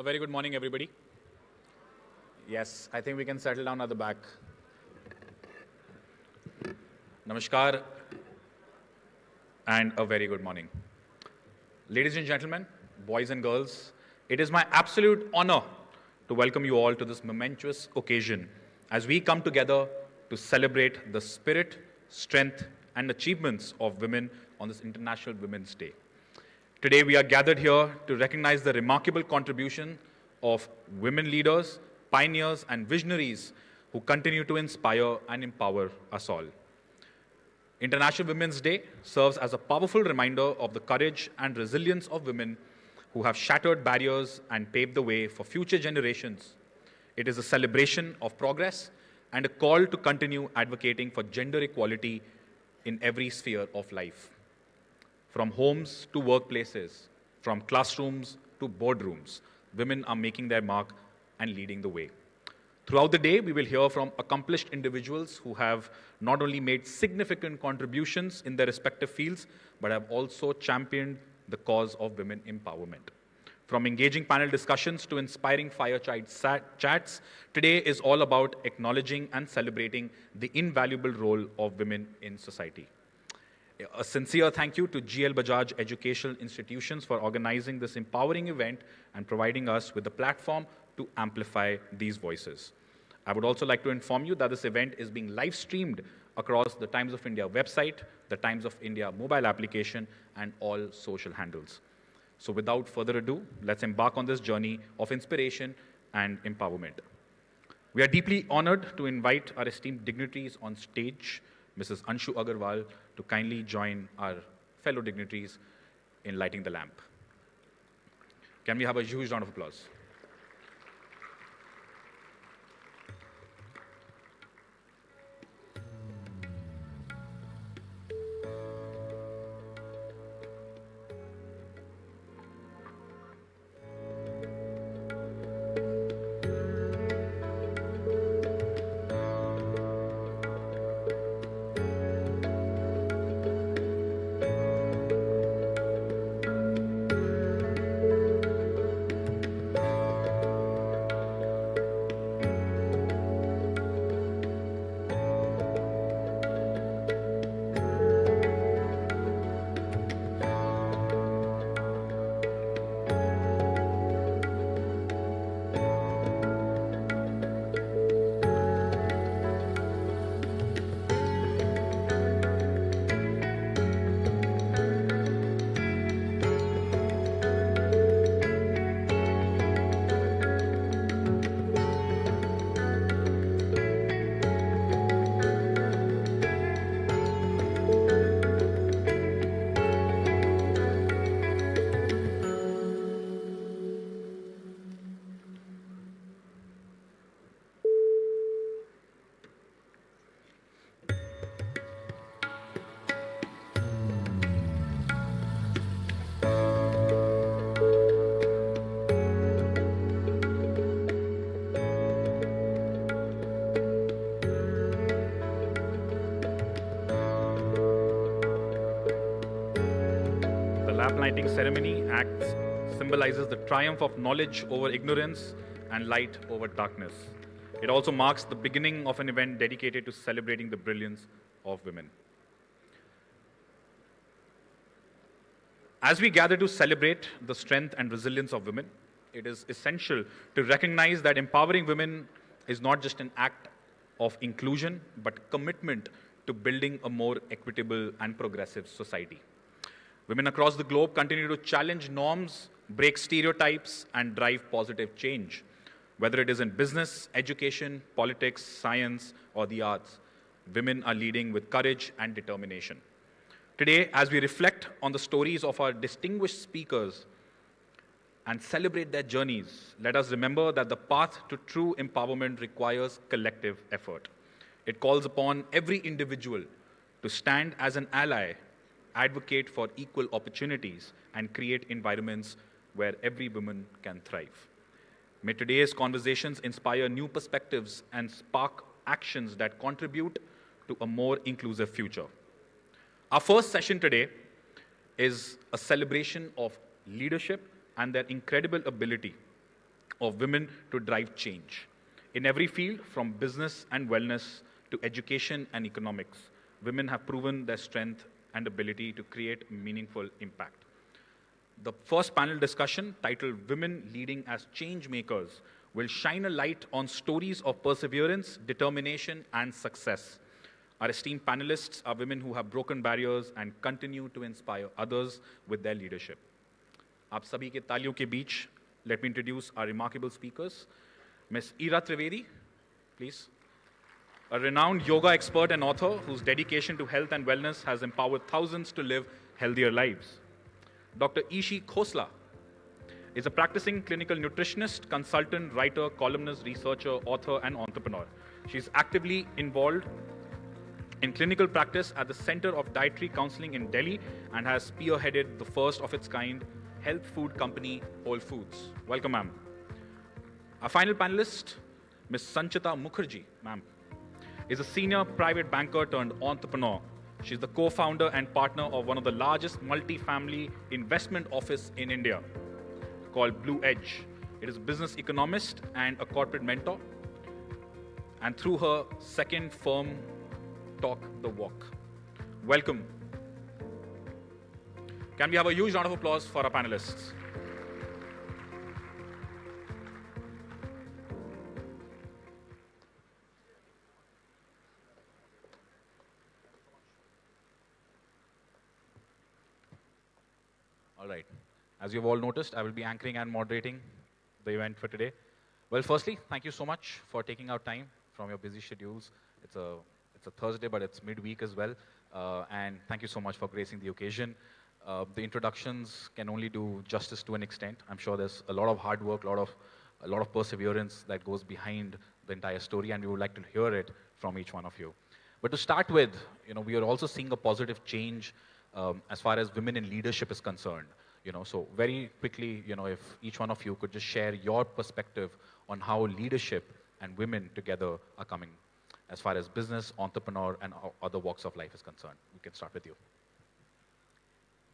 A very good morning, everybody. Yes, I think we can settle down at the back. Namaskar and a very good morning. Ladies and gentlemen, boys and girls, it is my absolute honor to welcome you all to this momentous occasion as we come together to celebrate the spirit, strength, and achievements of women on this International Women's Day. Today, we are gathered here to recognize the remarkable contribution of women leaders, pioneers, and visionaries who continue to inspire and empower us all. International Women's Day serves as a powerful reminder of the courage and resilience of women who have shattered barriers and paved the way for future generations. It is a celebration of progress and a call to continue advocating for gender equality in every sphere of life. From homes to workplaces, from classrooms to boardrooms, women are making their mark and leading the way. Throughout the day, we will hear from accomplished individuals who have not only made significant contributions in their respective fields, but have also championed the cause of women empowerment. From engaging panel discussions to inspiring fireside chats, today is all about acknowledging and celebrating the invaluable role of women in society. A sincere thank you to GL Bajaj Educational Institutions for organizing this empowering event and providing us with the platform to amplify these voices. I would also like to inform you that this event is being live streamed across the Times of India website, the Times of India mobile application, and all social handles. So without further ado, let's embark on this journey of inspiration and empowerment. We are deeply honored to invite our esteemed dignitaries on stage, Mrs. Anshu Agarwal, to kindly join our fellow dignitaries in lighting the lamp. Can we have a huge round of applause? Lamp lighting ceremony symbolizes the triumph of knowledge over ignorance and light over darkness. It also marks the beginning of an event dedicated to celebrating the brilliance of women. As we gather to celebrate the strength and resilience of women, it is essential to recognize that empowering women is not just an act of inclusion, but commitment to building a more equitable and progressive society. Women across the globe continue to challenge norms, break stereotypes, and drive positive change. Whether it is in business, education, politics, science, or the arts, women are leading with courage and determination. Today, as we reflect on the stories of our distinguished speakers and celebrate their journeys, let us remember that the path to true empowerment requires collective effort. It calls upon every individual to stand as an ally, advocate for equal opportunities, and create environments where every woman can thrive. May today's conversations inspire new perspectives and spark actions that contribute to a more inclusive future. Our first session today is a celebration of leadership and their incredible ability of women to drive change. In every field, from business and wellness to education and economics, women have proven their strength and ability to create meaningful impact. The first panel discussion, titled Women Leading as Change Makers, will shine a light on stories of perseverance, determination, and success. Our esteemed panelists are women who have broken barriers and continue to inspire others with their leadership. आप सभी के तालियों के बीच, let me introduce our remarkable speakers. Ms. Ira Trivedi, please. A renowned yoga expert and author whose dedication to health and wellness has empowered thousands to live healthier lives. Dr. Ishi Khosla is a practicing clinical nutritionist, consultant, writer, columnist, researcher, author, and entrepreneur. She is actively involved in clinical practice at the Center of Dietary Counseling in Delhi and has spearheaded the first of its kind health food company, Whole Foods. Welcome, ma'am. Our final panelist, Ms. Sanchita Mukherjee, ma'am, is a senior private banker turned entrepreneur. She's the co-founder and partner of one of the largest multi-family investment office in India. called Blue Edge. It is a business economist and a corporate mentor. And through her second firm, Talk the Walk. Welcome. Can we have a huge round of applause for our panelists? All right. As you've all noticed, I will be anchoring and moderating the event for today. Well, firstly, thank you so much for taking out time from your busy schedules. It's a Thursday, but it's midweek as well. And thank you so much for gracing the occasion. The introductions can only do justice to an extent. I'm sure there's a lot of hard work, a lot of perseverance that goes behind the entire story, and we would like to hear it from each one of you. But to start with, we are also seeing a positive change as far as women in leadership is concerned. So very quickly, if each one of you could just share your perspective on how leadership and women together are coming as far as business, entrepreneur, and other walks of life is concerned. We can start with you.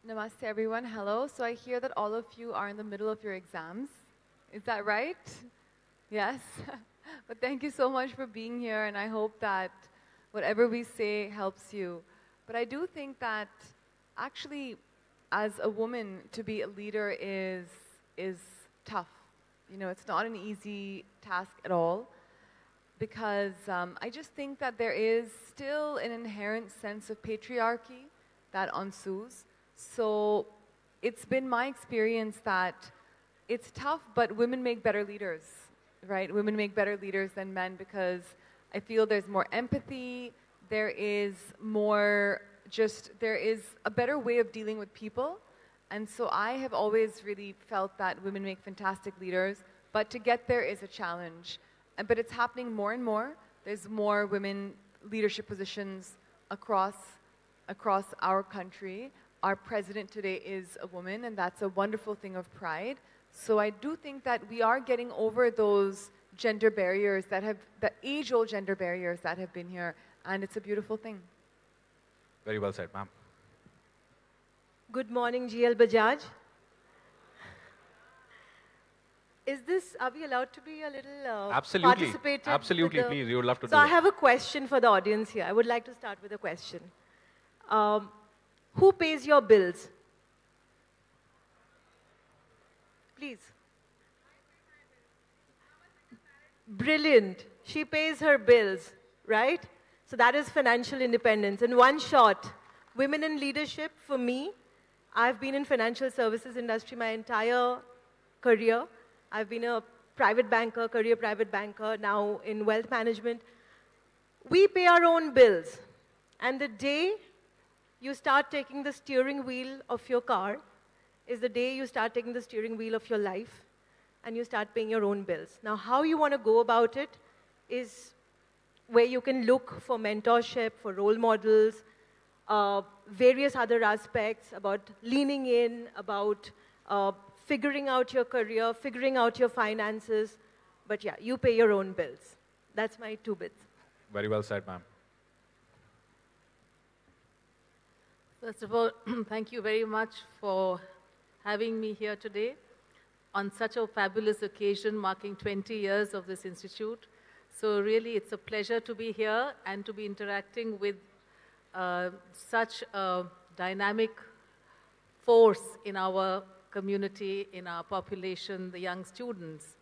Namaste, everyone. Hello. So I hear that all of you are in the middle of your exams. Is that right? Yes. But thank you so much for being here, and I hope that whatever we say helps you. But I do think that actually, as a woman, to be a leader is tough. It's not an easy task at all, because I just think that there is still an inherent sense of patriarchy that ensues. So it's been my experience that it's tough, but women make better leaders, right? Women make better leaders than men, because I feel there's more empathy, there is a better way of dealing with people. And so I have always really felt that women make fantastic leaders, but to get there is a challenge. But it's happening more and more. There's more women leadership positions across our country. Our president today is a woman, and that's a wonderful thing of pride. So I do think that we are getting over those gender barriers the age-old gender barriers that have been here, and it's a beautiful thing. Very well said, ma'am. Good morning, GL Bajaj. Are we allowed to be a little Absolutely. participative? Absolutely, please. We would love to do So I that. have a question for the audience here. I would like to start with a question. Who pays your bills? Please. Brilliant. She pays her bills, right? So that is financial independence. In one shot, women in leadership, for me, I've been in financial services industry my entire career. I've been a private banker, career private banker, now in wealth management. We pay our own bills. And the day you start taking the steering wheel of your car is the day you start taking the steering wheel of your life and you start paying your own bills. Now, how you want to go about it is where you can look for mentorship, for role models, various other aspects about leaning in, about figuring out your career, figuring out your finances. But yeah, you pay your own bills. That's my 2 bits. Very well said, ma'am. First of all, thank you very much for having me here today on such a fabulous occasion marking 20 years of this institute. So really, it's a pleasure to be here and to be interacting with such a dynamic force in our community, in our population, the young students.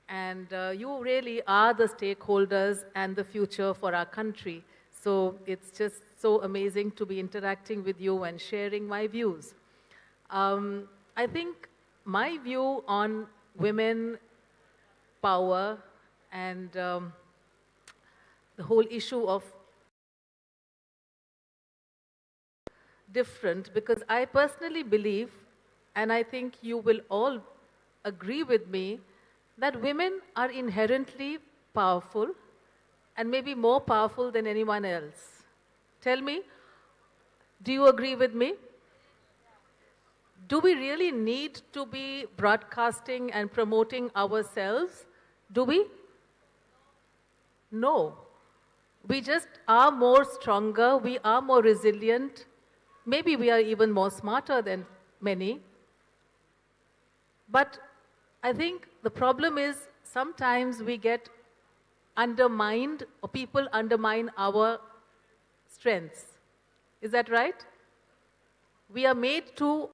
And you really are the stakeholders and the future for our country. So it's just so amazing to be interacting with you and sharing my views. I think my view on women power and the whole issue of different, because I personally believe, and I think you will all agree with me, that women are inherently powerful and maybe more powerful than anyone else. Tell me, do you agree with me? Do we really need to be broadcasting and promoting ourselves? Do we? No. We just are more stronger, we are more resilient, maybe we are even more smarter than many. But I think the problem is sometimes we get undermined or people undermine our strengths. Is that right? We are made to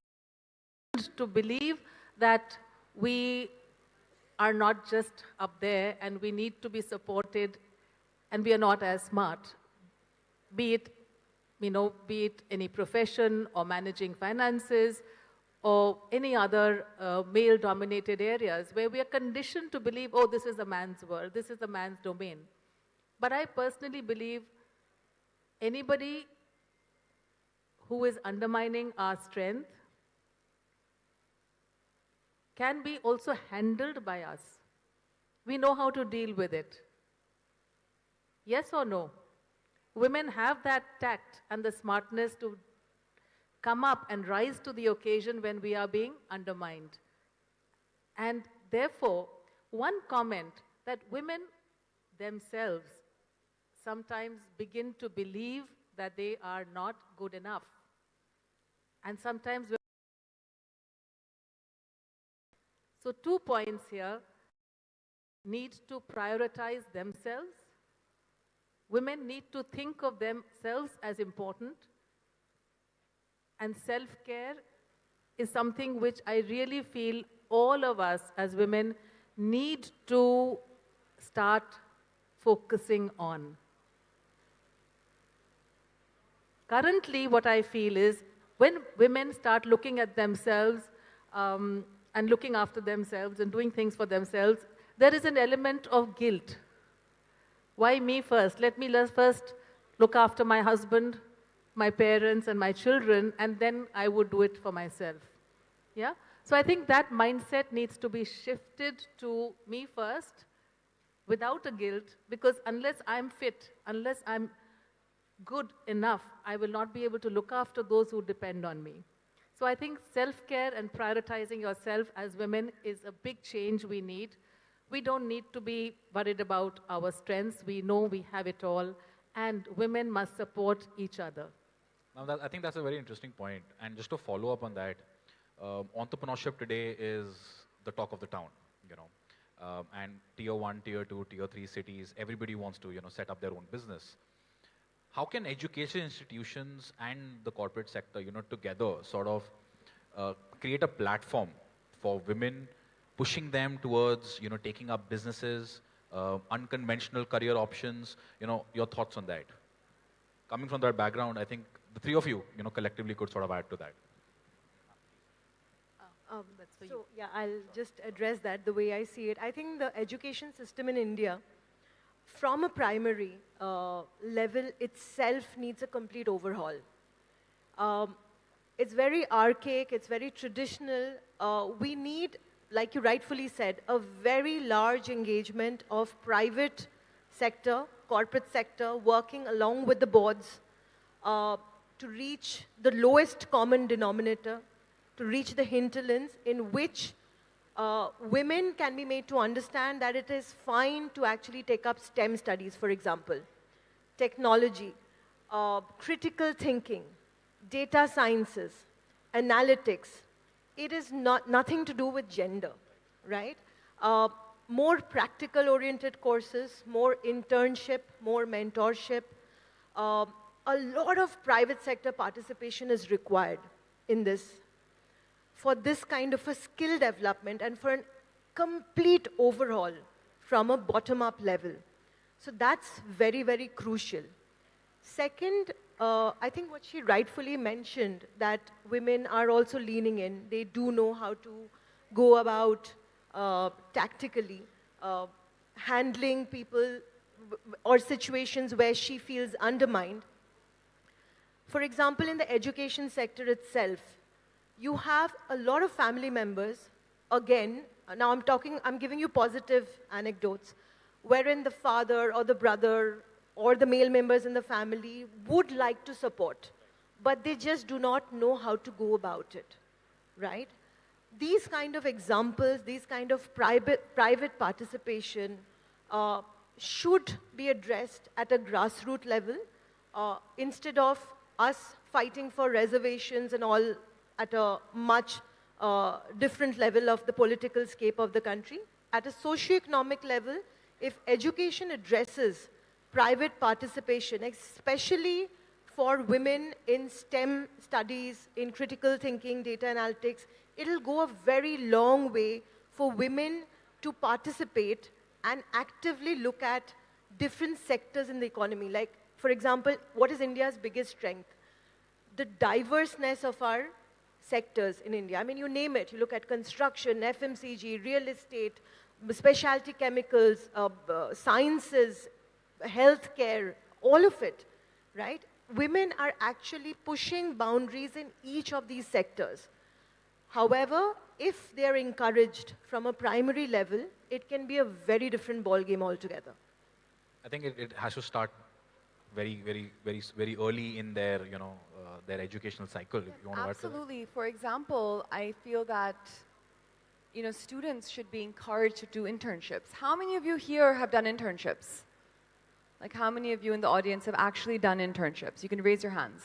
believe that we are not just up there and we need to be supported and we are not as smart. Be it, be it any profession or managing finances or any other male-dominated areas where we are conditioned to believe, oh, this is a man's world, this is a man's domain. But I personally believe anybody who is undermining our strength can be also handled by us. We know how to deal with it. Yes or no? Women have that tact and the smartness to come up and rise to the occasion when we are being undermined. And therefore, one comment that women themselves sometimes begin to believe that they are not good enough. And sometimes so 2 points here: need to prioritize themselves. Women need to think of themselves as important. And self-care is something which I really feel all of us as women need to start focusing on. Currently, what I feel is when women start looking at themselves and looking after themselves and doing things for themselves, there is an element of guilt. Why me first? Let me first look after my husband, my parents, and my children, and then I would do it for myself. Yeah? So I think that mindset needs to be shifted to me first without a guilt, because unless I'm fit, unless I'm good enough, I will not be able to look after those who depend on me. So I think self-care and prioritizing yourself as women is a big change we need. We don't need to be worried about our strengths. We know we have it all, and women must support each other. Now, I think that's a very interesting point. And just to follow up on that, entrepreneurship today is the talk of the town, and tier 1, tier 2, tier 3 cities, everybody wants to, set up their own business. How can education institutions and the corporate sector, together sort of create a platform for women, pushing them towards, taking up businesses, unconventional career options? Your thoughts on that? Coming from that background, I think the three of you, collectively could sort of add to that. That's for you. So, yeah, I'll just address that the way I see it. I think the education system in India, from a primary level itself, needs a complete overhaul. It's very archaic, it's very traditional. We need, like you rightfully said, a very large engagement of private sector, corporate sector, working along with the boards to reach the lowest common denominator, to reach the hinterlands in which women can be made to understand that it is fine to actually take up STEM studies, for example, technology, critical thinking, data sciences, analytics. It is nothing to do with gender, right? More practical-oriented courses, more internship, more mentorship. A lot of private sector participation is required in this, for this kind of a skill development and for a complete overhaul from a bottom-up level. So that's very, very crucial. Second, I think what she rightfully mentioned, that women are also leaning in. They do know how to go about tactically handling people or situations where she feels undermined. For example, in the education sector itself, you have a lot of family members, again, now I'm giving you positive anecdotes, wherein the father or the brother or the male members in the family would like to support, but they just do not know how to go about it, right? These kind of examples, these kind of private participation should be addressed at a grassroots level instead of us fighting for reservations and all at a much different level of the political scape of the country. At a socio-economic level, if education addresses private participation, especially for women in STEM studies, in critical thinking, data analytics, it'll go a very long way for women to participate and actively look at different sectors in the economy. Like, for example, what is India's biggest strength? The diverseness of our sectors in India. I mean, you name it. You look at construction, FMCG, real estate, specialty chemicals, sciences, healthcare, all of it, right? Women are actually pushing boundaries in each of these sectors. However, if they're encouraged from a primary level, it can be a very different ballgame altogether. I think it has to start very early in their, their educational cycle. If you want to add to that. Absolutely. For example, I feel that students should be encouraged to do internships. How many of you here have done internships? Like, how many of you in the audience have actually done internships? You can raise your hands.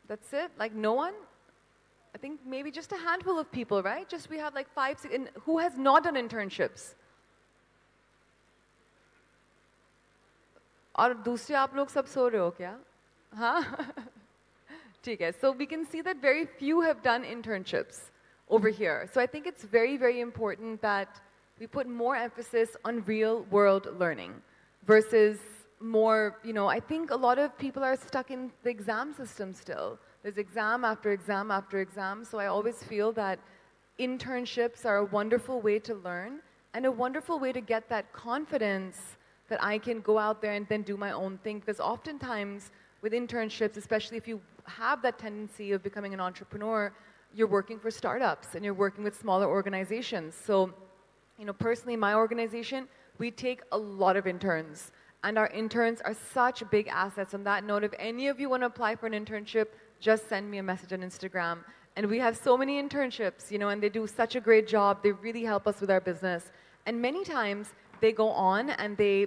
That's it? Like, no one? I think maybe just a handful of people, right? Just we have like 5, 6, and who has not done internships? और दूसरे आप लोग सब सो रहे हो क्या? हाँ? ठीक है. So we can see that very few have done internships over here. So I think it's very important that we put more emphasis on real world learning versus more, I think a lot of people are stuck in the exam system still. There's exam after exam after exam. So I always feel that internships are a wonderful way to learn and a wonderful way to get that confidence that I can go out there and then do my own thing. Because oftentimes with internships, especially if you have that tendency of becoming an entrepreneur, you're working for startups and you're working with smaller organizations. So, personally, my organization, we take a lot of interns. And our interns are such big assets. On that note, if any of you want to apply for an internship, just send me a message on Instagram. And we have so many internships, and they do such a great job. They really help us with our business. And many times, they go on and they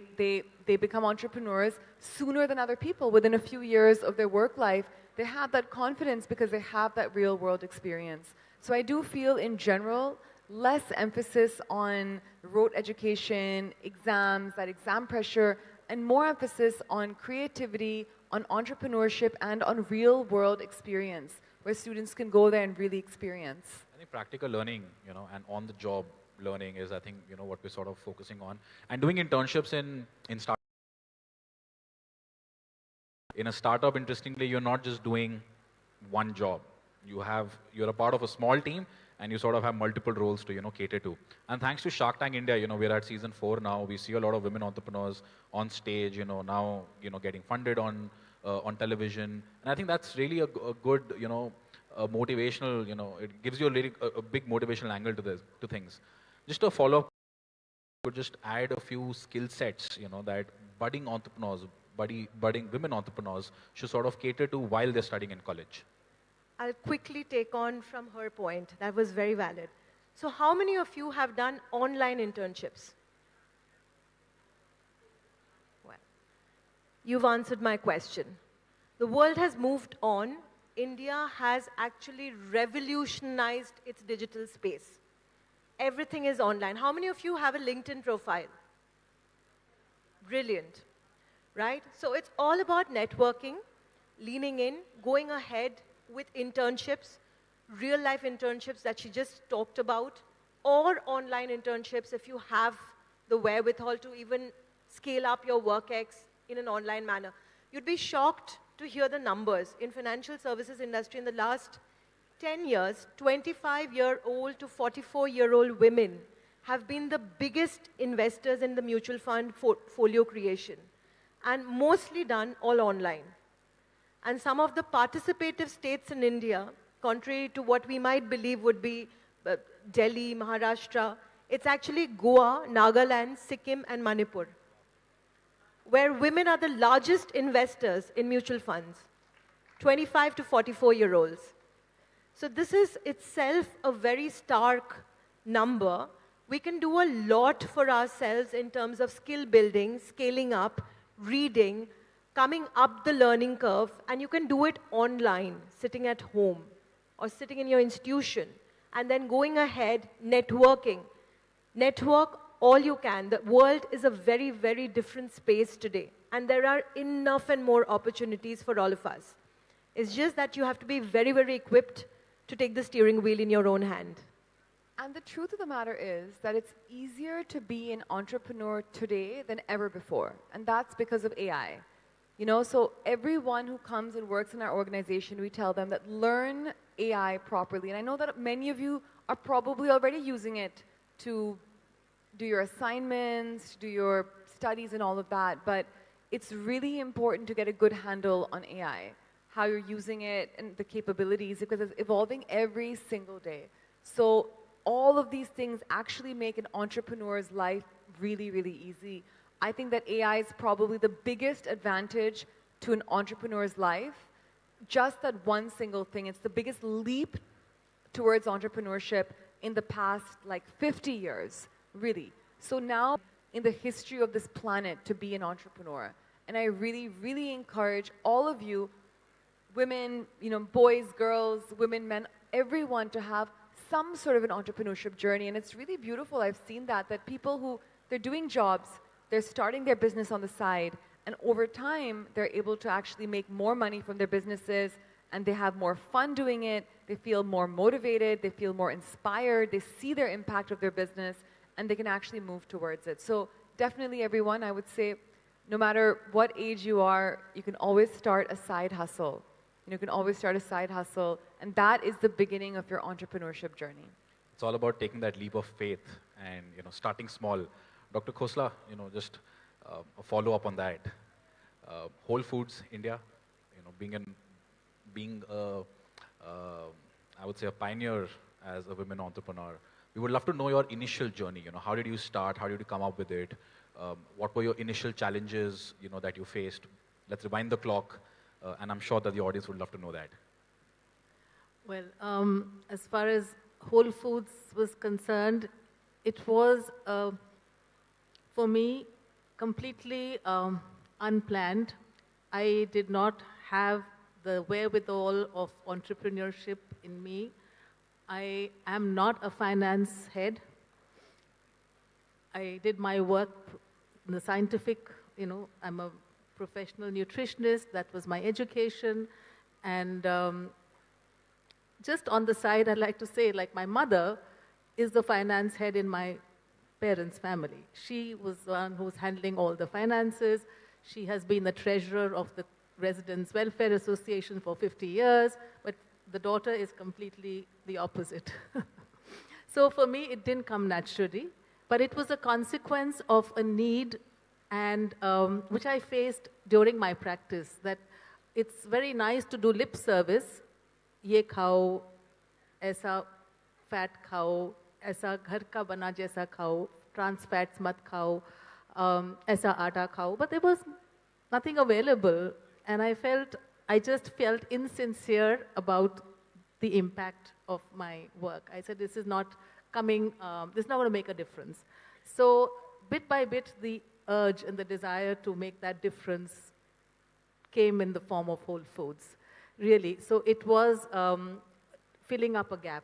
become entrepreneurs sooner than other people. Within a few years of their work life, they have that confidence because they have that real world experience. So I do feel in general, less emphasis on rote education, exams, that exam pressure, and more emphasis on creativity, on entrepreneurship, and on real world experience, where students can go there and really experience. I think practical learning, and on the job learning is, I think, what we're sort of focusing on. And doing internships in a startup, interestingly, you're not just doing one job. You're a part of a small team, and you sort of have multiple roles to, cater to. And thanks to Shark Tank India, we're at season 4 now. We see a lot of women entrepreneurs on stage, now, getting funded on television. And I think that's really a good, motivational, it gives you a big motivational angle to things. Just a follow-up, could just add a few skill sets, that budding entrepreneurs, budding women entrepreneurs should sort of cater to while they're studying in college. I'll quickly take on from her point. That was very valid. So how many of you have done online internships? Well, you've answered my question. The world has moved on. India has actually revolutionized its digital space. Everything is online. How many of you have a LinkedIn profile? Brilliant, right? So it's all about networking, leaning in, going ahead with internships, real-life internships that she just talked about, or online internships if you have the wherewithal to even scale up your WorkX in an online manner. You'd be shocked to hear the numbers. In financial services industry in the last 10 years, 25-year-old to 44-year-old women have been the biggest investors in the mutual fund portfolio creation, and mostly done all online. And some of the participative states in India, contrary to what we might believe would be Delhi, Maharashtra, it's actually Goa, Nagaland, Sikkim, and Manipur, where women are the largest investors in mutual funds, 25 to 44-year-olds. So this is itself a very stark number. We can do a lot for ourselves in terms of skill building, scaling up, reading, coming up the learning curve, and you can do it online, sitting at home. or sitting in your institution and then going ahead, networking. Network all you can. The world is a very, very different space today. And there are enough and more opportunities for all of us. It's just that you have to be very, very equipped to take the steering wheel in your own hand. And the truth of the matter is that it's easier to be an entrepreneur today than ever before. And that's because of AI. You know, so everyone who comes and works in our organization, we tell them that learn AI properly. And I know that many of you are probably already using it to do your assignments, do your studies and all of that. But it's really important to get a good handle on AI, how you're using it and the capabilities, because it's evolving every single day. So all of these things actually make an entrepreneur's life really, really easy. I think that AI is probably the biggest advantage to an entrepreneur's life. Just that one single thing. It's the biggest leap towards entrepreneurship in the past, like 50 years, really. So now, in the history of this planet, to be an entrepreneur. And I really, really encourage all of you, women, you know, boys, girls, women, men, everyone to have some sort of an entrepreneurship journey. And it's really beautiful. I've seen that people who, they're doing jobs, they're starting their business on the side, and over time, they're able to actually make more money from their businesses, and they have more fun doing it, they feel more motivated, they feel more inspired, they see their impact of their business, and they can actually move towards it. So definitely everyone, I would say, no matter what age you are, you can always start a side hustle. You can always start a side hustle, and that is the beginning of your entrepreneurship journey. It's all about taking that leap of faith and, you know, starting small. Dr. Khosla, you know, just a follow-up on that. Whole Foods India, you know, being I would say a pioneer as a women entrepreneur. We would love to know your initial journey. You know, how did you start? How did you come up with it? What were your initial challenges, you know, that you faced? Let's rewind the clock, and I'm sure that the audience would love to know that. Well, as far as Whole Foods was concerned, it was, for me, completely unplanned. I did not have the wherewithal of entrepreneurship in me. I am not a finance head. I did my work in the scientific, you know, I'm a professional nutritionist, that was my education. And just on the side, I'd like to say, like, my mother is the finance head in my parents' family. She was the one who was handling all the finances. She has been the treasurer of the Residents' Welfare Association for 50 years, but the daughter is completely the opposite. So for me, it didn't come naturally, but it was a consequence of a need, and which I faced during my practice, that it's very nice to do lip service, ye khao, aisa fat khao, aisa ghar ka bana jaisa khao, trans fats mat khao, aisa aata khao, but there was nothing available, and I just felt insincere about the impact of my work. I said, this is not coming, this is not going to make a difference. So bit by bit, the urge and the desire to make that difference came in the form of Whole Foods, really. So it was filling up a gap.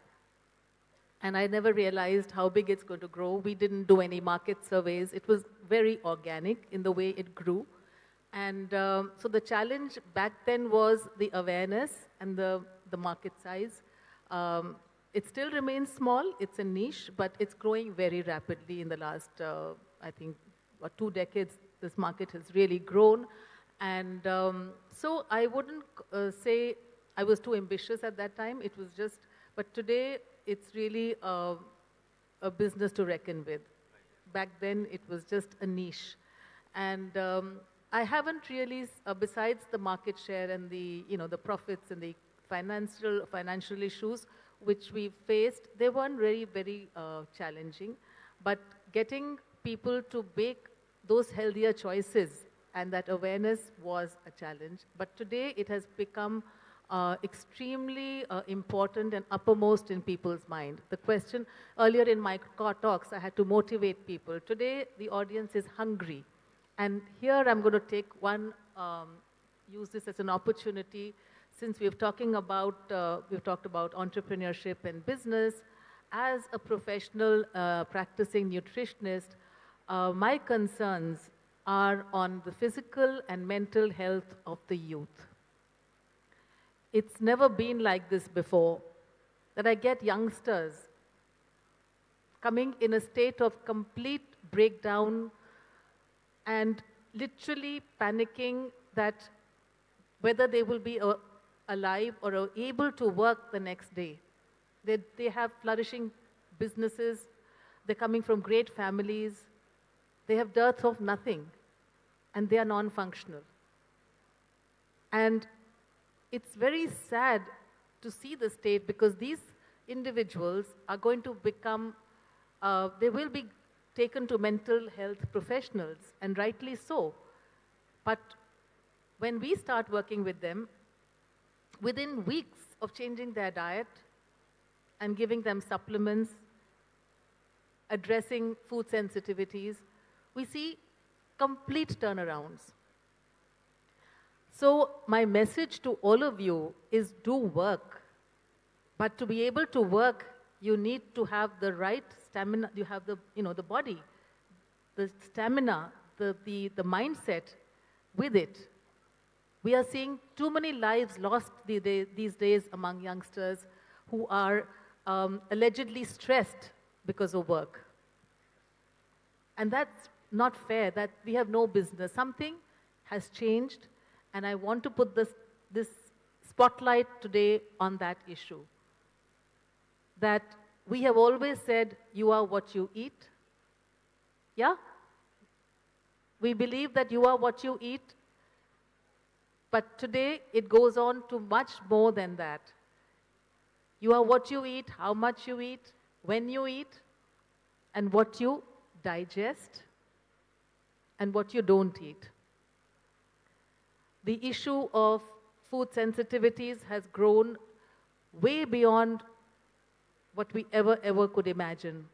And I never realized how big it's going to grow. We didn't do any market surveys. It was very organic in the way it grew. And so the challenge back then was the awareness and the market size. It still remains small. It's a niche, but it's growing very rapidly in the last, I think, 2 decades. This market has really grown. And so I wouldn't say I was too ambitious at that time. It was just, but today it's really a business to reckon with. Back then it was just a niche. And I haven't really, besides the market share and the, you know, the profits and the financial issues which we faced, they weren't really very challenging. But getting people to make those healthier choices, and that awareness was a challenge. But today it has become extremely important and uppermost in people's mind. The question, earlier in my talks, I had to motivate people. Today, the audience is hungry. And here I'm going to take use this as an opportunity. since we've talked about entrepreneurship and business, as a professional practicing nutritionist, my concerns are on the physical and mental health of the youth. It's never been like this before, that I get youngsters coming in a state of complete breakdown and literally panicking that whether they will be alive or able to work the next day. They have flourishing businesses, they're coming from great families, they have dearth of nothing, and they are non-functional. And it's very sad to see the state, because these individuals are going to become, they will be taken to mental health professionals, and rightly so. But when we start working with them, within weeks of changing their diet and giving them supplements, addressing food sensitivities, we see complete turnarounds. So my message to all of you is do work. But to be able to work, you need to have the right stamina, you have the, the body, the stamina, the mindset with it. We are seeing too many lives lost these days among youngsters who are allegedly stressed because of work. And that's not fair, that we have no business. Something has changed, and I want to put this spotlight today on that issue. That we have always said, you are what you eat. Yeah? We believe that you are what you eat. But today, it goes on to much more than that. You are what you eat, how much you eat, when you eat, and what you digest, and what you don't eat. The issue of food sensitivities has grown way beyond what we ever could imagine.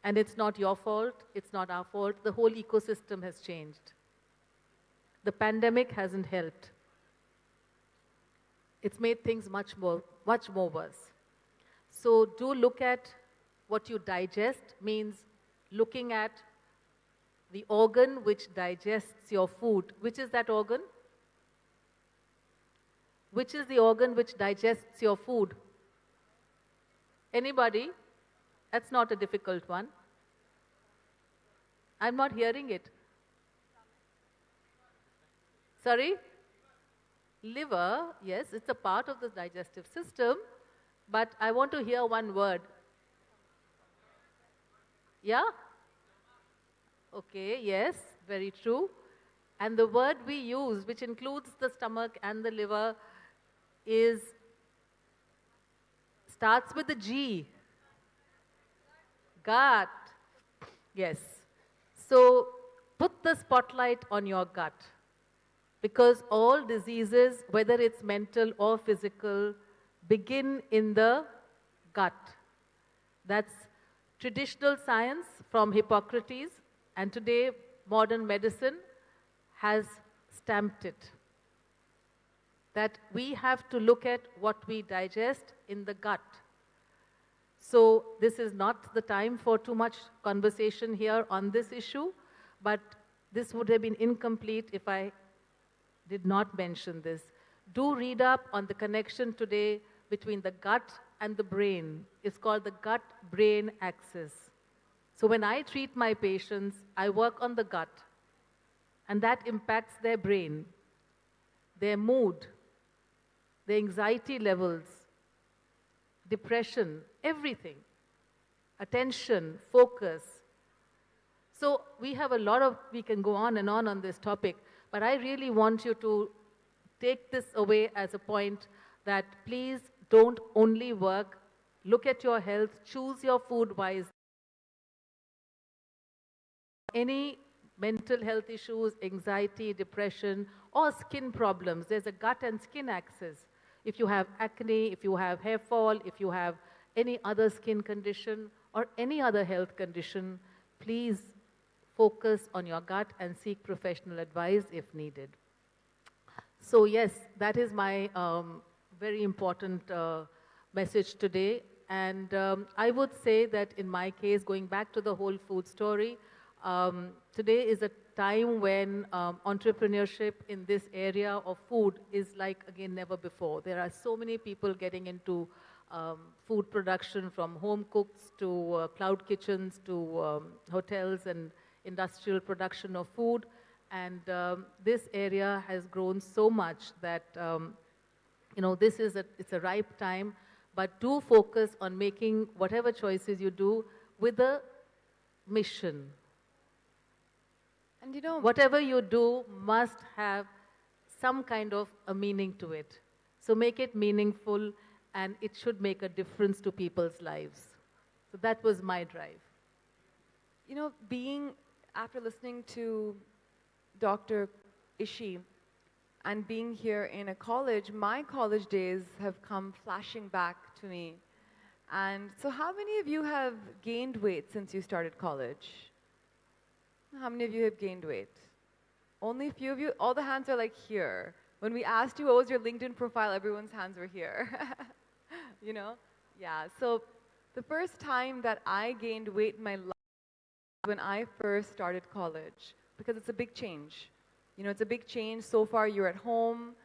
And it's not your fault, it's not our fault. The whole ecosystem has changed. The pandemic hasn't helped. It's made things much more worse. So do look at what you digest, means looking at the organ which digests your food. Which is that organ? Which is the organ which digests your food? Anybody? That's not a difficult one. I'm not hearing it. Sorry? Liver, yes, it's a part of the digestive system, but I want to hear one word. Yeah? Okay, yes, very true. And the word we use, which includes the stomach and the liver, starts with the G. Gut. Yes. So put the spotlight on your gut, because all diseases, whether it's mental or physical, begin in the gut. That's traditional science from Hippocrates, and today modern medicine has stamped it. That we have to look at what we digest in the gut. So this is not the time for too much conversation here on this issue, but this would have been incomplete if I did not mention this. Do read up on the connection today between the gut and the brain. It's called the gut-brain axis. So when I treat my patients, I work on the gut, and that impacts their brain, their mood, their anxiety levels, depression, everything, attention, focus. So we have we can go on this topic, but I really want you to take this away as a point that please don't only work, look at your health, choose your food wisely. Any mental health issues, anxiety, depression, or skin problems, there's a gut and skin axis. If you have acne, if you have hair fall, if you have any other skin condition or any other health condition, please focus on your gut and seek professional advice if needed. So yes, that is my very important message today. And I would say that in my case, going back to the whole food story, today is a time when entrepreneurship in this area of food is like, again, never before. There are so many people getting into food production, from home cooks to cloud kitchens to hotels and industrial production of food. And this area has grown so much that, this is it's a ripe time, but do focus on making whatever choices you do with a mission. And whatever you do must have some kind of a meaning to it. So make it meaningful, and it should make a difference to people's lives. So that was my drive. After listening to Dr. Ishi and being here in a college, my college days have come flashing back to me. And so how many of you have gained weight since you started college? How many of you have gained weight? Only a few of you? All the hands are like here. When we asked you what was your LinkedIn profile, everyone's hands were here. Yeah, so the first time that I gained weight in my life was when I first started college, because it's a big change. It's a big change. So far, you're at home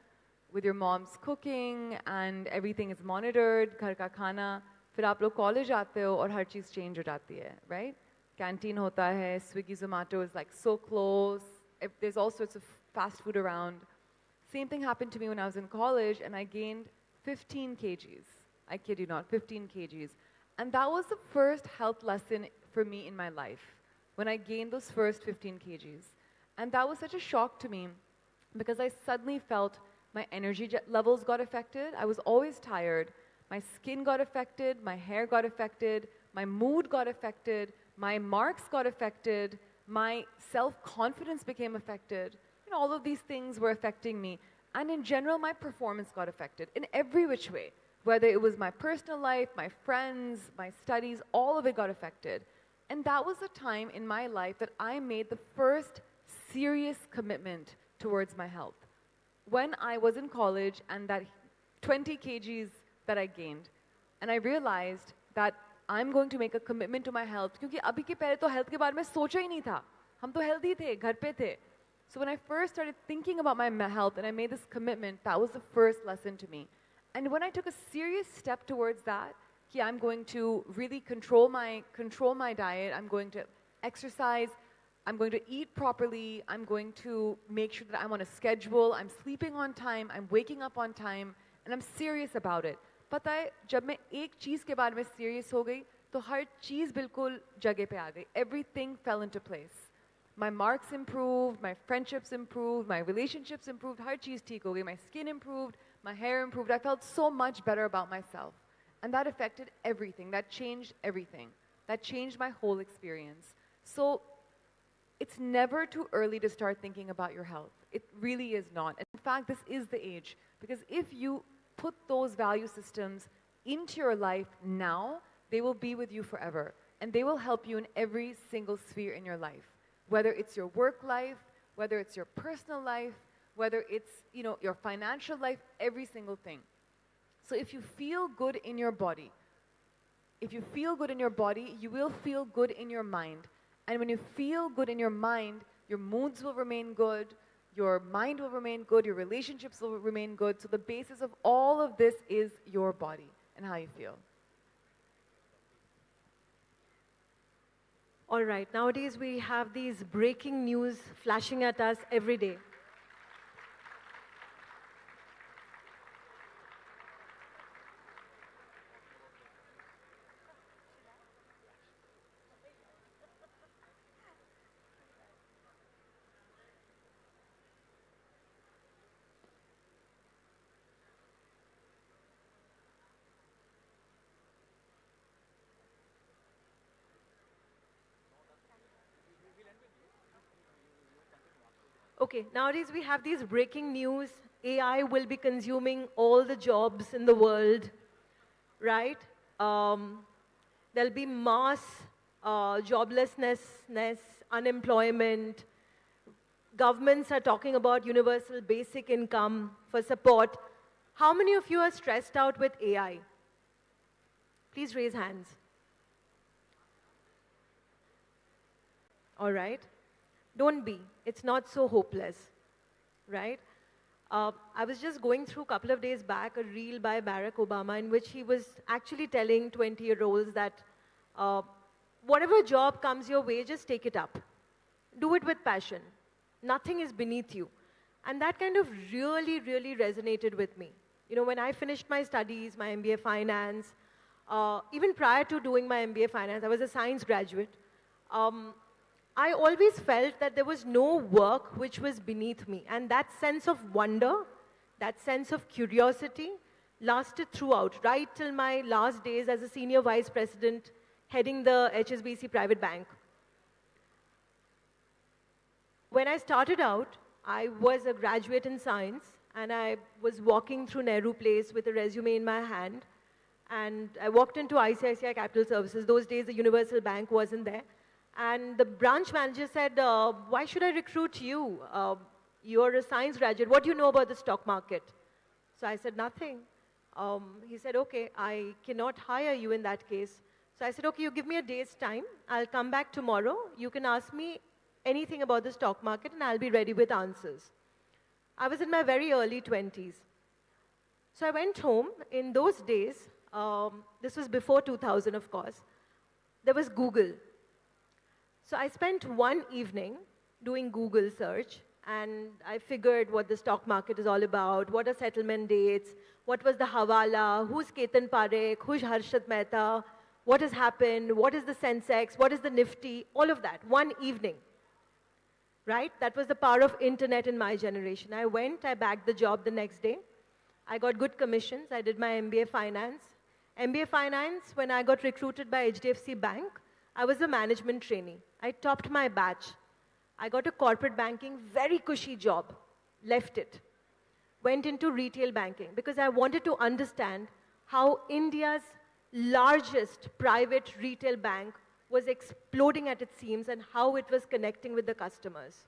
with your mom's cooking and everything is monitored, घर का खाना. फिर आप लोग college आते हो और हर चीज़ change हो जाती है, right? Canteen होता है, Swiggy, Zomato is like so close. There's all sorts of fast food around. Same thing happened to me when I was in college, and I gained 15 kgs. I kid you not, 15 kgs. And that was the first health lesson for me in my life, when I gained those first 15 kgs. And that was such a shock to me, because I suddenly felt my energy levels got affected. I was always tired. My skin got affected, my hair got affected, my mood got affected, my marks got affected, my self-confidence became affected. All of these things were affecting me. And in general, my performance got affected in every which way. Whether it was my personal life, my friends, my studies, all of it got affected. And that was the time in my life that I made the first serious commitment towards my health. When I was in college, and that 20 kgs that I gained, and I realized that I'm going to make a commitment to my health, क्योंकि अभी के पहले तो health के बारे में सोचा ही नहीं था. हम तो healthy थे, घर पे थे. So when I first started thinking about my health and I made this commitment, that was the first lesson to me. And when I took a serious step towards that, I'm going to really control my diet, I'm going to exercise, I'm going to eat properly, I'm going to make sure that I'm on a schedule, I'm sleeping on time, I'm waking up on time, and I'm serious about it. पता है, जब मैं एक चीज़ के बारे में serious हो गई, तो हर चीज़ बिल्कुल जगह पे आ गई. Everything fell into place. My marks improved, my friendships improved, my relationships improved, हर चीज़ ठीक हो गई. My skin improved, my hair improved. I felt so much better about myself. And that affected everything. That changed everything. That changed my whole experience. So it's never too early to start thinking about your health. It really is not. And in fact, this is the age. Because if you put those value systems into your life now, they will be with you forever. And they will help you in every single sphere in your life. Whether it's your work life, whether it's your personal life, whether it's your financial life, every single thing. So if you feel good in your body, you will feel good in your mind. And when you feel good in your mind, your moods will remain good, your mind will remain good, your relationships will remain good. So the basis of all of this is your body and how you feel. All right, nowadays we have these breaking news flashing at us every day. Okay, nowadays we have these breaking news. AI will be consuming all the jobs in the world, right? There'll be mass joblessness, unemployment. Governments are talking about universal basic income for support. How many of you are stressed out with AI? Please raise hands. All right. Don't be. It's not so hopeless, right? I was just going through a couple of days back a reel by Barack Obama in which he was actually telling 20-year-olds that whatever job comes your way, just take it up. Do it with passion. Nothing is beneath you. And that kind of really, really resonated with me. You know, when I finished my studies, my MBA Finance, even prior to doing my MBA Finance, I was a science graduate. I always felt that there was no work which was beneath me. And that sense of wonder, that sense of curiosity lasted throughout, right till my last days as a senior vice president heading the HSBC private bank. When I started out, I was a graduate in science, and I was walking through Nehru Place with a resume in my hand. And I walked into ICICI Capital Services. Those days, the Universal Bank wasn't there. And the branch manager said, why should I recruit you? You're a science graduate. What do you know about the stock market? So I said, nothing. He said, okay, I cannot hire you in that case. So I said, okay, you give me a day's time. I'll come back tomorrow. You can ask me anything about the stock market, and I'll be ready with answers. I was in my very early 20s. So I went home. In those days, this was before 2000, of course, there was Google. So I spent one evening doing Google search, and I figured what the stock market is all about, what are settlement dates, what was the Hawala, who's Ketan Parekh, who's Harshad Mehta, what has happened, what is the Sensex, what is the Nifty, all of that, one evening. Right? That was the power of internet in my generation. I went, I bagged the job the next day. I got good commissions. I did my MBA Finance. MBA Finance, when I got recruited by HDFC Bank, I was a management trainee. I topped my batch. I got a corporate banking, very cushy job. Left it. Went into retail banking because I wanted to understand how India's largest private retail bank was exploding at its seams and how it was connecting with the customers.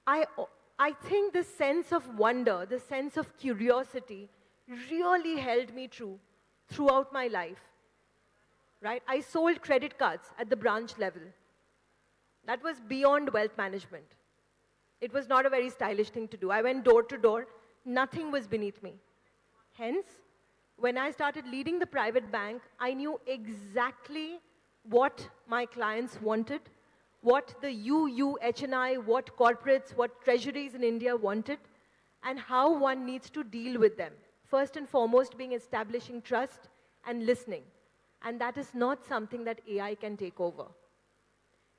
I think the sense of wonder, the sense of curiosity really held me true throughout my life. Right? I sold credit cards at the branch level. That was beyond wealth management. It was not a very stylish thing to do. I went door to door. Nothing was beneath me. Hence, when I started leading the private bank, I knew exactly what my clients wanted, what the HNI, what corporates, what treasuries in India wanted, and how one needs to deal with them. First and foremost being establishing trust and listening. And that is not something that AI can take over.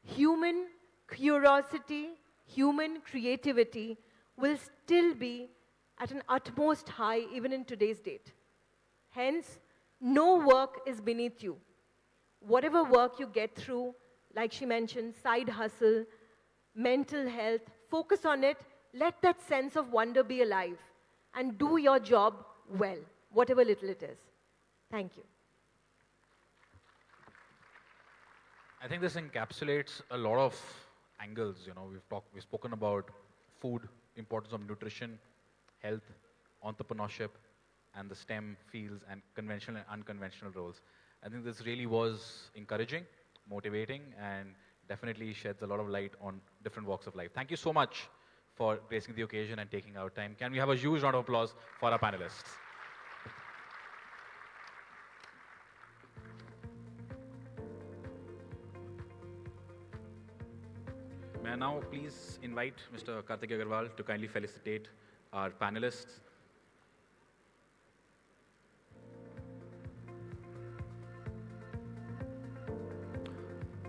Human curiosity, human creativity will still be at an utmost high even in today's date. Hence, no work is beneath you. Whatever work you get through, like she mentioned, side hustle, mental health, focus on it, let that sense of wonder be alive, and do your job well, whatever little it is. Thank you. I think this encapsulates a lot of angles. You know, we've spoken about food, importance of nutrition, health, entrepreneurship, and the STEM fields and conventional and unconventional roles. I think this really was encouraging, motivating, and definitely sheds a lot of light on different walks of life. Thank you so much for gracing the occasion and taking our time. Can we have a huge round of applause for our panelists? May I now please invite Mr. Karthik Agarwal to kindly felicitate our panelists.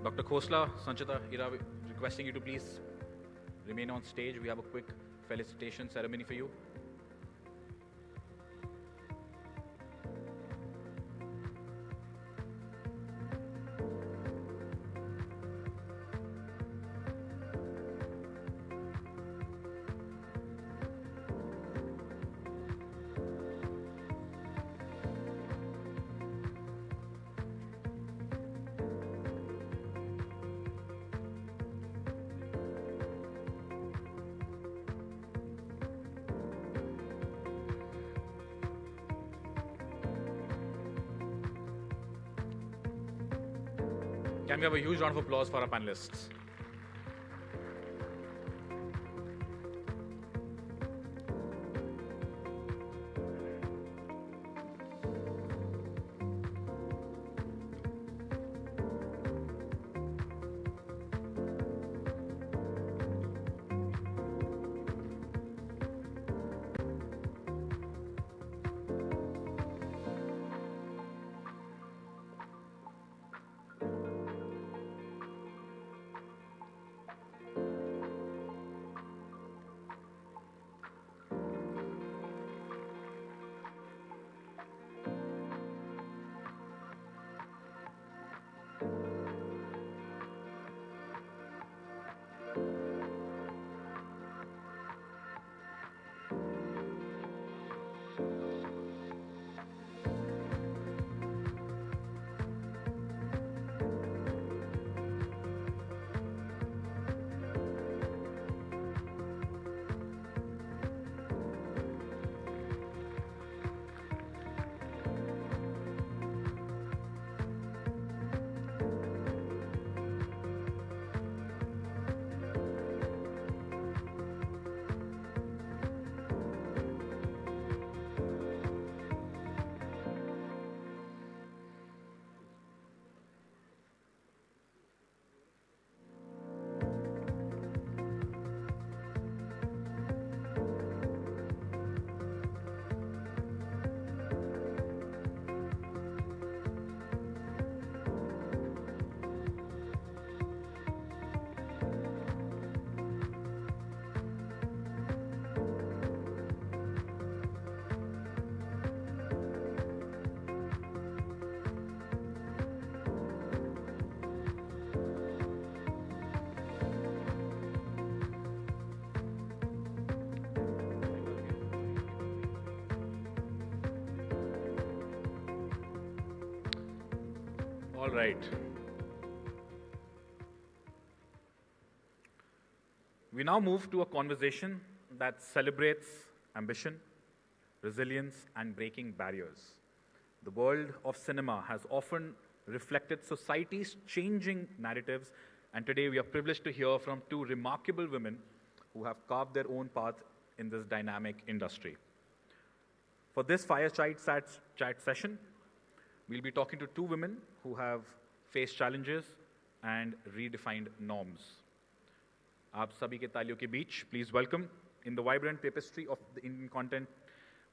Dr. Khosla, Sanchita, Hira, requesting you to please remain on stage. We have a quick felicitation ceremony for you. Can we have a huge round of applause for our panelists? All right. We now move to a conversation that celebrates ambition, resilience, and breaking barriers. The world of cinema has often reflected society's changing narratives, and today we are privileged to hear from two remarkable women who have carved their own path in this dynamic industry. For this fireside chat session, we'll be talking to two women who have faced challenges and redefined norms. आप सभी के तालियों के बीच, please welcome, in the vibrant tapestry of the Indian content,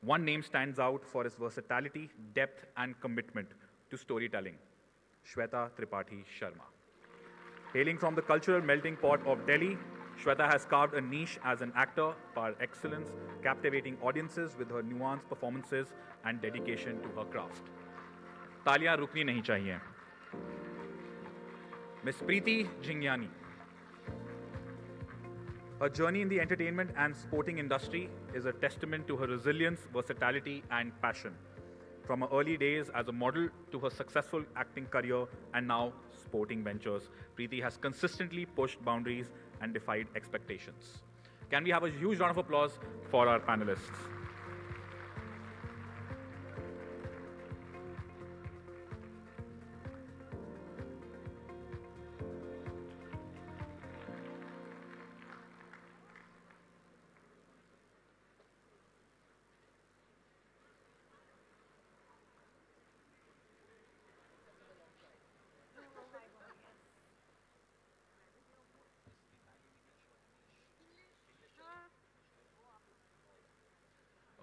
one name stands out for its versatility, depth, and commitment to storytelling, Shweta Tripathi Sharma. Hailing from the cultural melting pot of Delhi, Shweta has carved a niche as an actor par excellence, captivating audiences with her nuanced performances and dedication to her craft. तालियां रुकनी नहीं चाहिए. Miss Preeti Jhangiani. Her journey in the entertainment and sporting industry is a testament to her resilience, versatility, and passion. From her early days as a model to her successful acting career and now sporting ventures, Preeti has consistently pushed boundaries and defied expectations. Can we have a huge round of applause for our panelists?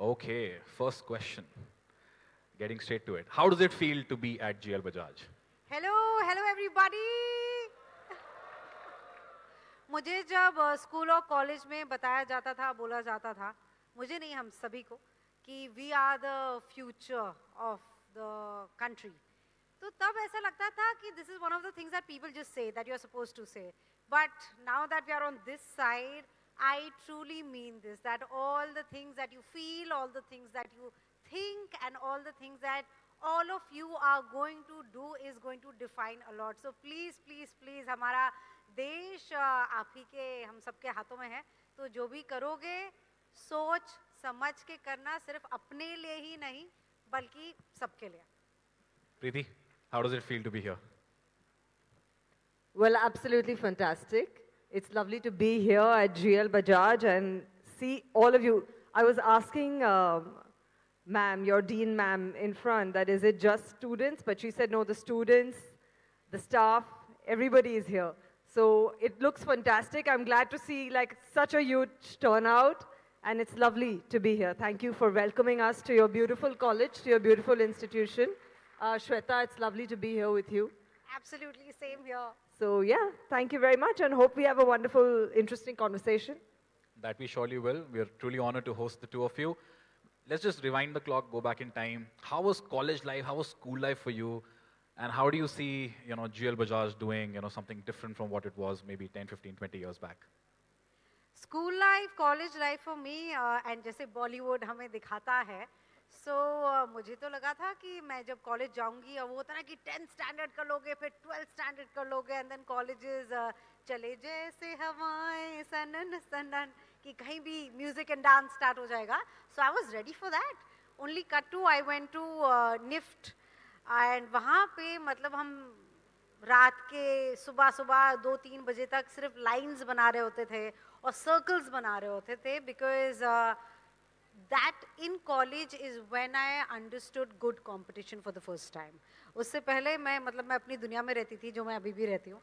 Okay, first question. Getting straight to it. How does it feel to be at GL Bajaj? hello everybody. मुझे जब school और college में बताया जाता था, बोला जाता था, मुझे नहीं, हम सभी को, कि we are the future of the country, तो तब ऐसा लगता था कि this is one of the things that people just say, that you are supposed to say. But now that we are on this side, I truly mean this, that all the things that you feel, all the things that you think, and all the things that all of you are going to do is going to define a lot. So please, please, please, हमारा देश आप ही के, हम सबके हाथों में है, तो जो भी करोगे सोच समझ के करना, सिर्फ अपने लिए ही नहीं बल्कि सबके लिए. Preeti, how does it feel to be here? Well, absolutely fantastic. It's lovely to be here at GL Bajaj and see all of you. I was asking ma'am, your dean ma'am in front, that is it just students? But she said, no, the students, the staff, everybody is here. So it looks fantastic. I'm glad to see like such a huge turnout, and it's lovely to be here. Thank you for welcoming us to your beautiful college, to your beautiful institution. Shweta, it's lovely to be here with you. Absolutely, same here. So yeah, thank you very much, and hope we have a wonderful, interesting conversation. That we surely will. We are truly honored to host the two of you. Let's just rewind the clock, go back in time. How was college life? How was school life for you? And how do you see, GL Bajaj doing, something different from what it was maybe 10, 15, 20 years back? School life, college life for me, and जैसे Bollywood हमें दिखाता है, so मुझे तो लगा था कि मैं जब कॉलेज जाऊंगी और वो होता ना कि 10th स्टैंडर्ड कर लोगे फिर 12th स्टैंडर्ड कर लोगे एंड देन कॉलेजेस चले जैसे हवाएं सनन सनन कि कहीं भी म्यूजिक एंड डांस स्टार्ट हो जाएगा. So I was ready for that. Only cut to I went to NIFT and वहाँ पे मतलब हम रात के सुबह सुबह 2-3 बजे तक सिर्फ लाइंस बना रहे होते थे और सर्कल्स बना रहे होते थे because that in college is when I understood good competition for the first time. उससे पहले मैं अपनी दुनिया में रहती थी जो मैं अभी भी रहती हूँ.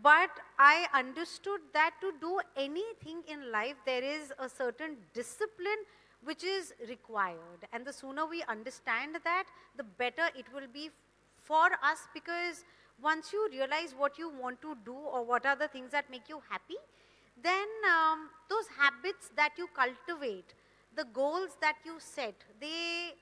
But I understood that to do anything in life there is a certain discipline which is required, and the sooner we understand that, the better it will be for us, because once you realize what you want to do or what are the things that make you happy, then those habits that you cultivate, the goals that you set, they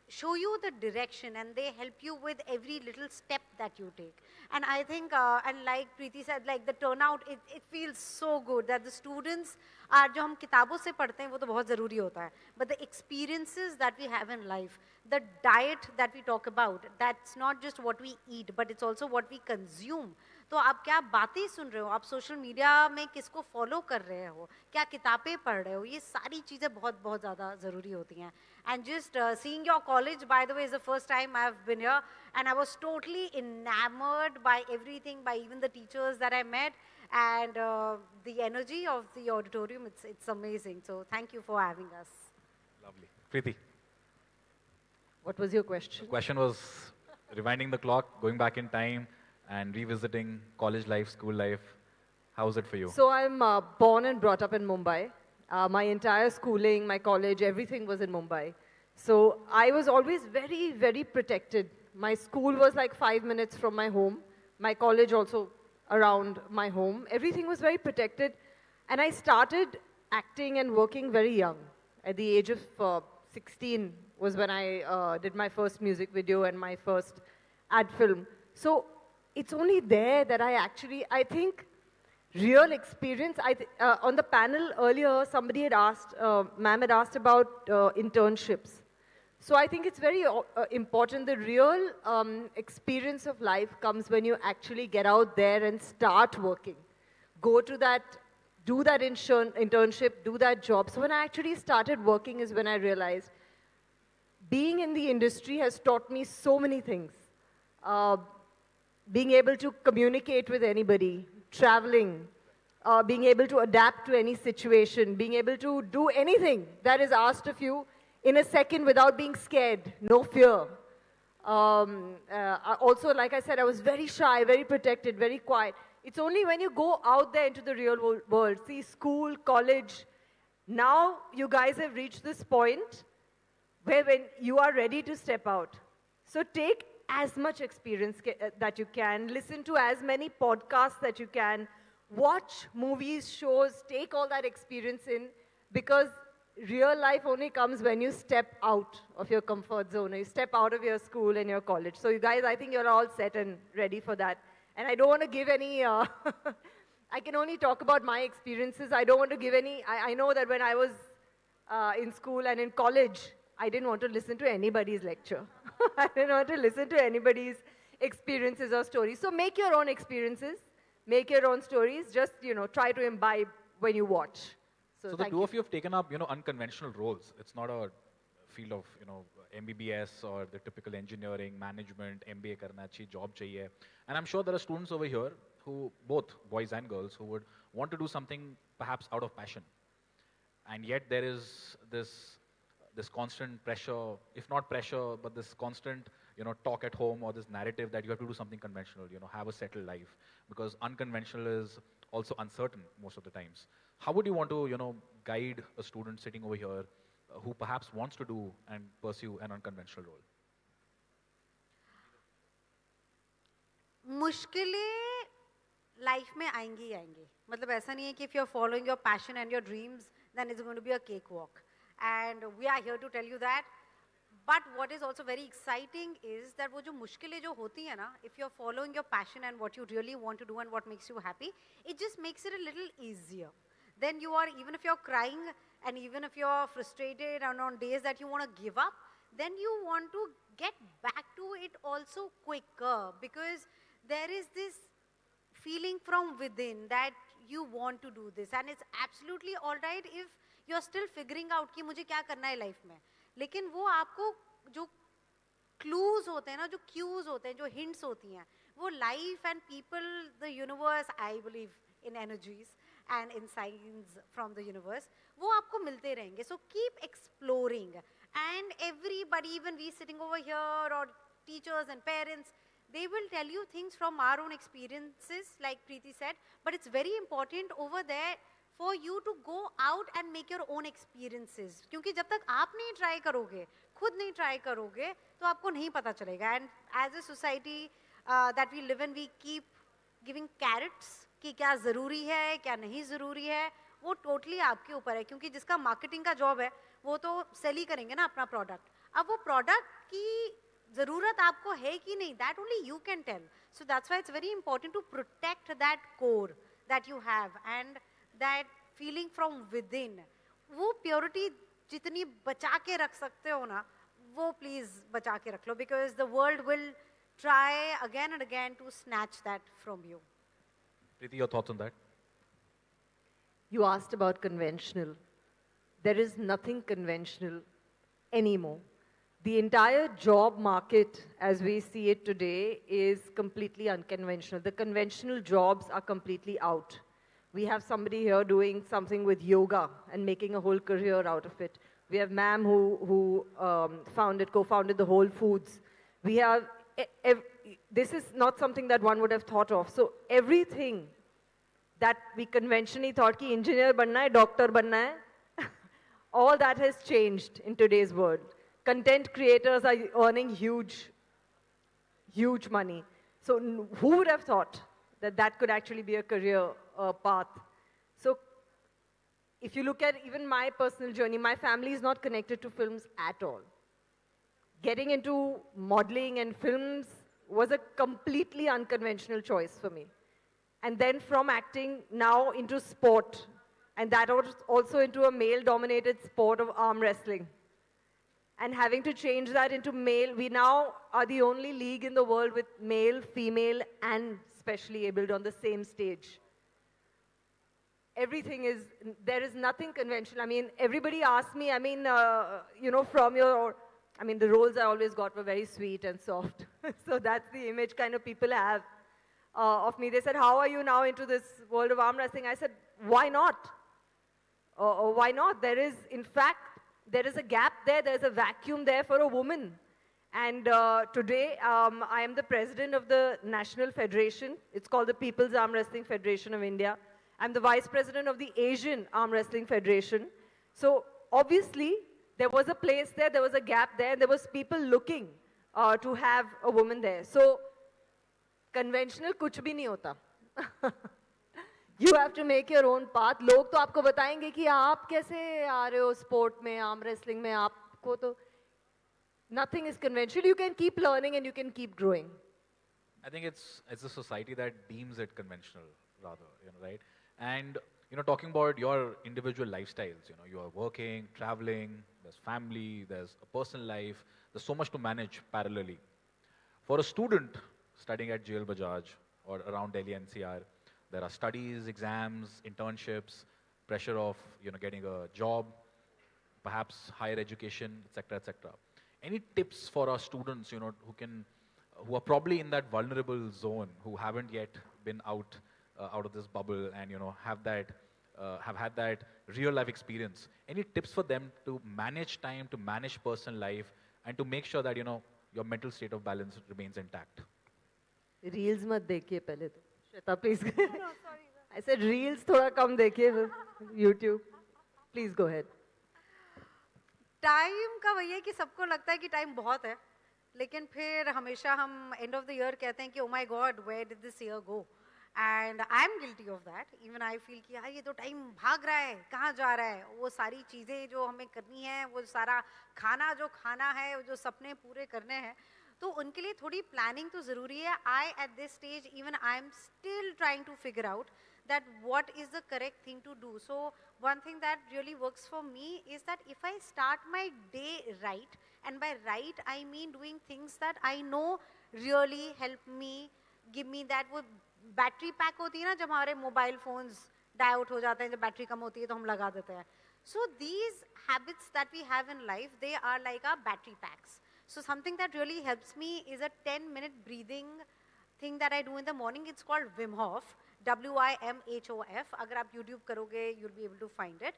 show you the direction and they help you with every little step that you take. And I think, and like Preeti said, like the turnout, it feels so good that the students are, जो हम किताबों से पढ़ते हैं वो तो बहुत ज़रूरी होता है, but the experiences that we have in life, the diet that we talk about, that's not just what we eat, but it's also what we consume. तो आप क्या बातें सुन रहे हो, आप सोशल मीडिया में किसको फॉलो कर रहे हो, क्या किताबें पढ़ रहे हो, ये सारी चीज़ें बहुत बहुत ज़्यादा ज़रूरी होती हैं. And just seeing your college, by the way, is the first time I've been here, and I was totally enamored by everything, by even the teachers that I met, and the energy of the auditorium, it's amazing. So thank you for having us. Lovely. Preeti. What was your question? The question was rewinding the clock, going back in time, and revisiting college life, school life. How was it for you? So I'm born and brought up in Mumbai. My entire schooling, my college, everything was in Mumbai. So I was always very, very protected. My school was like 5 minutes from my home. My college also around my home. Everything was very protected. And I started acting and working very young. At the age of 16 was when I did my first music video and my first ad film. So it's only there that I think, real experience. On the panel earlier, somebody had asked, ma'am had asked about internships. So I think it's very important. The real experience of life comes when you actually get out there and start working. Go to that, do that internship, do that job. So when I actually started working is when I realized being in the industry has taught me so many things. Being able to communicate with anybody, traveling, being able to adapt to any situation, being able to do anything that is asked of you in a second without being scared, no fear. Also, like I said, I was very shy, very protected, very quiet. It's only when you go out there into the real world, see school, college, now you guys have reached this point where when you are ready to step out. So take as much experience that you can, listen to as many podcasts that you can, watch movies, shows, take all that experience in, because real life only comes when you step out of your comfort zone, you step out of your school and your college. So you guys, I think you're all set and ready for that. And I don't want to give any, I can only talk about my experiences. I don't want to give any, I know that when I was in school and in college, I didn't want to listen to anybody's lecture. I didn't want to listen to anybody's experiences or stories. So make your own experiences, make your own stories, just, try to imbibe when you watch. So the two of you have taken up, unconventional roles. It's not a field of, MBBS or the typical engineering, management, MBA karna chahiye, job chahiye. And I'm sure there are students over here who, both boys and girls, who would want to do something perhaps out of passion. And yet there is this constant pressure, if not pressure, but this constant, talk at home, or this narrative that you have to do something conventional, have a settled life, because unconventional is also uncertain most of the times. How would you want to, guide a student sitting over here who perhaps wants to do and pursue an unconventional role? मुश्किलें life में आएंगी ही आएंगी. मतलब ऐसा नहीं है कि if you're following your passion and your dreams, then it's going to be a cakewalk. And we are here to tell you that. But what is also very exciting is that वो जो मुश्किलें जो होती हैं ना, if you're following your passion and what you really want to do and what makes you happy, it just makes it a little easier. Then you are, even if you're crying and even if you're frustrated and on days that you want to give up, then you want to get back to it also quicker, because there is this feeling from within that you want to do this, and it's absolutely all right if you're still figuring out कि मुझे क्या करना है life में. लेकिन वो आपको जो clues होते हैं ना, जो cues होते हैं, जो hints होती हैं, वो life and people, the universe, I believe in energies and in signs from the universe, वो आपको मिलते रहेंगे. So keep exploring, and everybody, even we sitting over here, or teachers and parents, they will tell you things from our own experiences, like Preeti said, but it's very important over there for you to go out and make your own experiences. क्योंकि जब तक आप नहीं try करोगे, खुद नहीं try करोगे, तो आपको नहीं पता चलेगा. And as a society that we live in, we keep giving carrots कि क्या ज़रूरी है, क्या नहीं ज़रूरी है, वो totally आपके ऊपर है. क्योंकि जिसका marketing का job है, वो तो sell ही करेंगे ना अपना product. अब वो product की ज़रूरत आपको है कि नहीं, that only you can tell. So that's why it's very important to protect that core that you have and that feeling from within. वो purity जितनी बचा के रख सकते हो ना, वो please बचा के रख लो, because the world will try again and again to snatch that from you. Preeti, your thoughts on that? You asked about conventional. There is nothing conventional anymore. The entire job market, as we see it today, is completely unconventional. The conventional jobs are completely out. We have somebody here doing something with yoga and making a whole career out of it. We have ma'am who co-founded the Whole Foods. We have, this is not something that one would have thought of. So everything that we conventionally thought ki engineer banna hai, doctor banna hai, all that has changed in today's world. Content creators are earning huge money. So who would have thought that that could actually be a career path? So if you look at even my personal journey, my family is not connected to films at all. Getting into modeling and films was a completely unconventional choice for me. And then from acting now into sport, and that was also into a male-dominated sport of arm wrestling. And having to change that into male, we now are the only league in the world with male, female, and specially abled on the same stage. Everything is, there is nothing conventional. I mean, everybody asks me, from your, the roles I always got were very sweet and soft. So that's the image kind of people have of me. They said, how are you now into this world of arm wrestling? I said, why not? Why not? There is, in fact, there is a gap there, there's a vacuum there for a woman. And today, I am the president of the National Federation. It's called the People's Arm Wrestling Federation of India. I'm the vice president of the Asian Arm Wrestling Federation. So obviously, there was a place there, there was a gap there, and there was people looking to have a woman there. So, conventional kuch bhi nahi hota. You have to make your own path. लोग तो आपको बताएंगे कि आप कैसे आ रहे हो sport में, arm wrestling में, आपको तो nothing is conventional. You can keep learning and you can keep growing. I think it's a society that deems it conventional, rather, right? And talking about your individual lifestyles, you are working, traveling, there's family, there's a personal life, there's so much to manage parallelly. For a student studying at GL Bajaj or around Delhi NCR, there are studies, exams, internships, pressure of getting a job, perhaps higher education, etc., etc. Any tips for our students, who can who are probably in that vulnerable zone, who haven't yet been out of this bubble and, have had that real life experience. Any tips for them to manage time, to manage personal life, and to make sure that, your mental state of balance remains intact? Reels mat dekhiye pehle to. Shweta, please. I said reels thoda kam dekhiye YouTube. Please go ahead. Time का वही है कि सबको लगता है कि time बहुत है, लेकिन फिर हमेशा हम एंड ऑफ द ईयर कहते हैं कि oh my god where did this year go, and I am guilty of that. Even I feel कि यार ये तो टाइम भाग रहा है, कहाँ जा रहा है. वो सारी चीज़ें जो हमें करनी है, वो सारा खाना जो खाना है, वो जो सपने पूरे करने हैं, तो उनके लिए थोड़ी प्लानिंग तो ज़रूरी है. I at this stage even I am still trying to figure out that what is the correct thing to do. So one thing that really works for me is that if I start my day right, and by right I mean doing things that I know really help me, give me that वो battery pack होती है ना, जब हमारे mobile phones die out हो जाते हैं, जब battery कम होती है तो हम लगा देते हैं. So these habits that we have in life, they are like our battery packs. So something that really helps me is a 10-minute breathing thing that I do in the morning. It's called Wim Hof, WIMHOF. अगर आप YouTube करोगे, you'll be able to find it.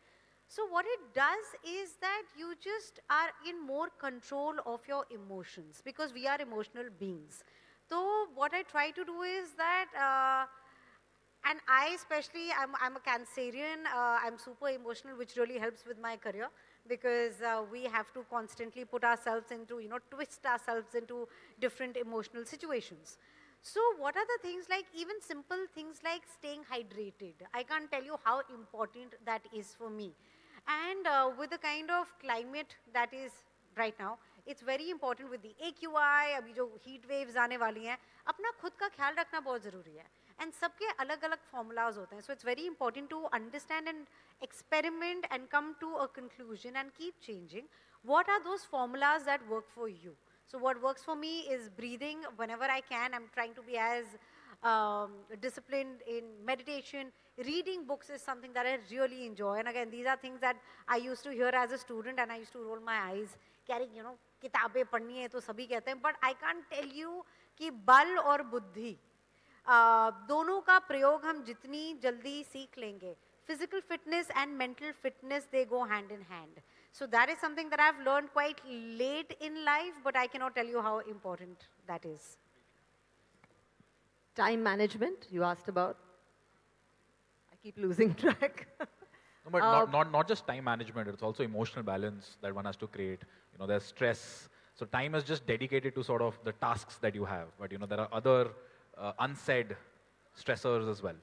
So what it does is that you just are in more control of your emotions, because we are emotional beings. So what I try to do is that, and I especially, I'm a Cancerian, I'm super emotional, which really helps with my career, because we have to constantly put ourselves into, twist ourselves into different emotional situations. So what are the things, like even simple things like staying hydrated? I can't tell you how important that is for me. And with the kind of climate that is right now, it's very important with the AQI, अभी जो heat waves आने वाली हैं, अपना खुद का ख्याल रखना बहुत ज़रूरी है. And सबके अलग-अलग formulas होते हैं. So it's very important to understand and experiment and come to a conclusion and keep changing. What are those formulas that work for you? So what works for me is breathing whenever I can. I'm trying to be as disciplined in meditation. Reading books is something that I really enjoy. And again, these are things that I used to hear as a student, and I used to roll my eyes, carrying, किताबें पढ़नी है तो सभी कहते हैं. But I can't tell you कि बल और बुद्धि दोनों का प्रयोग हम जितनी जल्दी सीख लेंगे, physical fitness and mental fitness, they go hand in hand. So that is something that I've learned quite late in life, but I cannot tell you how important that is. Time management, you asked about. I keep losing track. No, but not just time management, it's also emotional balance that one has to create. There's stress. So time is just dedicated to sort of the tasks that you have. But, there are other unsaid stressors as well.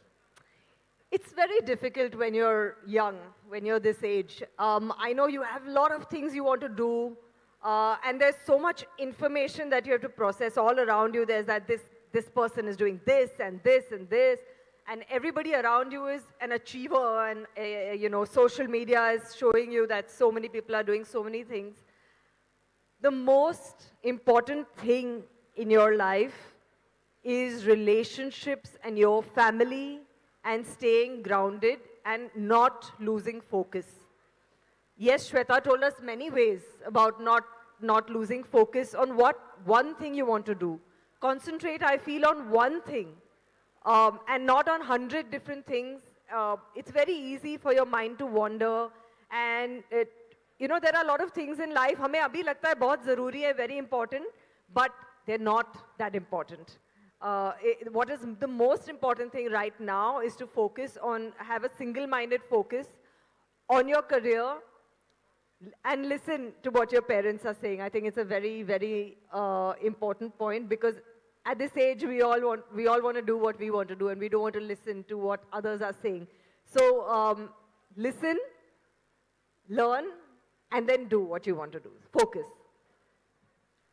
It's very difficult when you're young, when you're this age. I know you have a lot of things you want to do, and there's so much information that you have to process all around you. There's that this person is doing this and this and this, and everybody around you is an achiever, and social media is showing you that so many people are doing so many things. The most important thing in your life is relationships and your family, and staying grounded and not losing focus. Yes, Shweta told us many ways about not losing focus on what one thing you want to do. Concentrate, I feel, on one thing and not on 100 different things. It's very easy for your mind to wander, and there are a lot of things in life, हमें अभी लगता है बहुत ज़रूरी है, very important, but they're not that important. What is the most important thing right now is to focus on, have a single-minded focus on your career and listen to what your parents are saying. I think it's a very, very important point, because at this age, we all want to do what we want to do, and we don't want to listen to what others are saying. So listen, learn, and then do what you want to do. Focus.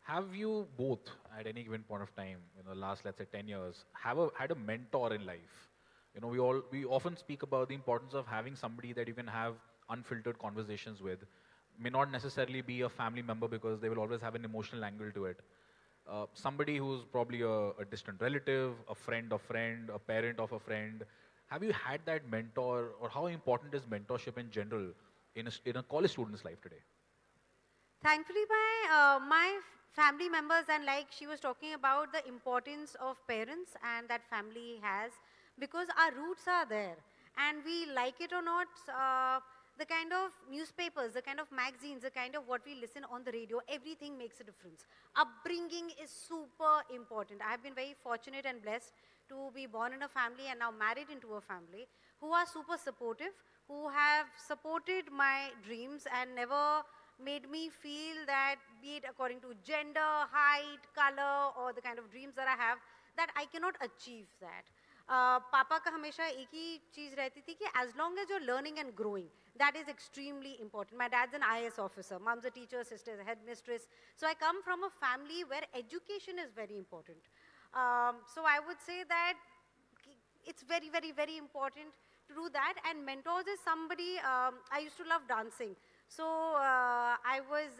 Have you both, at any given point of time, last, let's say, 10 years, had a mentor in life? We often speak about the importance of having somebody that you can have unfiltered conversations with. May not necessarily be a family member, because they will always have an emotional angle to it. Somebody who's probably a distant relative, a friend of friend, a parent of a friend. Have you had that mentor, or how important is mentorship in general in a college student's life today? Thankfully, my family members, and like she was talking about the importance of parents and that family has, because our roots are there. And we like it or not, the kind of newspapers, the kind of magazines, the kind of what we listen on the radio, everything makes a difference. Upbringing is super important. I have been very fortunate and blessed to be born in a family and now married into a family who are super supportive, who have supported my dreams and never made me feel that, be it according to gender, height, color, or the kind of dreams that I have, that I cannot achieve that. पापा का हमेशा एक ही चीज़ रहती थी कि as long as you're learning and growing, that is extremely important. My dad's an IAS officer, mom's a teacher, sister's a headmistress. So I come from a family where education is very important. So I would say that it's very, very, very important to do that. And mentors is somebody, I used to love dancing. So I was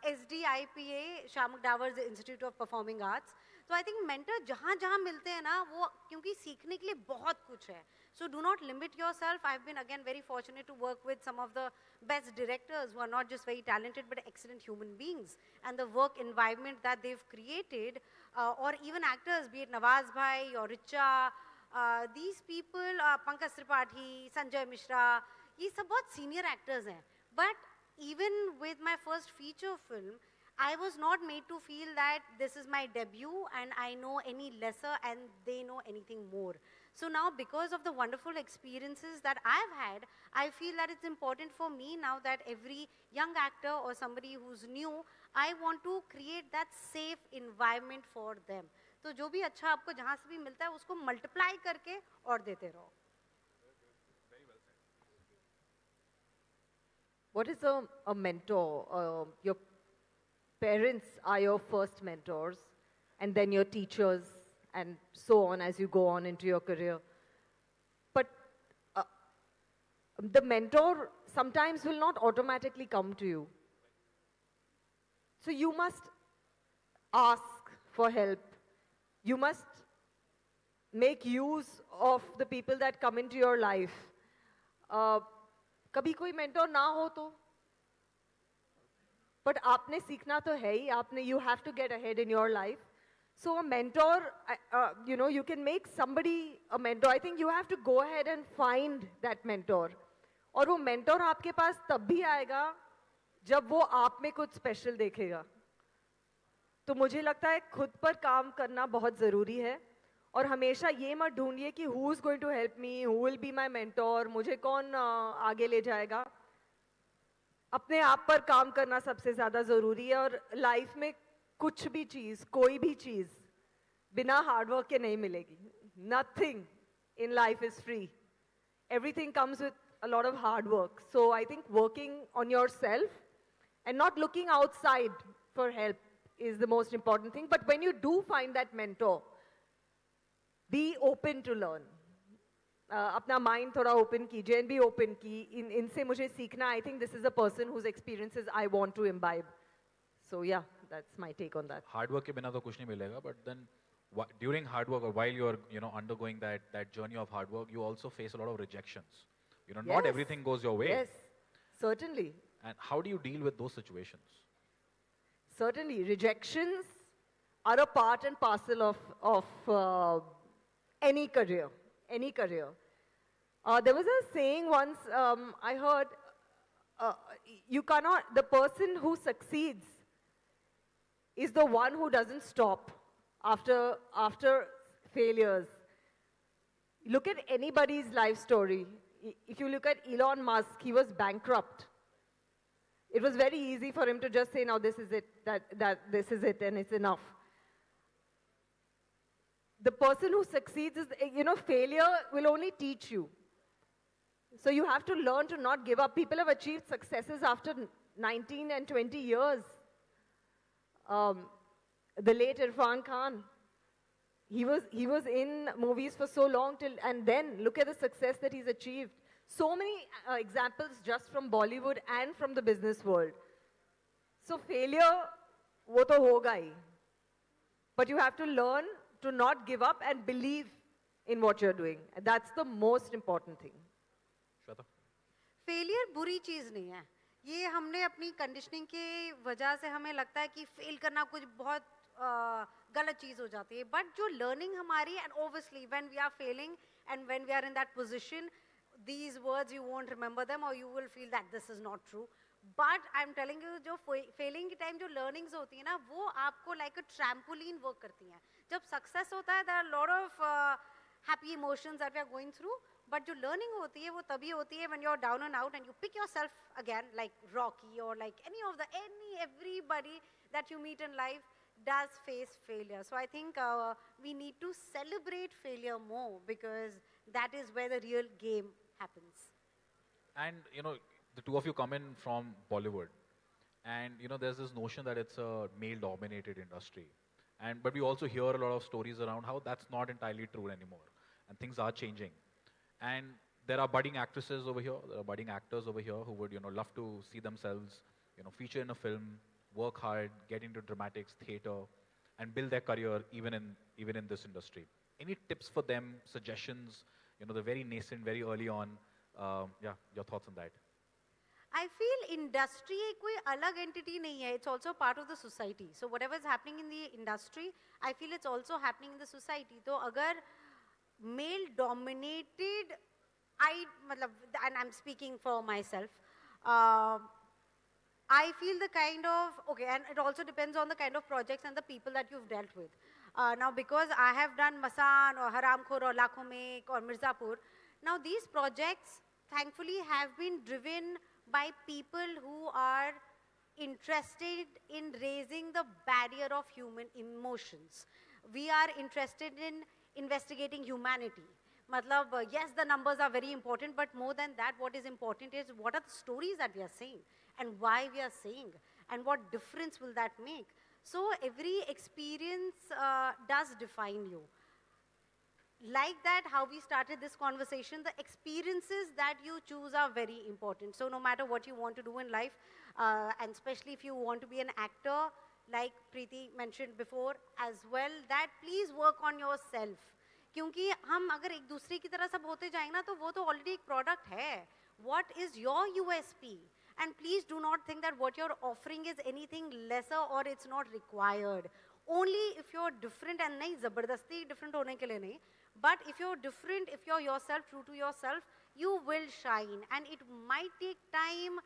SDIPA, Shamuk Davar's Institute of Performing Arts. So I think mentor जहाँ जहाँ मिलते हैं ना वो क्योंकि सीखने के लिए बहुत कुछ है. So do not limit yourself. I've been again very fortunate to work with some of the best directors who are not just very talented but excellent human beings. And the work environment that they've created, or even actors, be it Nawaz Bhai or Richa, these people, Pankaj Tripathi, Sanjay Mishra, ये सब बहुत senior actors हैं. But even with my first feature film, I was not made to feel that this is my debut and I know any lesser and they know anything more. So now, because of the wonderful experiences that I've had, I feel that it's important for me now that every young actor or somebody who's new, I want to create that safe environment for them. तो जो भी अच्छा आपको जहाँ से भी मिलता है उसको multiply करके और देते रहो. What is a mentor? Your parents are your first mentors, and then your teachers, and so on as you go on into your career. But the mentor sometimes will not automatically come to you. So you must ask for help. You must make use of the people that come into your life. कभी कोई mentor ना हो तो but आपने सीखना तो है ही आपने you have to get ahead in your life. So a mentor, you can make somebody a mentor. I think you have to go ahead and find that mentor. और वो mentor आपके पास तब भी आएगा जब वो आप में कुछ special देखेगा. तो मुझे लगता है खुद पर काम करना बहुत ज़रूरी है और हमेशा ये मत ढूंढिए कि who is going to help me, who will be my mentor, मुझे कौन आगे ले जाएगा. अपने आप पर काम करना सबसे ज़्यादा ज़रूरी है और लाइफ में कुछ भी चीज़, कोई भी चीज़ बिना हार्डवर्क के नहीं मिलेगी. Nothing in life is free. Everything comes with a lot of hard work. So I think working on yourself and not looking outside for help is the most important thing. But when you do find that mentor, be open to learn. अपना mind थोड़ा open कीजिए and be open कि इनसे मुझे सीखना. I think this is a person whose experiences I want to imbibe. So yeah, that's my take on that. Hard work के बिना तो कुछ नहीं मिलेगा, but then during hard work or while you're undergoing that journey of hard work, you also face a lot of rejections. Not Yes. everything goes your way. Yes, certainly. And how do you deal with those situations? Certainly, rejections are a part and parcel of any career, any career. There was a saying once I heard, the person who succeeds is the one who doesn't stop after failures. Look at anybody's life story. If you look at Elon Musk, he was bankrupt. It was very easy for him to just say, now this is it, that this is it, and it's enough. The person who succeeds is, failure will only teach you. So you have to learn to not give up. People have achieved successes after 19 and 20 years. The late Irfan Khan, he was in movies for so long and then look at the success that he's achieved. So many examples just from Bollywood and from the business world. So failure, wo to hoga hi. But you have to learn to not give up and believe in what you're doing. And that's the most important thing. Shweta? Failure बुरी चीज़ नहीं है. ये हमने अपनी conditioning के वजह से हमें लगता है कि फेल करना कुछ बहुत गलत चीज़ हो जाती है, बट जो लर्निंग हमारी, and obviously when we are failing and when we are in that position, these words you won't remember them or you will feel that this is not true, but I'm telling you जो failing के time जो learnings होती है ना, वो आपको like a trampoline work करती हैं. जब success होता है, there are a lot of happy emotions that we are going through, but जो learning होती है वो तभी होती है when you're down and out and you pick yourself again, like Rocky or like everybody that you meet in life does face failure. So I think we need to celebrate failure more, because that is where the real game happens. And, you know, the two of you come in from Bollywood. And, you know, there's this notion that it's a male-dominated industry. But we also hear a lot of stories around how that's not entirely true anymore. And things are changing. And there are budding actresses over here, there are budding actors over here who would, you know, love to see themselves, you know, feature in a film, work hard, get into dramatics, theater, and build their career even in this industry. Any tips for them, suggestions? You know, they're very nascent, very early on. Yeah, your thoughts on that? I feel industry एक कोई अलग entity नहीं है. It's also part of the society. So whatever is happening in the industry, I feel it's also happening in the society. तो अगर male dominated, and I'm speaking for myself, I feel the kind of, okay, and it also depends on the kind of projects and the people that you've dealt with. Now, because I have done Masan or Haramkhor or Lakho Mein Ek or Mirzapur, now these projects thankfully have been driven by people who are interested in raising the barrier of human emotions. We are interested in investigating humanity. Matlab, yes, the numbers are very important, but more than that, what is important is what are the stories that we are saying and why we are saying and what difference will that make. So every experience does define you. Like that, how we started this conversation, the experiences that you choose are very important. So no matter what you want to do in life, and especially if you want to be an actor, like Preeti mentioned before as well, that please work on yourself. क्योंकि हम अगर एक दूसरे की तरह सब होते जाएंगे ना, तो वो तो already एक product है. What is your USP? And please do not think that what you're offering is anything lesser or it's not required. Only if you're different, and नहीं ज़बरदस्ती different होने के लिए नहीं, but if you're different, if you're yourself, true to yourself, you will shine. And it might take time,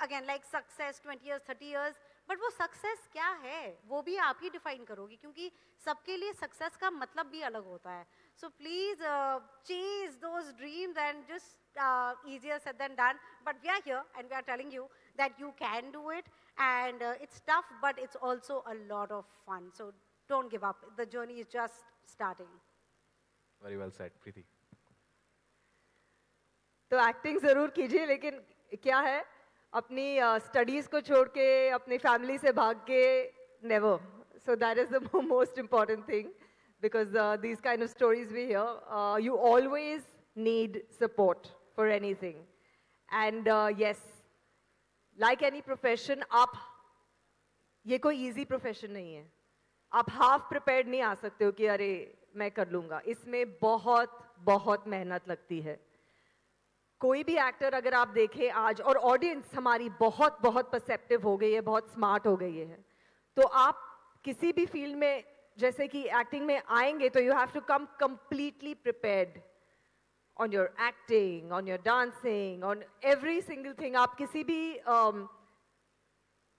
again, like success, 20 years, 30 years, but वो success क्या है? वो भी आप ही define करोगे, क्योंकि सबके लिए success का मतलब भी अलग होता है. So please chase those dreams, and just easier said than done. But we are here and we are telling you that you can do it, and it's tough, but it's also a lot of fun. So don't give up. The journey is just starting. Very well said, Preeti. तो acting ज़रूर कीजिए, लेकिन क्या है, अपनी studies को छोड़ के अपनी फैमिली से भाग के never. So that is the most important thing, because these kind of stories we hear, you always need support for anything. And yes, like any profession, आप ये कोई easy profession नहीं है. आप half prepared नहीं आ सकते हो कि अरे मैं कर लूँगा. इसमें बहुत बहुत मेहनत लगती है. कोई भी एक्टर अगर आप देखें आज, और ऑडियंस हमारी बहुत बहुत परसेप्टिव हो गई है, बहुत स्मार्ट हो गई है, तो आप किसी भी फील्ड में जैसे कि एक्टिंग में आएंगे तो you have to come completely prepared on your acting, on your dancing, on every single thing. आप किसी भी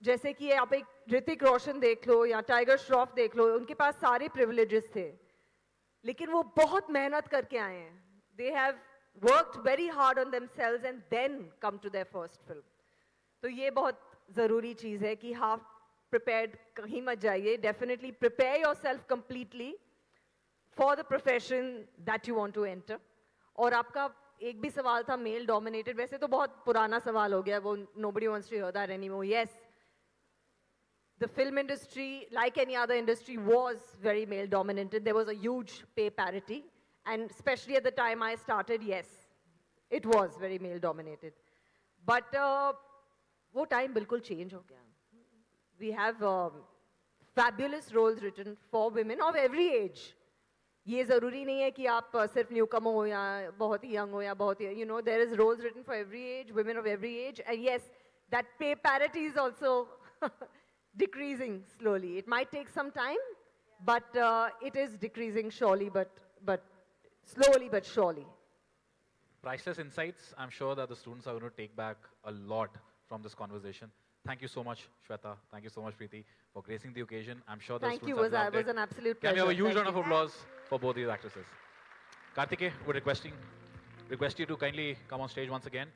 जैसे कि आप एक ऋतिक रोशन देख लो या टाइगर श्रॉफ देख लो, उनके पास सारे प्रिविलेजेस थे, लेकिन वो बहुत मेहनत करके आए हैं. They have worked very hard on themselves and then come to their first film. तो ये बहुत ज़रूरी चीज़ है कि half prepared कहीं मत जाइए. Definitely prepare yourself completely for the profession that you want to enter. और आपका एक भी सवाल था male dominated, वैसे तो बहुत पुराना सवाल हो गया वो, nobody wants to hear that anymore. Yes, the film industry, like any other industry, was very male dominated. There was a huge pay parity. And especially at the time I started, yes, it was very male dominated. But वो time बिल्कुल change हो गया. We have fabulous roles written for women of every age. ये ज़रूरी नहीं है कि आप सिर्फ newcomer हो या बहुत young हो या बहुत, you know, there is roles written for every age, women of every age. And yes, that pay parity is also decreasing slowly. It might take some time, but it is decreasing surely, but slowly but surely. Priceless insights. I'm sure that the students are going to take back a lot from this conversation. Thank you so much, Shweta. Thank you so much, Preeti, for gracing the occasion. I'm sure the Thank you. students have loved It was it. an absolute Can we pleasure. have a huge Thank round of you. applause for both these actresses? Kartike, would request you to kindly come on stage once again.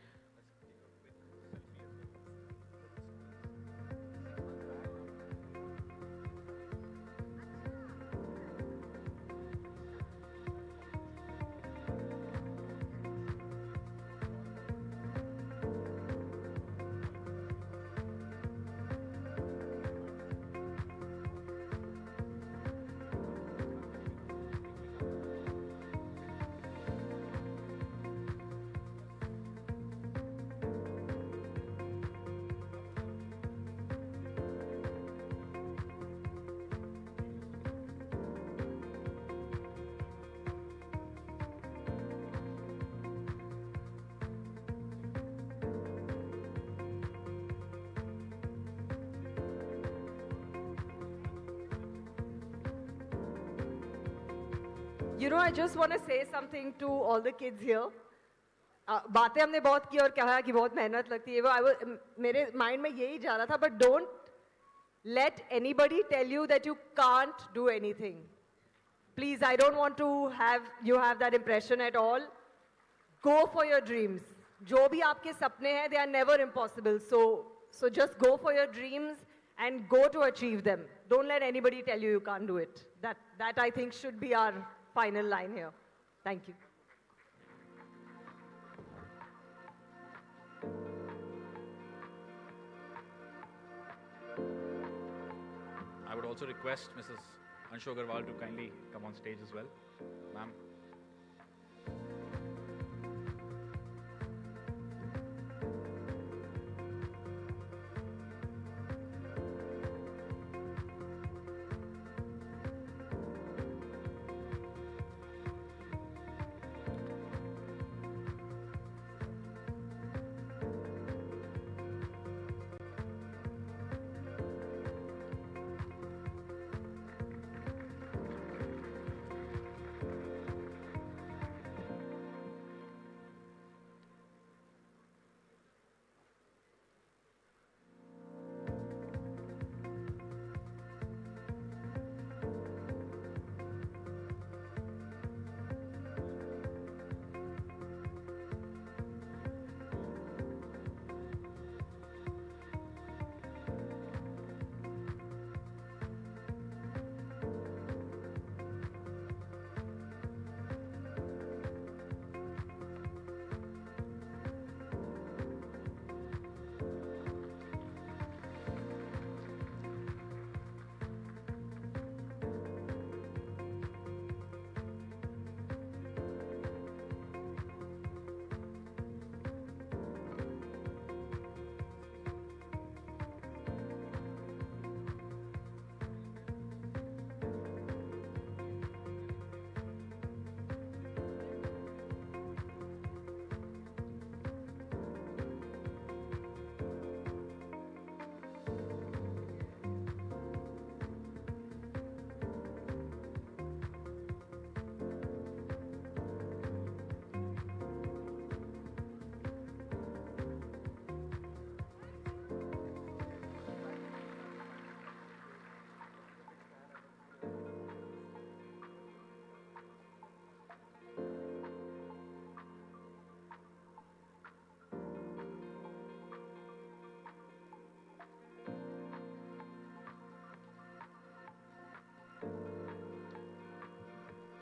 You know, I just want to say something to all the kids here. बातें हमने बहुत की और कहा कि बहुत मेहनत लगती है मेरे माइंड में यही जा रहा था but don't let anybody tell you that you can't do anything. Please, I don't want to have that impression at all. Go for your dreams. जो भी आपके सपने हैं, they are never impossible. So just go for your dreams and go to achieve them. Don't let anybody tell you can't do it. That I think should be our final line here. Thank you. I would also request Mrs. Anshu Agarwal to kindly come on stage as well. Ma'am.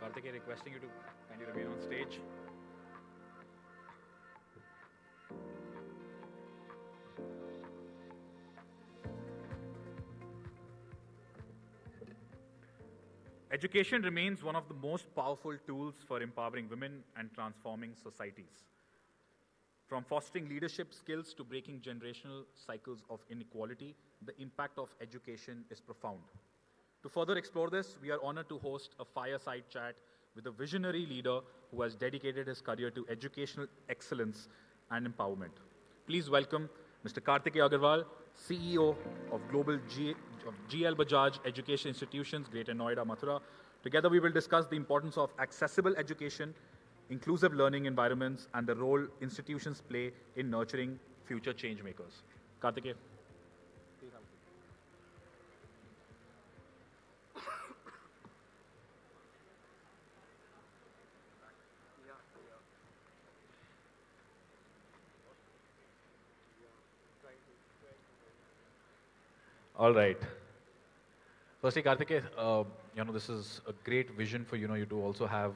Kartike, requesting you to kindly remain on stage. Education remains one of the most powerful tools for empowering women and transforming societies. From fostering leadership skills to breaking generational cycles of inequality, the impact of education is profound. To further explore this, we are honored to host a fireside chat with a visionary leader who has dedicated his career to educational excellence and empowerment. Please welcome Mr. Kartikeya Agarwal, CEO of of GL Bajaj Educational Institutions, Greater Noida, Mathura. Together, we will discuss the importance of accessible education, inclusive learning environments, and the role institutions play in nurturing future change makers. Kartikeya. All right. Firstly, Kartikeya, this is a great vision for, you to also have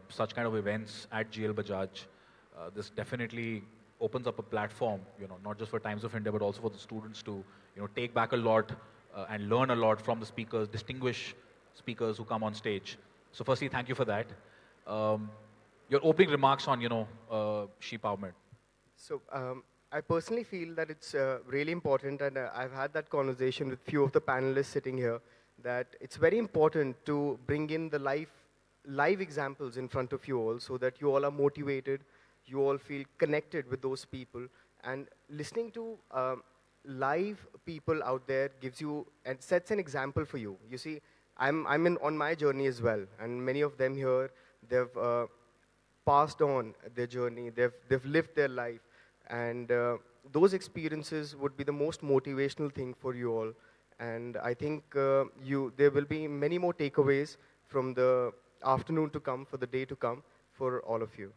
such kind of events at GL Bajaj. This definitely opens up a platform, not just for Times of India, but also for the students to, take back a lot and learn a lot from the speakers, distinguished speakers who come on stage. So firstly, thank you for that. Your opening remarks on, sheep empowerment. So I personally feel that it's really important, and I've had that conversation with few of the panelists sitting here, that it's very important to bring in the live examples in front of you all, so that you all are motivated, you all feel connected with those people, and listening to live people out there gives you and sets an example for you. You see, I'm on my journey as well, and many of them here, they've passed on their journey, they've lived their life, and those experiences would be the most motivational thing for you all. And I think there will be many more takeaways from the afternoon to come, for the day to come, for all of you.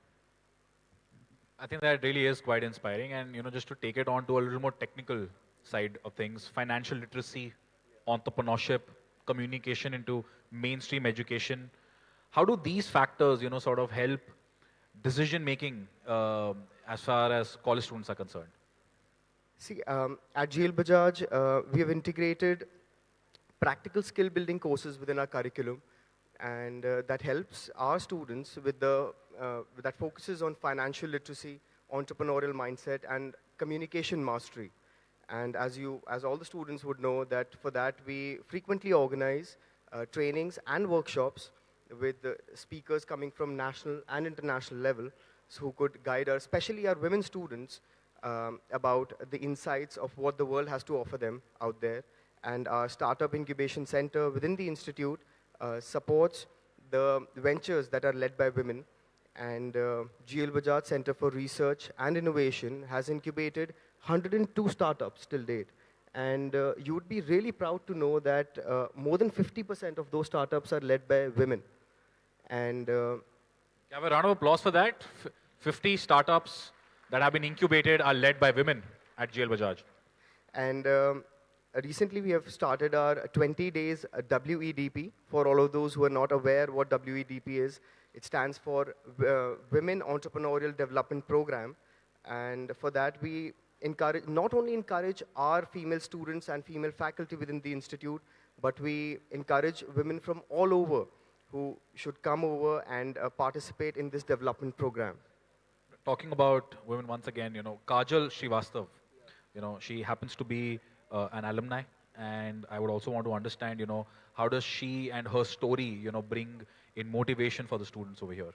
I think that really is quite inspiring. And, just to take it on to a little more technical side of things, financial literacy, entrepreneurship, communication into mainstream education. How do these factors, sort of help decision making as far as college students are concerned? See, at GL Bajaj, we have integrated practical skill building courses within our curriculum, and that helps our students with that focuses on financial literacy, entrepreneurial mindset, and communication mastery. And as all the students would know, that for that we frequently organize trainings and workshops with speakers coming from national and international level, so who could guide us, especially our women students, about the insights of what the world has to offer them out there. And our startup incubation center within the institute supports the ventures that are led by women. And GL Bajaj Center for Research and Innovation has incubated 102 startups till date. And you would be really proud to know that more than 50% of those startups are led by women. And have a round of applause for that. 50 startups that have been incubated are led by women at GL Bajaj. And recently we have started our 20 days WEDP. For all of those who are not aware what WEDP is, it stands for Women Entrepreneurial Development Program. And for that we not only encourage our female students and female faculty within the institute, but we encourage women from all over who should come over and participate in this development program. Talking about women once again, Kajal Srivastav, she happens to be an alumni, and I would also want to understand, how does she and her story, bring in motivation for the students over here?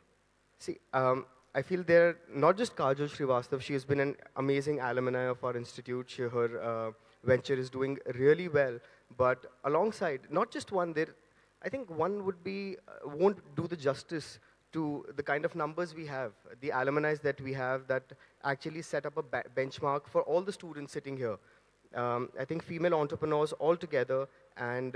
See, I feel they're not just Kajal Srivastav, she has been an amazing alumni of our institute. Her venture is doing really well, but alongside, not just one, I think one would be, won't do the justice to the kind of numbers we have, the alumni that we have that actually set up a benchmark for all the students sitting here. I think female entrepreneurs altogether and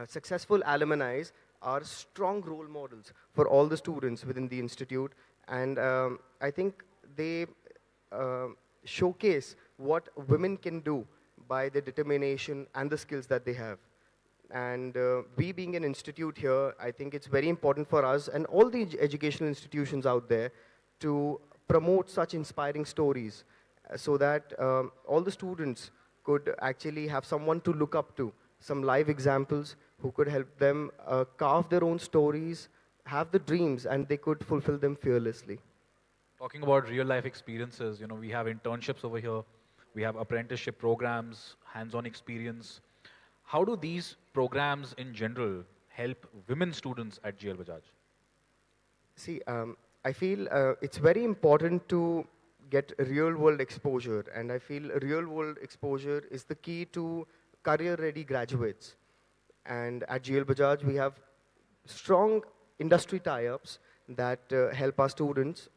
successful alumni are strong role models for all the students within the institute. And I think they showcase what women can do by their determination and the skills that they have. And we being an institute here, I think it's very important for us and all the educational institutions out there to promote such inspiring stories so that all the students could actually have someone to look up to, some live examples who could help them carve their own stories, have the dreams, and they could fulfill them fearlessly. Talking about real life experiences, we have internships over here, we have apprenticeship programs, hands-on experience. How do these programs in general help women students at GL Bajaj? See, I feel it's very important to get real world exposure. And I feel real world exposure is the key to career ready graduates. And at GL Bajaj, we have strong industry tie-ups that help our students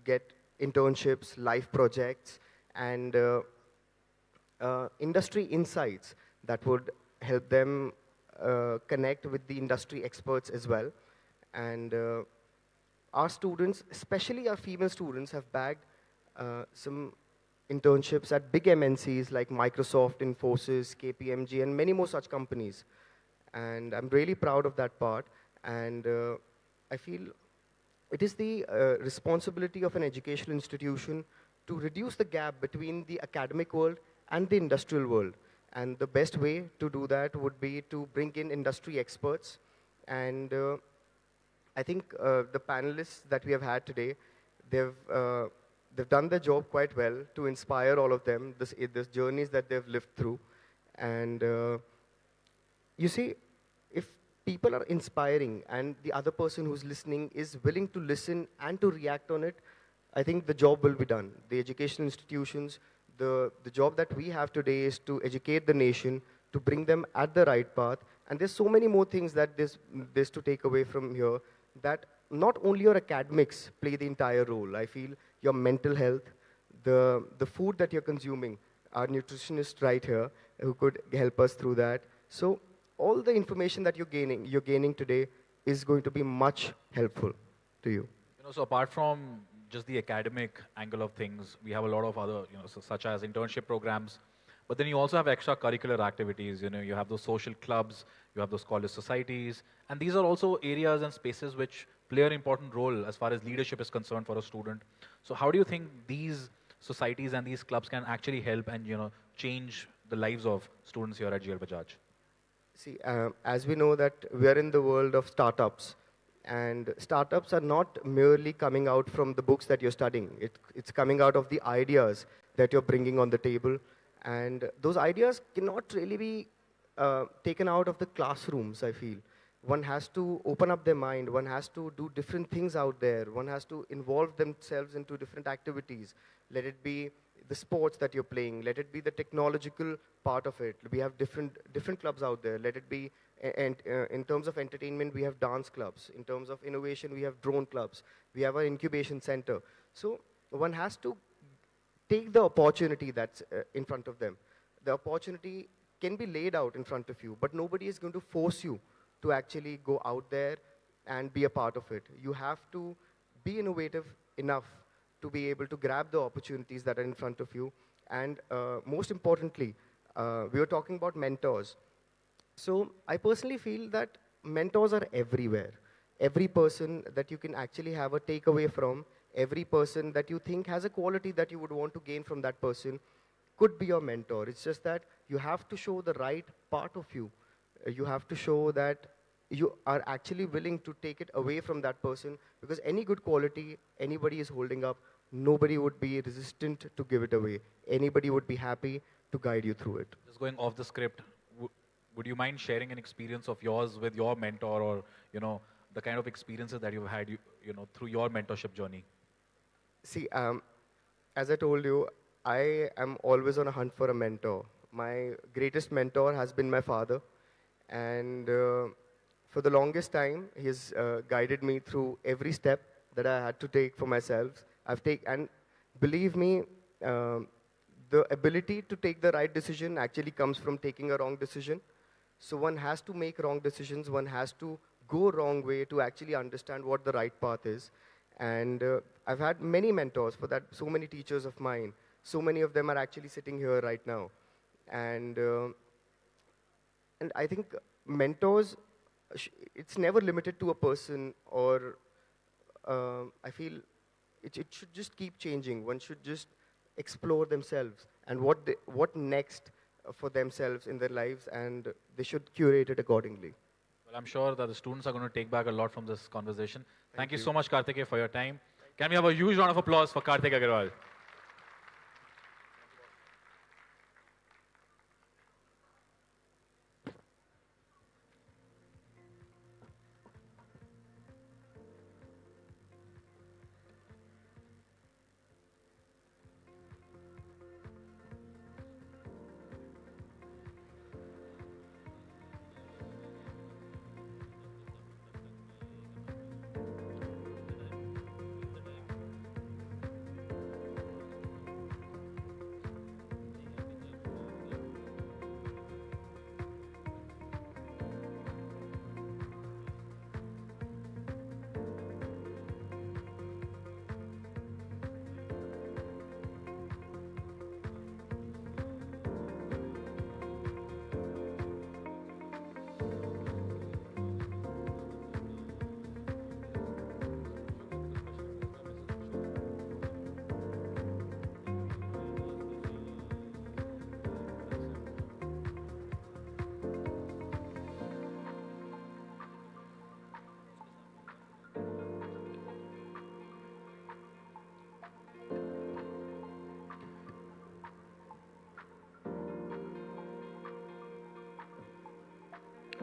get internships, life projects, and industry insights that would help them connect with the industry experts as well. And our students, especially our female students, have bagged some internships at big MNCs like Microsoft, Infosys, KPMG, and many more such companies. And I'm really proud of that part. And I feel it is the responsibility of an educational institution to reduce the gap between the academic world and the industrial world. And the best way to do that would be to bring in industry experts. And I think the panelists that we have had today, they've done their job quite well to inspire all of them, this journeys that they've lived through. And you see, if people are inspiring and the other person who's listening is willing to listen and to react on it, I think the job will be done. The educational institutions, the job that we have today is to educate the nation, to bring them at the right path. And there's so many more things that there's to take away from here, that not only your academics play the entire role. I feel your mental health, the food that you're consuming, our nutritionist right here who could help us through that. So all the information that you're gaining today is going to be much helpful to you. So apart from just the academic angle of things, we have a lot of other, such as internship programs, but then you also have extracurricular activities. You have those social clubs, you have those college societies, and these are also areas and spaces which play an important role as far as leadership is concerned for a student. So how do you think these societies and these clubs can actually help and change the lives of students here at GL Bajaj? See, as we know that we are in the world of startups, and startups are not merely coming out from the books that you're studying. It's coming out of the ideas that you're bringing on the table. And those ideas cannot really be taken out of the classrooms, I feel. One has to open up their mind. One has to do different things out there. One has to involve themselves into different activities. Let it be the sports that you're playing. Let it be the technological part of it. We have different clubs out there. Let it be, and in terms of entertainment, we have dance clubs. In terms of innovation, we have drone clubs. We have an incubation center. So one has to take the opportunity that's in front of them. The opportunity can be laid out in front of you, but nobody is going to force you to actually go out there and be a part of it. You have to be innovative enough to be able to grab the opportunities that are in front of you. And most importantly, we were talking about mentors. So I personally feel that mentors are everywhere. Every person that you can actually have a takeaway from, every person that you think has a quality that you would want to gain from that person could be your mentor. It's just that you have to show the right part of you. You have to show that you are actually willing to take it away from that person, because any good quality anybody is holding up, nobody would be resistant to give it away. Anybody would be happy to guide you through it. Just going off the script, would you mind sharing an experience of yours with your mentor, or the kind of experiences that you've had through your mentorship journey? See, as I told you, I am always on a hunt for a mentor. My greatest mentor has been my father, and for the longest time, he's guided me through every step that I had to take for myself. And believe me, the ability to take the right decision actually comes from taking a wrong decision. So one has to make wrong decisions. One has to go wrong way to actually understand what the right path is. And I've had many mentors for that, so many teachers of mine. So many of them are actually sitting here right now. And I think mentors, it's never limited to a person, or I feel it should just keep changing. One should just explore themselves and what next for themselves in their lives, and they should curate it accordingly. Well, I'm sure that the students are going to take back a lot from this conversation. Thank you so much, Karthikeya, for your time. Can we have a huge round of applause for Karthik Agarwal?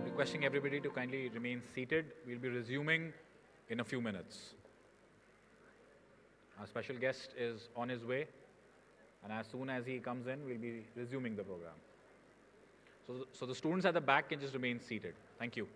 Requesting everybody to kindly remain seated. We'll be resuming in a few minutes. Our special guest is on his way, and as soon as he comes in, we'll be resuming the program. So the students at the back can just remain seated. Thank you.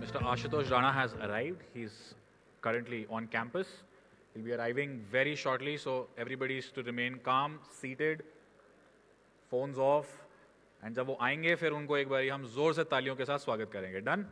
Mr. Ashutosh Rana has arrived. He's currently on campus. He'll be arriving very shortly, so everybody is to remain calm, seated, phones off. And जब वो आएंगे फिर उनको एक बारी हम जोर से तालियों के साथ स्वागत करेंगे. Done?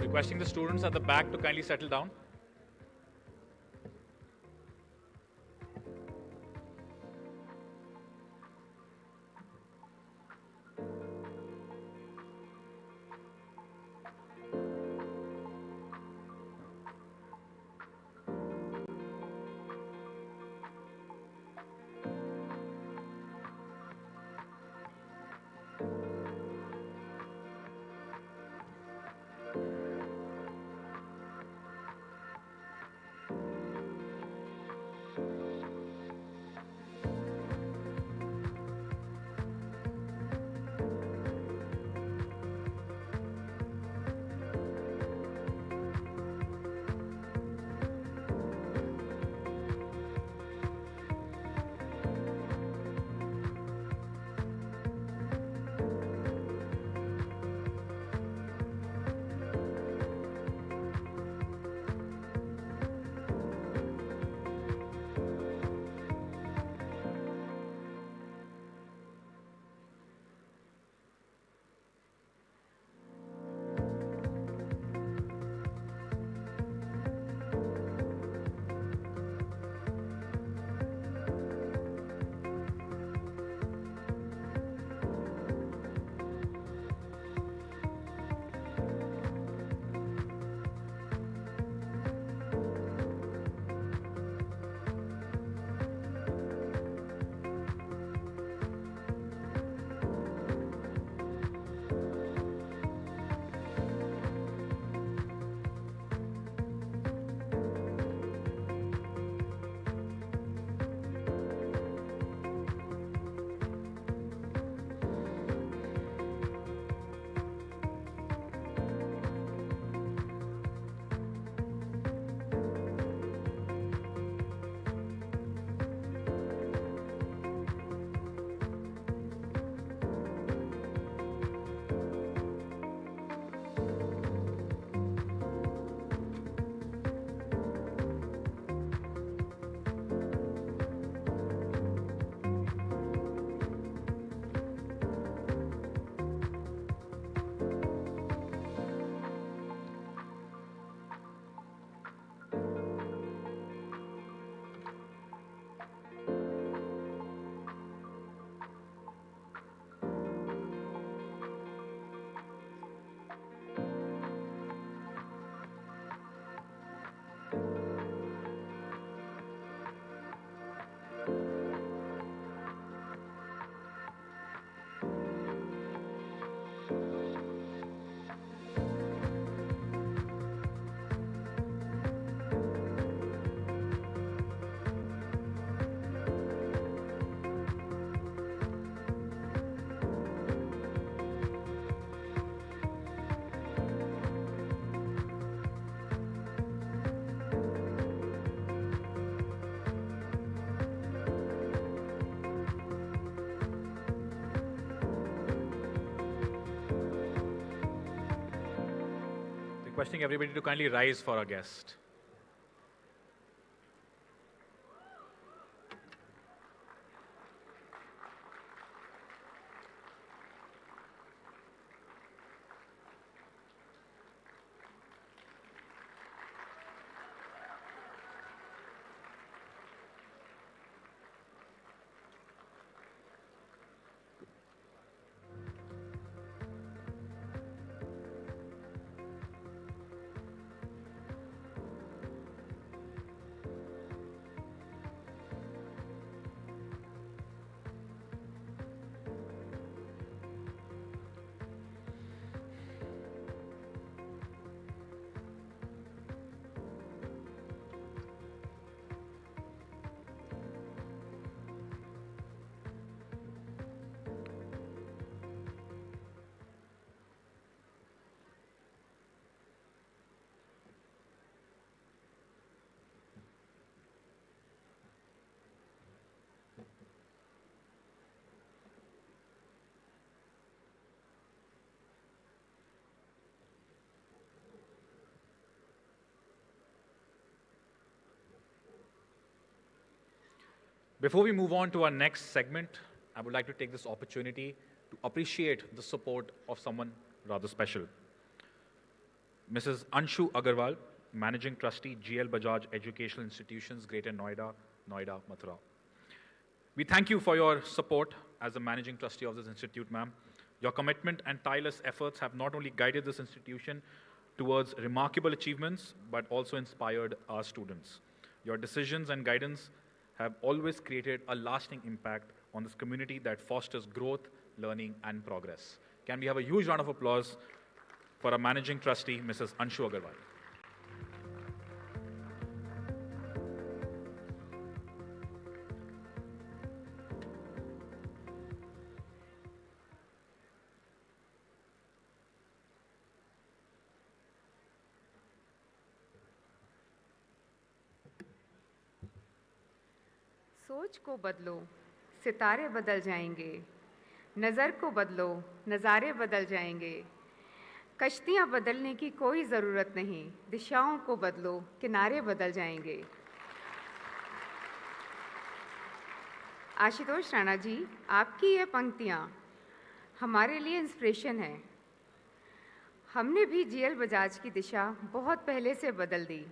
Requesting the students at the back to kindly settle down. requesting everybody to kindly rise for our guest. Before we move on to our next segment, I would like to take this opportunity to appreciate the support of someone rather special. Mrs. Anshu Agarwal, Managing Trustee, GL Bajaj Educational Institutions, Greater Noida, Mathura. We thank you for your support as the Managing Trustee of this institute, ma'am. Your commitment and tireless efforts have not only guided this institution towards remarkable achievements, but also inspired our students. Your decisions and guidance have always created a lasting impact on this community that fosters growth, learning, and progress. Can we have a huge round of applause for our Managing Trustee, Mrs. Anshu Agarwal. सोच को बदलो, सितारे बदल जाएंगे। नज़र को बदलो, नज़ारे बदल जाएंगे। कश्तियाँ बदलने की कोई ज़रूरत नहीं, दिशाओं को बदलो, किनारे बदल जाएंगे। आशुतोष राणा जी, आपकी ये पंक्तियाँ हमारे लिए इंस्पिरेशन है। हमने भी जीएल बजाज की दिशा बहुत पहले से बदल दी,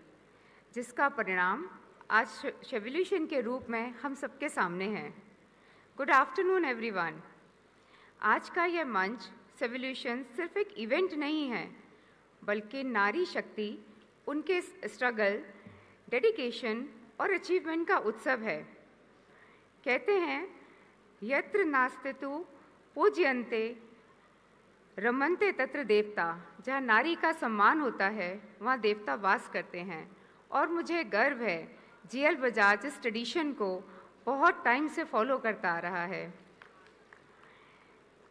जिसका परिणाम आज शेवल्यूशन के रूप में हम सबके सामने है। Good afternoon everyone. आज का यह मंच शेवल्यूशन सिर्फ एक इवेंट नहीं है, बल्कि नारी शक्ति, उनके स्ट्रगल, डेडिकेशन और अचीवमेंट का उत्सव है। कहते हैं यत्र नास्ते तु पूज्यन्ते रमन्ते तत्र देवता। जहाँ नारी का सम्मान होता है, वहाँ देवता वास करते हैं। और मुझे गर्व है जीएल बजाज इस ट्रेडिशन को बहुत टाइम से फॉलो करता आ रहा है।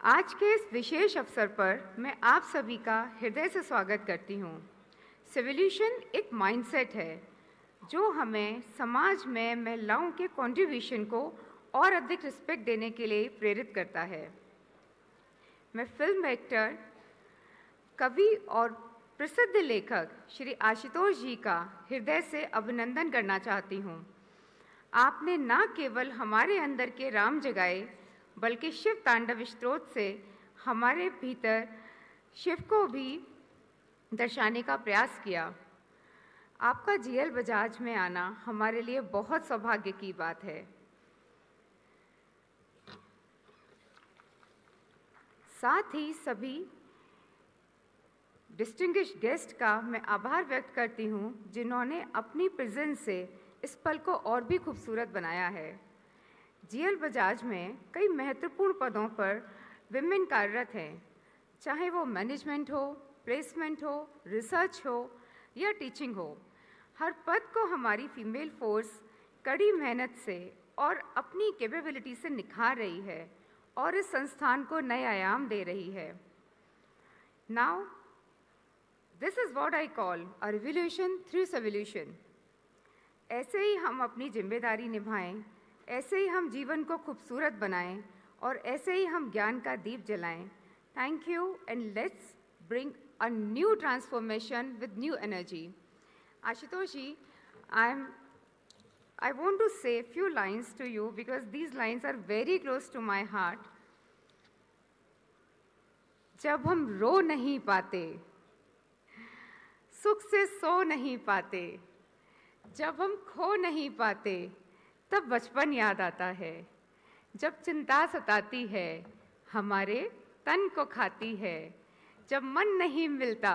आज के इस विशेष अवसर पर मैं आप सभी का हृदय से स्वागत करती हूँ। शेवल्यूशन एक माइंडसेट है जो हमें समाज में महिलाओं के कंट्रीब्यूशन को और अधिक रिस्पेक्ट देने के लिए प्रेरित करता है। मैं फिल्म एक्टर, कवि और प्रसिद्ध लेखक श्री आशुतोष जी का हृदय से अभिनंदन करना चाहती हूँ। आपने न केवल हमारे अंदर के राम जगाए, बल्कि शिव तांडव स्तोत्र से हमारे भीतर शिव को भी दर्शाने का प्रयास किया। आपका जीएल बजाज में आना हमारे लिए बहुत सौभाग्य की बात है। साथ ही सभी डिस्टिंग्विश्ड गेस्ट का मैं आभार व्यक्त करती हूँ, जिन्होंने अपनी प्रेजेंस से इस पल को और भी खूबसूरत बनाया है। जीएल बजाज में कई महत्वपूर्ण पदों पर विमेन कार्यरत हैं, चाहे वो मैनेजमेंट हो, प्लेसमेंट हो, रिसर्च हो या टीचिंग हो। हर पद को हमारी फीमेल फोर्स कड़ी मेहनत से और अपनी कैपेबिलिटी से निखार रही है और इस संस्थान को नए आयाम दे रही है। Now this is what I call a revolution through shevolution. ऐसे ही हम अपनी जिम्मेदारी निभाएं, ऐसे ही हम जीवन को खूबसूरत बनाएं और ऐसे ही हम ज्ञान का दीप जलाएं। Thank you and let's bring a new transformation with new energy. Ashutosh ji, I want to say a few lines to you because these lines are very close to my heart. जब हम रो नहीं पाते, सुख से सो नहीं पाते, जब हम खो नहीं पाते, तब बचपन याद आता है. जब चिंता सताती है, हमारे तन को खाती है, जब मन नहीं मिलता,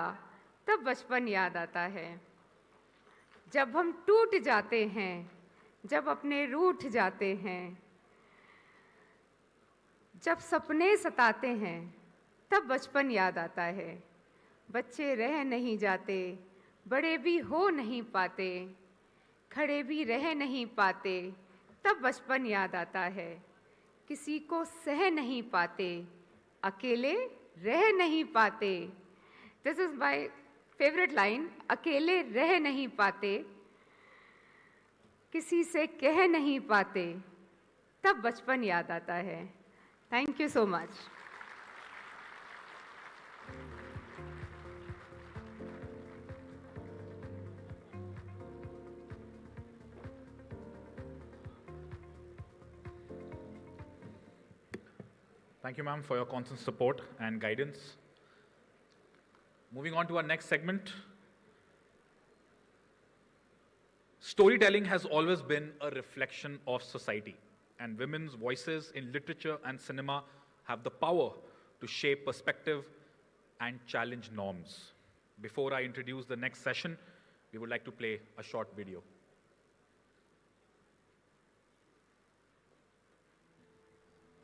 तब बचपन याद आता है. जब हम टूट जाते हैं, जब अपने रूठ जाते हैं, जब सपने सताते हैं, तब बचपन याद आता है. बच्चे रह नहीं जाते, बड़े भी हो नहीं पाते, खड़े भी रह नहीं पाते, तब बचपन याद आता है. किसी को सह नहीं पाते, अकेले रह नहीं पाते. This is my favourite line. अकेले रह नहीं पाते, किसी से कह नहीं पाते, तब बचपन याद आता है. Thank you so much. Thank you, ma'am, for your constant support and guidance. Moving on to our next segment. Storytelling has always been a reflection of society, and women's voices in literature and cinema have the power to shape perspective and challenge norms. Before I introduce the next session, we would like to play a short video.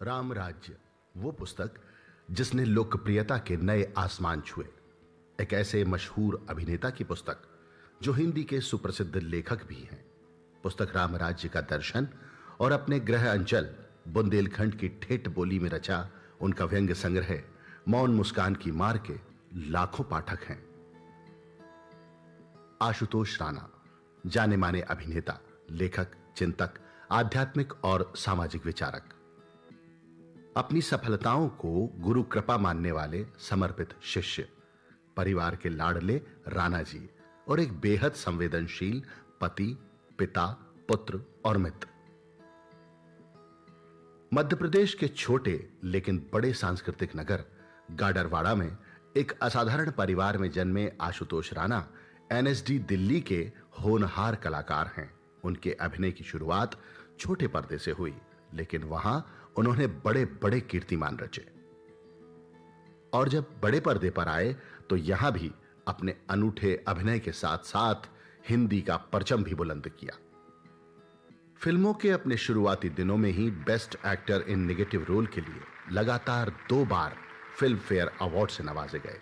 Ram राज्य, वो पुस्तक जिसने लोकप्रियता के नए आसमान छुए. एक ऐसे मशहूर अभिनेता की पुस्तक जो हिंदी के सुप्रसिद्ध लेखक भी हैं. पुस्तक राम राज्य का दर्शन और अपने गृह अंचल बुंदेलखंड की ठेठ बोली में रचा उनका व्यंग्य संग्रह मौन मुस्कान की मार के लाखों पाठक हैं. आशुतोष राणा, जाने माने अभिनेता, लेखक, चिंतक, आध्यात्मिक और सामाजिक विचारक. अपनी सफलताओं को गुरु कृपा मानने वाले समर्पित शिष्य, परिवार के लाडले राणा जी और एक बेहद संवेदनशील पति, पिता, पुत्र और मित्र. मध्य प्रदेश के छोटे लेकिन बड़े सांस्कृतिक नगर गाडरवाड़ा में एक असाधारण परिवार में जन्मे आशुतोष राणा एनएसडी दिल्ली के होनहार कलाकार हैं. उनके अभिनय की शुरुआत छोटे पर्दे से हुई, लेकिन वहां उन्होंने बड़े बड़े कीर्तिमान रचे और जब बड़े पर्दे पर आए तो यहां भी अपने अनूठे अभिनय के साथ साथ हिंदी का परचम भी बुलंद किया. फिल्मों के अपने शुरुआती दिनों में ही best actor in negative role के लिए लगातार 2 बार फिल्म फेयर अवार्ड से नवाजे गए.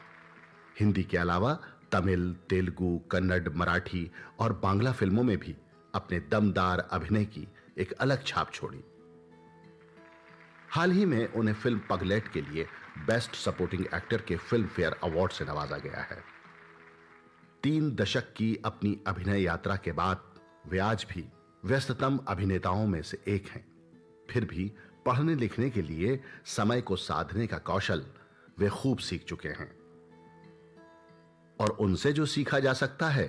हिंदी के अलावा तमिल, तेलुगु, कन्नड़, मराठी और बांग्ला फिल्मों में भी अपने दमदार अभिनय की एक अलग छाप छोड़ी. हाल ही में उन्हें फिल्म पगलेट के लिए बेस्ट सपोर्टिंग एक्टर के फिल्म फेयर अवार्ड से नवाजा गया है. 3 दशक की अपनी अभिनय यात्रा के बाद वे आज भी व्यस्ततम अभिनेताओं में से एक हैं. फिर भी पढ़ने लिखने के लिए समय को साधने का कौशल वे खूब सीख चुके हैं और उनसे जो सीखा जा सकता है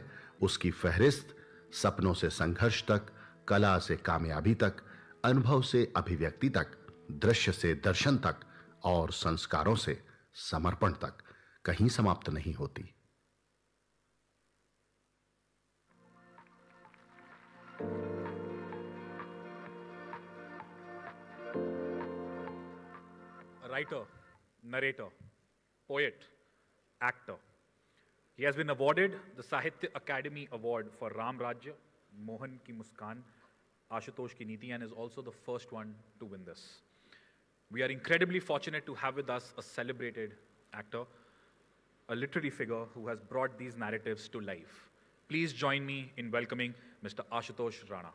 उसकी फहरिस्त सपनों से संघर्ष तक, कला से कामयाबी तक, अनुभव से अभिव्यक्ति तक, दृश्य से दर्शन तक और संस्कारों से समर्पण तक कहीं समाप्त नहीं होती. Writer, narrator, poet, actor. He has been awarded the Sahitya Academy Award for Ram Rajya, Mohan Ki Muskan, Ashutosh Ki Niti, and is also the first one to win this. We are incredibly fortunate to have with us a celebrated actor, a literary figure who has brought these narratives to life. Please join me in welcoming Mr. Ashutosh Rana.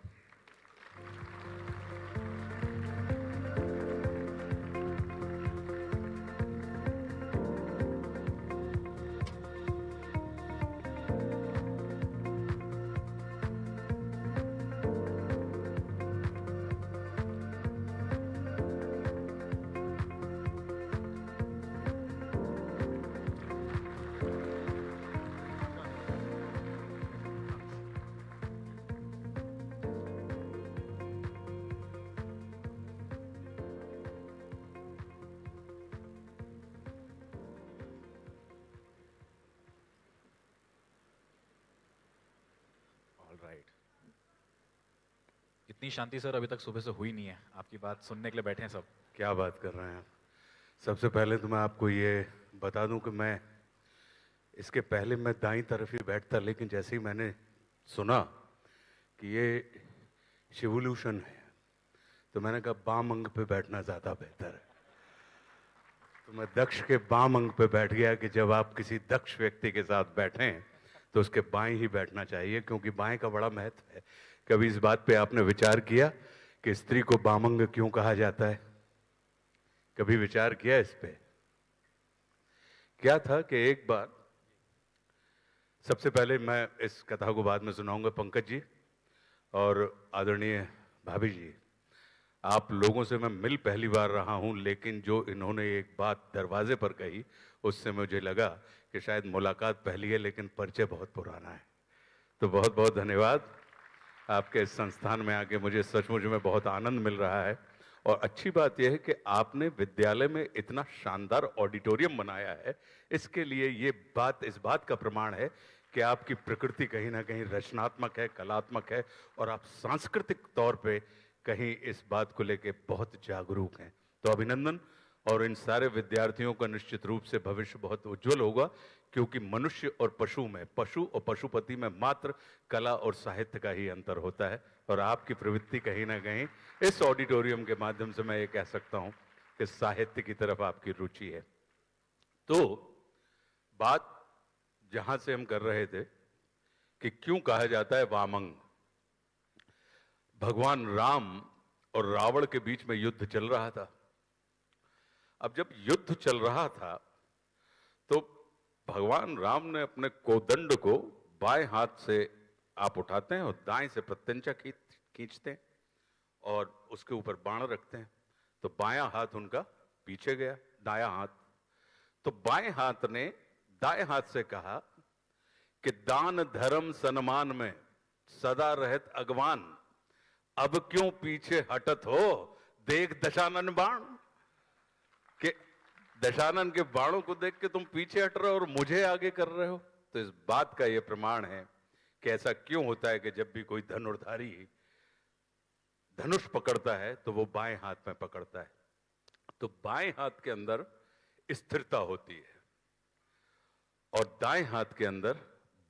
इतनी शांति sir अभी तक सुबह से हुई नहीं है, आपकी बात सुनने के लिए बैठे हैं सब। क्या बात कर रहे हैं। सबसे पहले तो मैं आपको ये बता दूं कि मैं इसके पहले मैं दाईं तरफ ही बैठता, लेकिन जैसे ही मैंने सुना कि ये शिवोल्यूशन है तो मैंने कहा बाम अंग पे बैठना ज़्यादा बेहतर है। तो मैं दक्ष के बाम अंग पे बैठ गया कि जब आप किसी दक्ष व्यक्ति के साथ बैठें तो उसके बाएं ही बैठना चाहिए, क्योंकि बाएं का बड़ा महत्व है। कभी इस बात पे आपने विचार किया कि स्त्री को बामंग क्यों कहा जाता है? कभी विचार किया इस पे? क्या था कि एक बार, सबसे पहले मैं इस कथा को बाद में सुनाऊंगा पंकज जी और आदरणीय भाभी जी, आप लोगों से मैं मिल पहली बार रहा हूं, लेकिन जो इन्होंने एक बात दरवाजे पर कही उससे मुझे लगा कि शायद मुलाकात पहली है लेकिन परिचय बहुत पुराना है। तो बहुत बहुत धन्यवाद आपके इस संस्थान में आके, मुझे सचमुच में बहुत आनंद मिल रहा है। और अच्छी बात यह है कि आपने विद्यालय में इतना शानदार ऑडिटोरियम बनाया है, इसके लिए ये बात, इस बात का प्रमाण है कि आपकी प्रकृति कहीं ना कहीं रचनात्मक है, कलात्मक है, और आप सांस्कृतिक तौर पे कहीं इस बात को लेके बहुत जागरूक हैं। तो अभिनंदन। और इन सारे विद्यार्थियों का निश्चित रूप से भविष्य बहुत उज्जवल होगा, क्योंकि मनुष्य और पशु में, पशु और पशुपति में मात्र कला और साहित्य का ही अंतर होता है। और आपकी प्रवृत्ति कहीं ना कहीं इस ऑडिटोरियम के माध्यम से मैं ये कह सकता हूं कि साहित्य की तरफ आपकी रुचि है। तो बात जहां से हम कर रहे थे कि क्यों कहा जाता है वामंग। भगवान राम और रावण के बीच में युद्ध चल रहा था। अब जब युद्ध चल रहा था तो भगवान राम ने अपने कोदंड को बाएं हाथ से आप उठाते हैं और दाएं से प्रत्यंचा खींचते हैं और उसके ऊपर बाण रखते हैं। तो बायां हाथ उनका पीछे गया, दायां हाथ। तो बाएं हाथ ने दाएं हाथ से कहा कि दान धर्म सम्मान में सदा रहत अगवान, अब क्यों पीछे हटत हो, देख दशानन बाण। कि दशानन के बाणों को देख के तुम पीछे हट रहे हो और मुझे आगे कर रहे हो। तो इस बात का यह प्रमाण है कि ऐसा क्यों होता है कि जब भी कोई धनुर्धारी धनुष पकड़ता है तो वो बाएं हाथ में पकड़ता है। तो बाएं हाथ के अंदर स्थिरता होती है और दाएं हाथ के अंदर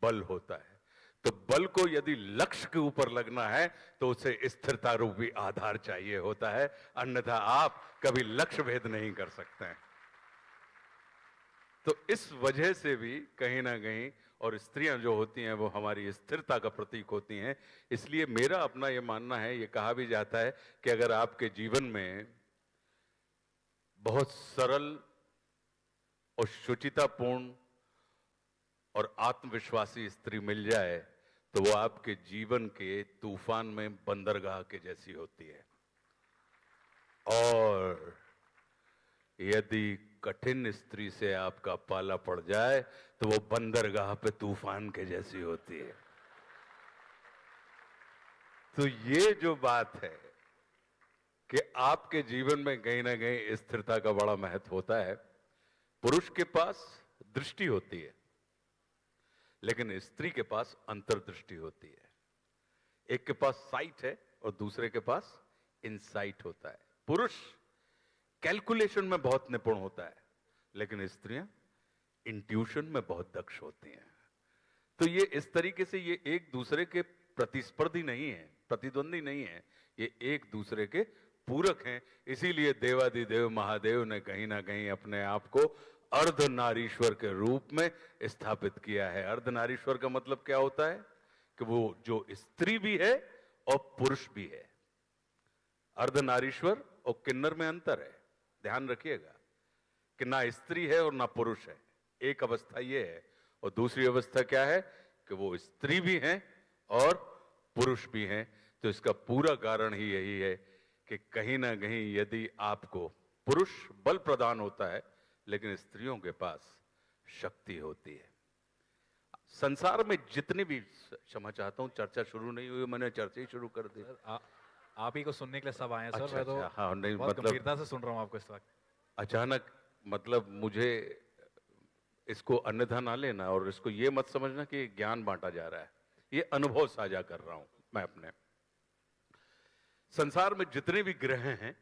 बल होता है। तो बल को यदि लक्ष्य के ऊपर लगना है तो उसे स्थिरता रूपी आधार चाहिए होता है, अन्यथा आप कभी लक्ष्य भेद नहीं कर सकते हैं। तो इस वजह से भी कहीं ना कहीं, और स्त्रियां जो होती हैं वो हमारी स्थिरता का प्रतीक होती हैं। इसलिए मेरा अपना ये मानना है, ये कहा भी जाता है कि अगर आपके जीवन में बहुत सरल और शुचितापूर्ण और आत्मविश्वासी स्त्री मिल जाए तो वो आपके जीवन के तूफान में बंदरगाह के जैसी होती है। और यदि कठिन स्त्री से आपका पाला पड़ जाए तो वो बंदरगाह पे तूफान के जैसी होती है। तो ये जो बात है कि आपके जीवन में कहीं ना कहीं स्थिरता का बड़ा महत्व होता है। पुरुष के पास दृष्टि होती है लेकिन स्त्री के पास अंतर्दृष्टि होती है। एक के पास साइट है और दूसरे के पास इनसाइट होता है। पुरुष कैलकुलेशन में बहुत निपुण होता है लेकिन स्त्रियां इंट्यूशन में बहुत दक्ष होती हैं। तो ये इस तरीके से ये एक दूसरे के प्रतिस्पर्धी नहीं है, प्रतिद्वंदी नहीं है, ये एक दूसरे के पूरक हैं। इसीलिए देवादिदेव महादेव ने कहीं ना कहीं अपने आप को अर्धनारीश्वर के रूप में स्थापित किया है। अर्धनारीश्वर का मतलब क्या होता है कि वो जो स्त्री भी है और पुरुष भी है। अर्धनारीश्वर और किन्नर में अंतर है, ध्यान रखिएगा कि ना स्त्री है और ना पुरुष है। एक अवस्था ये है और दूसरी अवस्था क्या है कि वो स्त्री भी हैं और पुरुष भी हैं। तो इसका पूरा कारण ही यही है कि कहीं ना कहीं यदि आपको पुरुष बल प्रदान होता है लेकिन स्त्रियों के पास शक्ति होती है। संसार में जितने भी, क्षमा चाहता हूं चर्चा शुरू नहीं हुई, मैंने चर्चा ही शुरू कर दी। आप ही को सुनने के लिए सब आए हैं सर। अच्छा, मैं तो हाँ, नहीं, बहुत मतलब गंभीरता से सुन रहा हूं आपको इस वक्त। अचानक मतलब मुझे इसको अन्यथा ना लेना और इसको ये मत समझना कि ज्ञान बांटा जा रहा है, ये अनुभव साझा कर रहा हूं मैं अपने। संसार में जितने भी ग्रह हैं,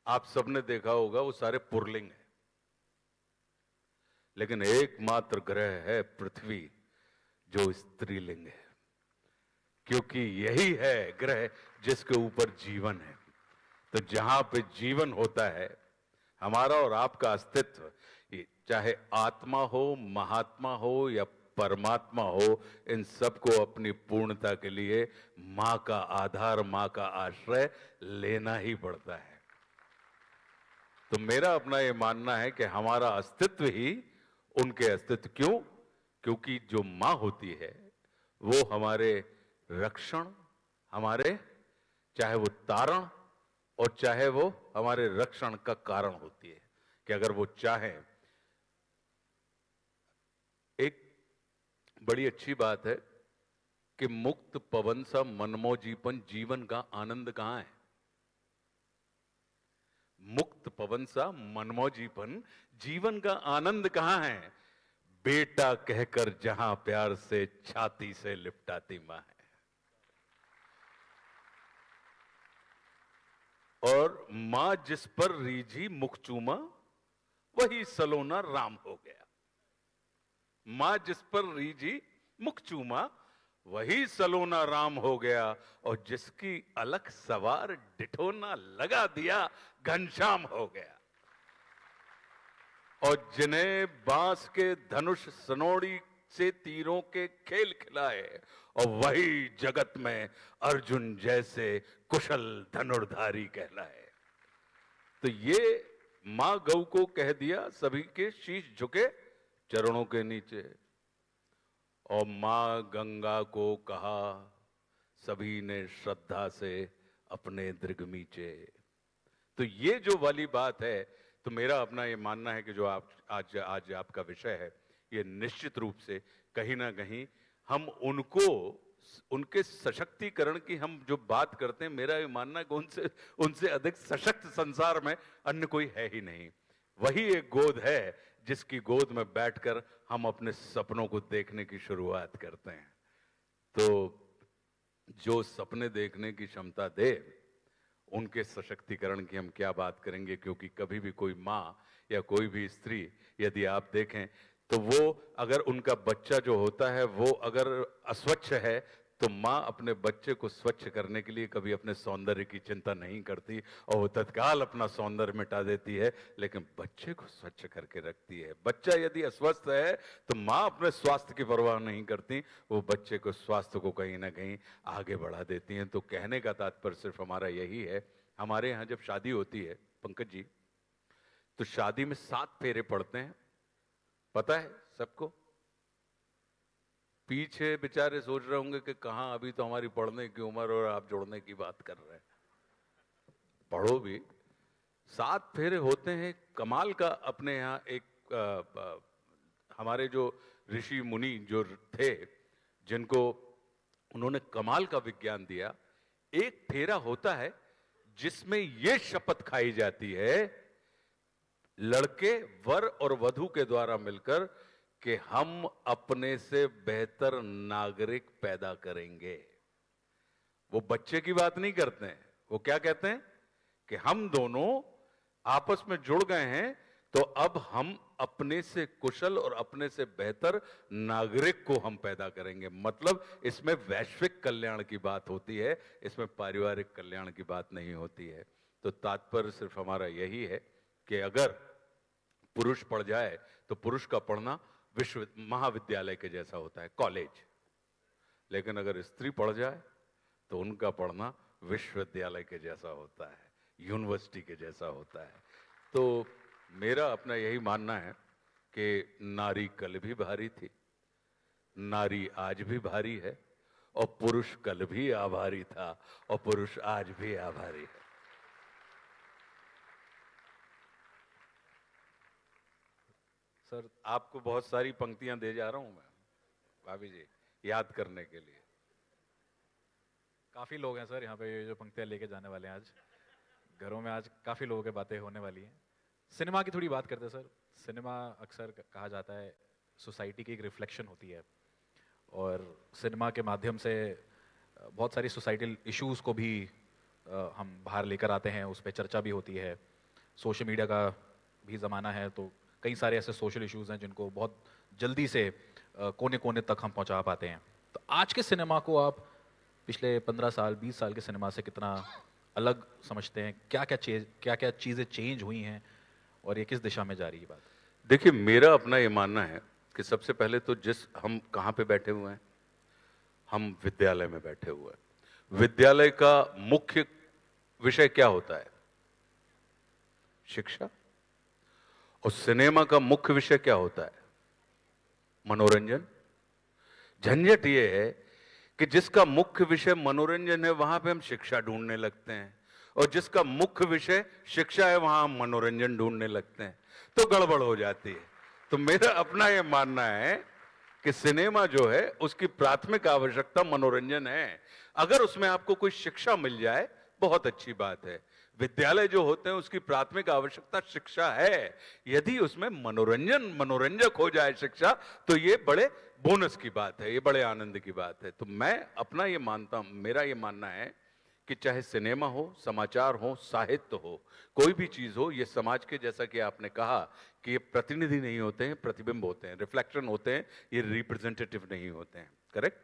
आप सबने देखा होगा वो सारे पुरलिंग हैं, लेकिन एकमात्र ग्रह है पृथ्वी जो स्त्रीलिंग है, क्योंकि यही है ग्रह जिसके ऊपर जीवन है। तो जहां पे जीवन होता है, हमारा और आपका अस्तित्व, चाहे आत्मा हो, महात्मा हो या परमात्मा हो, इन सबको अपनी पूर्णता के लिए मां का आधार, मां का आश्रय लेना ही पड़ता है। तो मेरा अपना ये मानना है कि हमारा अस्तित्व ही उनके अस्तित्व, क्यों? क्योंकि जो मां होती है वो हमारे रक्षण, हमारे चाहे वो तारण और चाहे वो हमारे रक्षण का कारण होती है, कि अगर वो चाहें। एक बड़ी अच्छी बात है कि मुक्त पवन सा मनमोजीपन, जीवन का आनंद कहां है? मुक्त पवन सा मनमोजीपन, जीवन का आनंद कहां है? बेटा कहकर जहां प्यार से छाती से लिपटाती मां है। और मां जिस पर रीझी मुख चूमा, वही सलोना राम हो गया। मां जिस पर रीझी मुख चूमा, वही सलोना राम हो गया। और जिसकी अलख सवार डिठोना लगा दिया, घनश्याम हो गया। और जिन्हें बांस के धनुष सनोड़ी से तीरों के खेल खिलाए, और वही जगत में अर्जुन जैसे कुशल धनुर्धारी कहलाए। तो ये मां गौ को कह दिया, सभी के शीश झुके चरणों के नीचे। और मां गंगा को कहा, सभी ने श्रद्धा से अपने दृगमीचे। तो ये जो वाली बात है, तो मेरा अपना ये मानना है कि जो आप आज आपका विषय है, ये निश्चित रूप से कहीं ना कहीं हम उनको, उनके सशक्तिकरण की हम जो बात करते हैं, मेरा ये मानना है कि उनसे अधिक सशक्त संसार में अन्य कोई है ही नहीं। वही एक गोद है जिसकी गोद में बैठकर हम अपने सपनों को देखने की शुरुआत करते हैं। तो जो सपने देखने की क्षमता दे, उनके सशक्तिकरण की हम क्या बात करेंगे? क्योंकि कभी भी कोई माँ या कोई भी स्त्री, यदि आप देखें तो वो अगर उनका बच्चा जो होता है वो अगर अस्वच्छ है, तो माँ अपने बच्चे को स्वच्छ करने के लिए कभी अपने सौंदर्य की चिंता नहीं करती, और वो तत्काल अपना सौंदर्य मिटा देती है, लेकिन बच्चे को स्वच्छ करके रखती है। बच्चा यदि अस्वस्थ है तो माँ अपने स्वास्थ्य की परवाह नहीं करती, वो बच्चे को स्वास्थ्य को कहीं ना कहीं आगे बढ़ा देती हैं। तो कहने का तात्पर्य सिर्फ हमारा यही है। हमारे यहाँ जब शादी होती है पंकज जी, तो शादी में 7 फेरे पड़ते हैं, पता है सबको? पीछे बेचारे सोच रहे होंगे कि कहां, अभी तो हमारी पढ़ने की उम्र और आप जोड़ने की बात कर रहे हैं। पढ़ो भी। 7 फेरे होते हैं। कमाल का अपने यहाँ एक हमारे जो ऋषि मुनि जो थे, जिनको उन्होंने कमाल का विज्ञान दिया, एक फेरा होता है जिसमें यह शपथ खाई जाती है लड़के, वर और वधू के द्वारा मिलकर कि हम अपने से बेहतर नागरिक पैदा करेंगे। वो बच्चे की बात नहीं करते हैं, वो क्या कहते हैं कि हम दोनों आपस में जुड़ गए हैं, तो अब हम अपने से कुशल और अपने से बेहतर नागरिक को हम पैदा करेंगे। मतलब इसमें वैश्विक कल्याण की बात होती है, इसमें पारिवारिक कल्याण की बात नहीं होती है। तो तात्पर्य सिर्फ हमारा यही है कि अगर पुरुष पढ़ जाए तो पुरुष का पढ़ना महाविद्यालय के जैसा होता है, कॉलेज। लेकिन अगर स्त्री पढ़ जाए तो उनका पढ़ना विश्वविद्यालय के जैसा होता है, यूनिवर्सिटी के जैसा होता है। तो मेरा अपना यही मानना है कि नारी कल भी भारी थी, नारी आज भी भारी है, और पुरुष कल भी आभारी था, और पुरुष आज भी आभारी है। सर, आपको बहुत सारी पंक्तियां दे जा रहा हूं मैं, भाभी जी, याद करने के लिए। काफ़ी लोग हैं सर यहाँ पे, ये जो पंक्तियाँ लेके जाने वाले हैं आज घरों में, आज काफ़ी लोगों की बातें होने वाली हैं। सिनेमा की थोड़ी बात करते हैं सर। सिनेमा अक्सर कहा जाता है सोसाइटी की एक रिफ्लेक्शन होती है, और सिनेमा के माध्यम से बहुत सारी सोसाइटल इश्यूज़ को भी हम बाहर लेकर आते हैं, उस पर चर्चा भी होती है। सोशल मीडिया का भी ज़माना है, तो कई सारे ऐसे सोशल इश्यूज़ हैं जिनको बहुत जल्दी से कोने कोने तक हम पहुंचा पाते हैं। तो आज के सिनेमा को आप पिछले 15 साल 20 साल के सिनेमा से कितना अलग समझते हैं? क्या क्या चीज़ें चेंज हुई हैं और ये किस दिशा में जा रही है बात? देखिए, मेरा अपना ये मानना है कि सबसे पहले तो हम कहाँ पे बैठे हुए हैं? हम विद्यालय में बैठे हुए हैं। विद्यालय का मुख्य विषय क्या होता है? शिक्षा। और सिनेमा का मुख्य विषय क्या होता है? मनोरंजन। झंझट ये है कि जिसका मुख्य विषय मनोरंजन है वहां पे हम शिक्षा ढूंढने लगते हैं, और जिसका मुख्य विषय शिक्षा है वहां हम मनोरंजन ढूंढने लगते हैं, तो गड़बड़ हो जाती है। तो मेरा अपना यह मानना है कि सिनेमा जो है उसकी प्राथमिक आवश्यकता मनोरंजन है। अगर उसमें आपको कोई शिक्षा मिल जाए बहुत अच्छी बात है। विद्यालय जो होते हैं उसकी प्राथमिक आवश्यकता शिक्षा है। यदि उसमें मनोरंजक हो जाए शिक्षा, तो ये बड़े बोनस की बात है, ये बड़े आनंद की बात है। तो मैं अपना ये मानता हूं, मेरा ये मानना है कि चाहे सिनेमा हो, समाचार हो, साहित्य हो, कोई भी चीज हो, ये समाज के, जैसा कि आपने कहा कि ये प्रतिनिधि नहीं होते हैं, प्रतिबिंब होते हैं, रिफ्लेक्शन होते हैं, ये रिप्रेजेंटेटिव नहीं होते हैं। करेक्ट?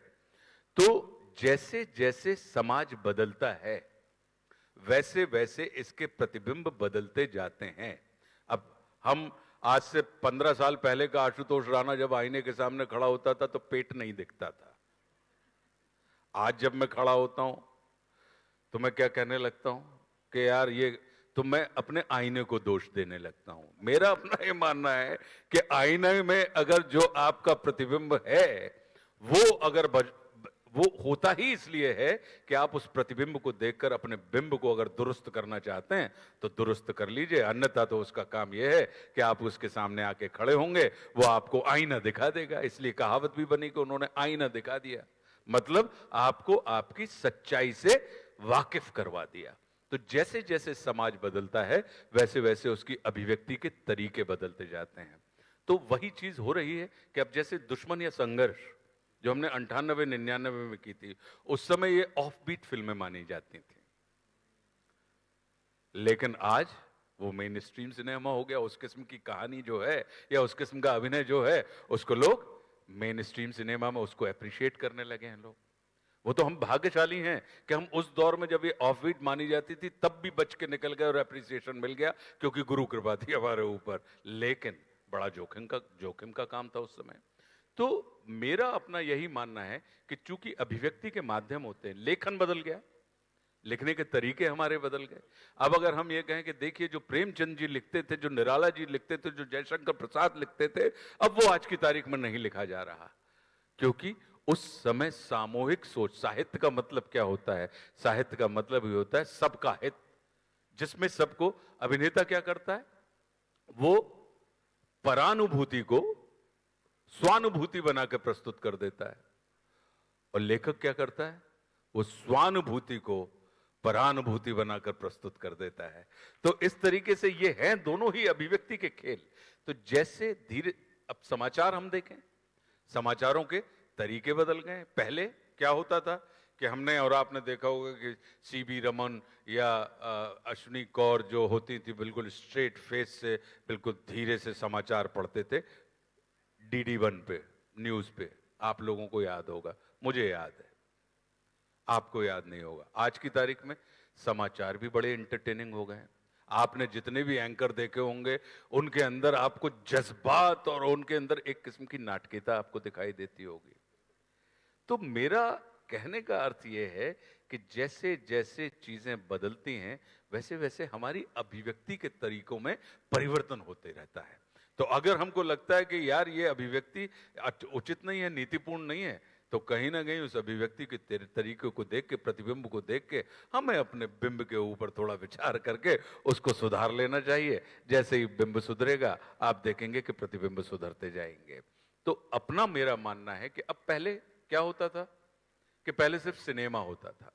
तो जैसे जैसे समाज बदलता है वैसे वैसे इसके प्रतिबिंब बदलते जाते हैं। अब हम आज से 15 साल पहले का आशुतोष राणा जब आईने के सामने खड़ा होता था तो पेट नहीं दिखता था। आज जब मैं खड़ा होता हूं तो मैं क्या कहने लगता हूं कि यार ये, तो मैं अपने आईने को दोष देने लगता हूं। मेरा अपना ये मानना है कि आईने में अगर जो आपका प्रतिबिंब है वो होता ही इसलिए है कि आप उस प्रतिबिंब को देखकर अपने बिंब को अगर दुरुस्त करना चाहते हैं तो दुरुस्त कर लीजिए, अन्यथा तो उसका काम यह है कि आप उसके सामने आके खड़े होंगे, वो आपको आईना दिखा देगा। इसलिए कहावत भी बनी कि उन्होंने आईना दिखा दिया, मतलब आपको आपकी सच्चाई से वाकिफ करवा दिया। तो जैसे जैसे समाज बदलता है वैसे वैसे उसकी अभिव्यक्ति के तरीके बदलते जाते हैं। तो वही चीज हो रही है कि अब जैसे दुश्मन या संघर्ष जो हमने 98-99 में की थी, उस समय ये ऑफ बीट फिल्में मानी जाती थी, लेकिन आज वो मेन स्ट्रीम सिनेमा हो गया। उस किस्म की कहानी जो है या उस किस्म का अभिनय जो है उसको लोग मेन स्ट्रीम सिनेमा में उसको अप्रिशिएट करने लगे हैं लोग। वो तो हम भाग्यशाली हैं कि हम उस दौर में जब ये ऑफ बीट मानी जाती थी तब भी बच के निकल गए और अप्रिसिएशन मिल गया, क्योंकि गुरु कृपा थी हमारे ऊपर। लेकिन बड़ा जोखिम का काम था उस समय। तो मेरा अपना यही मानना है कि चूंकि अभिव्यक्ति के माध्यम होते हैं, लेखन बदल गया, लिखने के तरीके हमारे बदल गए। अब अगर हम ये कहें कि देखिए जो प्रेमचंद जी लिखते थे, जो निराला जी लिखते थे, जो जयशंकर प्रसाद लिखते थे, अब वो आज की तारीख में नहीं लिखा जा रहा, क्योंकि उस समय सामूहिक सोच, साहित्य का मतलब क्या होता है? साहित्य का मतलब ये होता है सबका हित, जिसमें सबको, अभिनेता क्या करता है? वो परानुभूति को स्वानुभूति बनाकर प्रस्तुत कर देता है, और लेखक क्या करता है? वो स्वानुभूति को परानुभूति बनाकर प्रस्तुत कर देता है। तो इस तरीके से ये हैं दोनों ही अभिव्यक्ति के खेल। तो जैसे धीरे, अब समाचार हम देखें, समाचारों के तरीके बदल गए। पहले क्या होता था कि हमने और आपने देखा होगा कि सीबी रमन या अश्विनी कौर जो होती थी, बिल्कुल स्ट्रेट फेस से, बिल्कुल धीरे से समाचार पढ़ते थे DD1 पे, न्यूज पे। आप लोगों को याद होगा, मुझे याद है, आपको याद नहीं होगा। आज की तारीख में समाचार भी बड़े एंटरटेनिंग हो गए हैं। आपने जितने भी एंकर देखे होंगे उनके अंदर आपको जज्बात और उनके अंदर एक किस्म की नाटकीयता आपको दिखाई देती होगी। तो मेरा कहने का अर्थ यह है कि जैसे जैसे चीजें बदलती हैं वैसे वैसे हमारी अभिव्यक्ति के तरीकों में परिवर्तन होते रहता है। तो अगर हमको लगता है कि यार ये अभिव्यक्ति उचित नहीं है, नीतिपूर्ण नहीं है, तो कहीं ना कहीं उस अभिव्यक्ति के तरीके को देख के, प्रतिबिंब को देख के, हमें अपने बिंब के ऊपर थोड़ा विचार करके उसको सुधार लेना चाहिए। जैसे ही बिंब सुधरेगा आप देखेंगे कि प्रतिबिंब सुधरते जाएंगे। तो अपना मेरा मानना है कि अब पहले क्या होता था कि पहले सिर्फ सिनेमा होता था,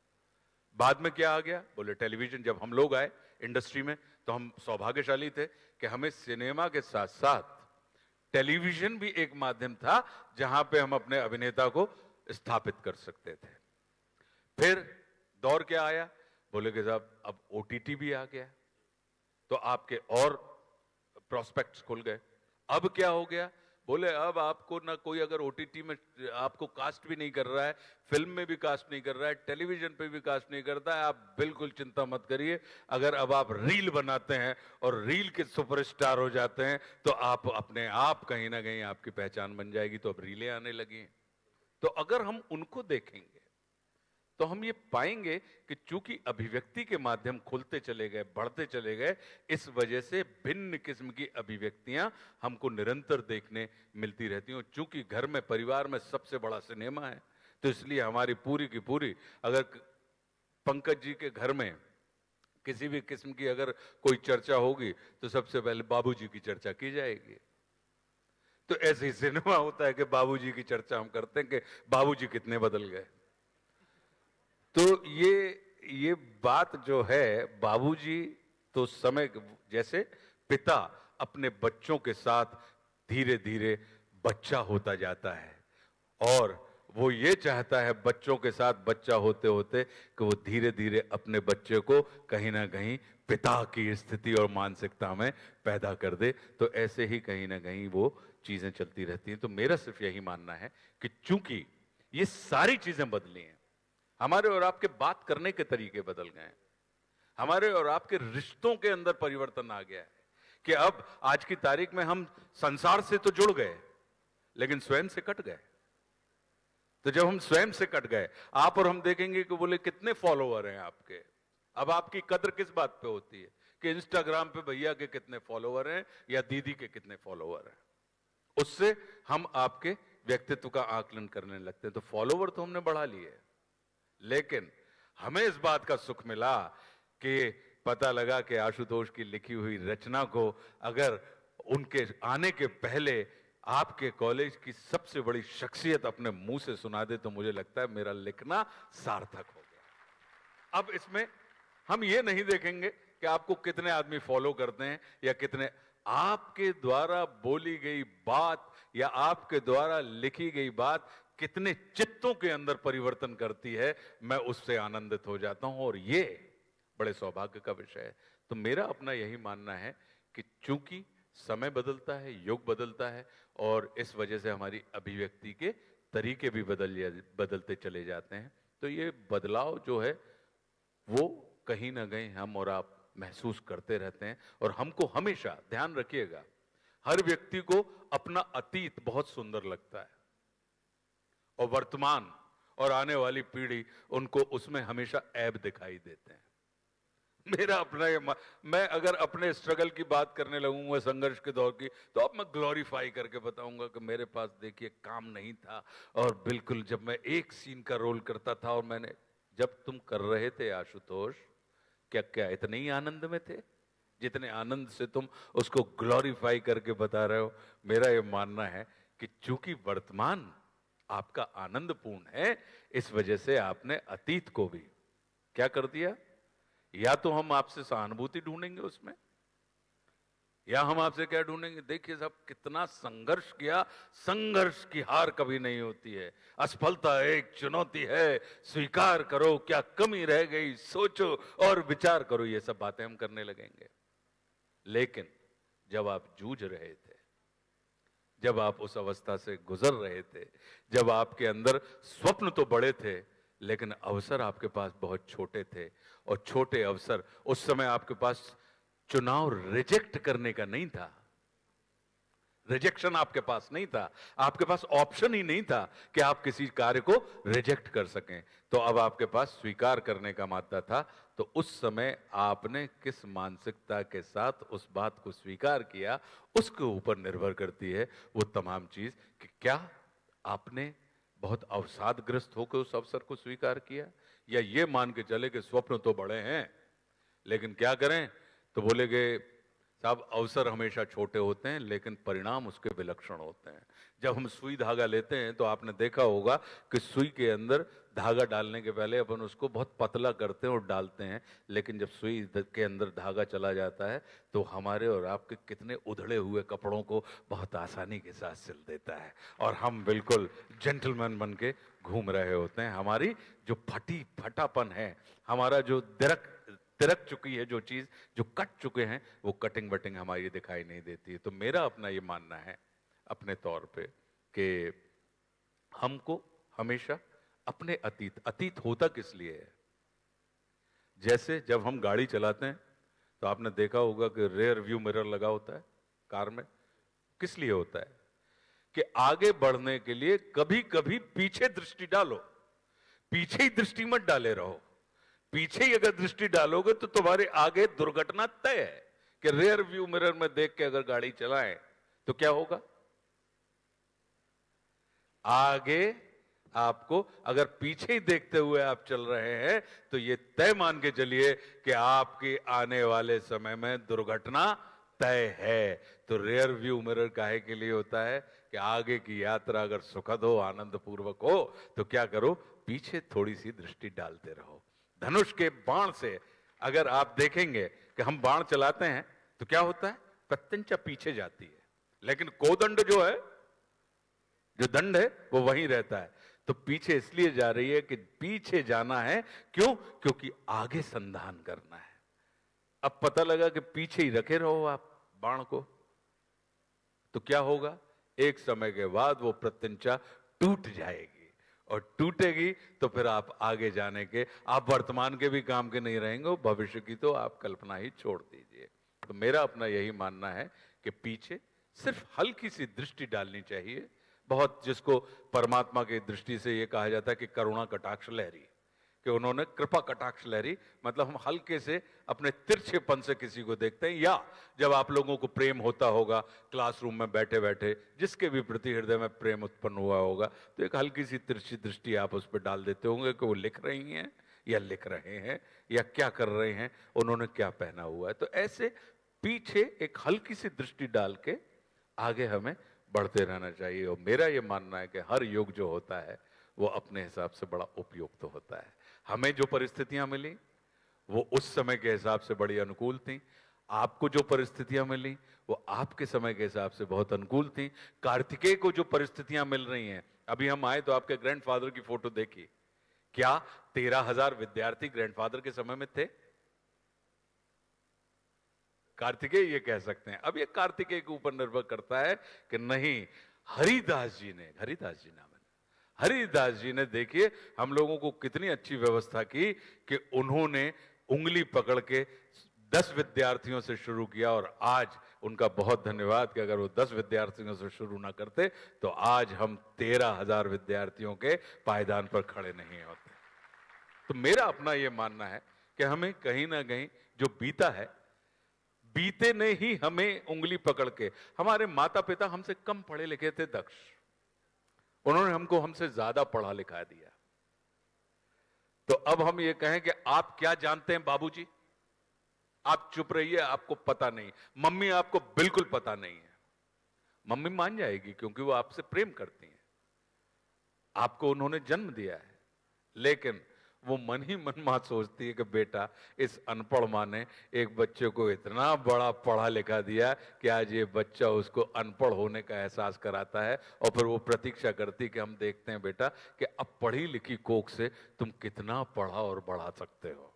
बाद में क्या आ गया? बोले टेलीविजन। जब हम लोग आए इंडस्ट्री में तो हम सौभाग्यशाली थे कि हमें सिनेमा के साथ साथ टेलीविजन भी एक माध्यम था जहां पे हम अपने अभिनेता को स्थापित कर सकते थे। फिर दौर क्या आया? बोले कि साहब अब OTT भी आ गया, तो आपके और प्रोस्पेक्ट्स खुल गए। अब क्या हो गया? बोले अब आपको ना कोई अगर OTT में आपको कास्ट भी नहीं कर रहा है, फिल्म में भी कास्ट नहीं कर रहा है, टेलीविजन पे भी कास्ट नहीं करता है, आप बिल्कुल चिंता मत करिए। अगर अब आप रील बनाते हैं और रील के सुपरस्टार हो जाते हैं तो आप अपने आप कहीं ना कहीं आपकी पहचान बन जाएगी। तो अब रीलें आने लगी हैं। तो अगर हम उनको देखेंगे तो हम ये पाएंगे कि चूंकि अभिव्यक्ति के माध्यम खुलते चले गए, बढ़ते चले गए, इस वजह से भिन्न किस्म की अभिव्यक्तियां हमको निरंतर देखने मिलती रहती हैं। चूंकि घर में, परिवार में सबसे बड़ा सिनेमा है, तो इसलिए हमारी पूरी की पूरी, अगर पंकज जी के घर में किसी भी किस्म की अगर कोई चर्चा होगी तो सबसे पहले बाबूजी की चर्चा की जाएगी। तो ऐसे ही सिनेमा होता है कि बाबूजी की चर्चा हम करते हैं कि बाबूजी कितने बदल गए। तो ये बात जो है, बाबूजी तो समय जैसे पिता अपने बच्चों के साथ धीरे धीरे बच्चा होता जाता है, और वो ये चाहता है बच्चों के साथ बच्चा होते होते कि वो धीरे धीरे अपने बच्चे को कहीं ना कहीं पिता की स्थिति और मानसिकता में पैदा कर दे। तो ऐसे ही कहीं ना कहीं वो चीजें चलती रहती हैं। तो मेरा सिर्फ यही मानना है कि चूंकि ये सारी चीजें बदली हैं, हमारे और आपके बात करने के तरीके बदल गए हैं, हमारे और आपके रिश्तों के अंदर परिवर्तन आ गया है कि अब आज की तारीख में हम संसार से तो जुड़ गए लेकिन स्वयं से कट गए। तो जब हम स्वयं से कट गए, आप और हम देखेंगे कि बोले कितने फॉलोअर हैं आपके। अब आपकी कदर किस बात पे होती है कि इंस्टाग्राम पे भैया के कितने फॉलोअर हैं या दीदी के कितने फॉलोअर हैं, उससे हम आपके व्यक्तित्व का आकलन करने लगते हैं। तो फॉलोअर तो हमने बढ़ा लिए, लेकिन हमें इस बात का सुख मिला कि पता लगा कि आशुतोष की लिखी हुई रचना को अगर उनके आने के पहले आपके कॉलेज की सबसे बड़ी शख्सियत अपने मुंह से सुना दे तो मुझे लगता है मेरा लिखना सार्थक हो गया। अब इसमें हम ये नहीं देखेंगे कि आपको कितने आदमी फॉलो करते हैं या कितने, आपके द्वारा बोली गई बात या आपके द्वारा लिखी गई बात कितने चित्तों के अंदर परिवर्तन करती है, मैं उससे आनंदित हो जाता हूं, और ये बड़े सौभाग्य का विषय है। तो मेरा अपना यही मानना है कि चूंकि समय बदलता है, युग बदलता है, और इस वजह से हमारी अभिव्यक्ति के तरीके भी बदलते चले जाते हैं। तो ये बदलाव जो है वो कहीं ना कहीं हम और आप महसूस करते रहते हैं। और हमको हमेशा ध्यान रखिएगा, हर व्यक्ति को अपना अतीत बहुत सुंदर लगता है, और वर्तमान और आने वाली पीढ़ी उनको उसमें हमेशा ऐब दिखाई देते हैं। मेरा अपना ये मैं अगर अपने स्ट्रगल की बात करने लगूंगा, संघर्ष के दौर की, तो अब मैं ग्लोरीफाई करके बताऊंगा कि मेरे पास देखिए काम नहीं था, और बिल्कुल जब मैं एक सीन का रोल करता था, और मैंने, जब तुम कर रहे थे आशुतोष, क्या इतने ही आनंद में थे जितने आनंद से तुम उसको ग्लोरीफाई करके बता रहे हो। मेरा ये मानना है कि चूंकि वर्तमान आपका आनंदपूर्ण है, इस वजह से आपने अतीत को भी क्या कर दिया, या तो हम आपसे सहानुभूति ढूंढेंगे उसमें, या हम आपसे क्या ढूंढेंगे, देखिए साहब कितना संघर्ष किया, संघर्ष की हार कभी नहीं होती है, असफलता एक चुनौती है, स्वीकार करो क्या कमी रह गई, सोचो और विचार करो, ये सब बातें हम करने लगेंगे। लेकिन जब आप जूझ रहे थे, जब आप उस अवस्था से गुजर रहे थे, जब आपके अंदर स्वप्न तो बड़े थे लेकिन अवसर आपके पास बहुत छोटे थे, और छोटे अवसर, उस समय आपके पास चुनाव रिजेक्ट करने का नहीं था, रिजेक्शन आपके पास नहीं था, आपके पास ऑप्शन ही नहीं था कि आप किसी कार्य को रिजेक्ट कर सकें। तो अब आपके पास स्वीकार करने का माध्यम था। तो उस समय आपने किस मानसिकता के साथ उस बात को स्वीकार किया, उसके ऊपर निर्भर करती है वो तमाम चीज कि क्या आपने बहुत अवसादग्रस्त होकर उस अवसर को स्वीकार किया, या ये मान के चले कि स्वप्न तो बड़े हैं लेकिन क्या करें, तो बोले कि साहब अवसर हमेशा छोटे होते हैं लेकिन परिणाम उसके विलक्षण होते हैं। जब हम सुई धागा लेते हैं तो आपने देखा होगा कि सुई के अंदर धागा डालने के पहले अपन उसको बहुत पतला करते हैं और डालते हैं, लेकिन जब सुई के अंदर धागा चला जाता है तो हमारे और आपके कितने उधड़े हुए कपड़ों को बहुत आसानी के साथ सिल देता है और हम बिल्कुल जेंटलमैन बन के घूम रहे होते हैं। हमारी जो फटापन है, हमारा जो तिरक चुकी है जो चीज, जो कट चुके हैं, वो कटिंग वटिंग हमारी दिखाई नहीं देती है। तो मेरा अपना ये मानना है अपने तौर पे कि हमको हमेशा अपने अतीत होता किस लिए है। जैसे जब हम गाड़ी चलाते हैं तो आपने देखा होगा कि रेयर व्यू मिरर लगा होता है कार में। किस लिए होता है? कि आगे बढ़ने के लिए कभी कभी पीछे दृष्टि डालो, पीछे ही दृष्टि मत डाले रहो। पीछे ही अगर दृष्टि डालोगे तो तुम्हारे आगे दुर्घटना तय है। कि रेयर व्यू मिरर में देख के अगर गाड़ी चलाएं तो क्या होगा? आगे आपको अगर पीछे ही देखते हुए आप चल रहे हैं तो ये तय मान के चलिए कि आपके आने वाले समय में दुर्घटना तय है। तो रेयर व्यू मिरर काहे के लिए होता है? कि आगे की यात्रा अगर सुखद हो, आनंद पूर्वक हो, तो क्या करो, पीछे थोड़ी सी दृष्टि डालते रहो। धनुष के बाण से अगर आप देखेंगे कि हम बाण चलाते हैं तो क्या होता है? प्रत्यंचा पीछे जाती है, लेकिन कोदंड जो है, जो दंड है, वो वहीं रहता है। तो पीछे इसलिए जा रही है कि पीछे जाना है। क्यों? क्योंकि आगे संधान करना है। अब पता लगा कि पीछे ही रखे रहो आप बाण को, तो क्या होगा? एक समय के बाद वो प्रत्यंचा टूट जाएगी, और टूटेगी तो फिर आप आगे जाने के, आप वर्तमान के भी काम के नहीं रहेंगे, भविष्य की तो आप कल्पना ही छोड़ दीजिए। तो मेरा अपना यही मानना है कि पीछे सिर्फ हल्की सी दृष्टि डालनी चाहिए। बहुत, जिसको परमात्मा की दृष्टि से ये कहा जाता है कि करुणा कटाक्ष लहरी, कि उन्होंने कृपा कटाक्ष लहरी, मतलब हम हल्के से अपने तिरछेपन से किसी को देखते हैं। या जब आप लोगों को प्रेम होता होगा क्लासरूम में बैठे बैठे, जिसके भी प्रति हृदय में प्रेम उत्पन्न हुआ होगा, तो एक हल्की सी तिरछी दृष्टि आप उस पर डाल देते होंगे कि वो लिख रही हैं या लिख रहे हैं या क्या कर रहे हैं, उन्होंने क्या पहना हुआ है। तो ऐसे पीछे एक हल्की सी दृष्टि डाल के आगे हमें बढ़ते रहना चाहिए। और मेरा ये मानना है कि हर युग जो होता है वो अपने हिसाब से बड़ा उपयुक्त होता है। हमें जो परिस्थितियां मिली वो उस समय के हिसाब से बड़ी अनुकूल थी। आपको जो परिस्थितियां मिली वो आपके समय के हिसाब से बहुत अनुकूल थी। कार्तिकेय को जो परिस्थितियां मिल रही हैं, अभी हम आए तो आपके ग्रैंडफादर की फोटो देखी, क्या 13,000 विद्यार्थी ग्रैंडफादर के समय में थे? कार्तिकेय ये कह सकते हैं। अब ये कार्तिकेय के ऊपर निर्भर करता है कि नहीं, हरिदास जी ने, हरिदास जी नाम है, हरिदास जी ने देखिए हम लोगों को कितनी अच्छी व्यवस्था की कि उन्होंने उंगली पकड़ के 10 विद्यार्थियों से शुरू किया। और आज उनका बहुत धन्यवाद कि अगर वो 10 विद्यार्थियों से शुरू ना करते तो आज हम 13,000 विद्यार्थियों के पायदान पर खड़े नहीं होते। तो मेरा अपना ये मानना है कि हमें कहीं ना कहीं जो बीता है, बीते ने ही हमें उंगली पकड़ के, हमारे माता पिता हमसे कम पढ़े लिखे थे दक्ष, उन्होंने हमको हमसे ज्यादा पढ़ा लिखा दिया। तो अब हम ये कहें कि आप क्या जानते हैं बाबूजी, आप चुप रहिए, आपको पता नहीं। मम्मी आपको बिल्कुल पता नहीं है। मम्मी मान जाएगी क्योंकि वो आपसे प्रेम करती हैं, आपको उन्होंने जन्म दिया है, लेकिन वो मन ही मन मां सोचती है कि बेटा, इस अनपढ़ मां ने एक बच्चे को इतना बड़ा पढ़ा लिखा दिया कि आज ये बच्चा उसको अनपढ़ होने का एहसास कराता है। और फिर वो प्रतीक्षा करती कि हम देखते हैं बेटा कि अब पढ़ी लिखी कोख से तुम कितना पढ़ा और बढ़ा सकते हो।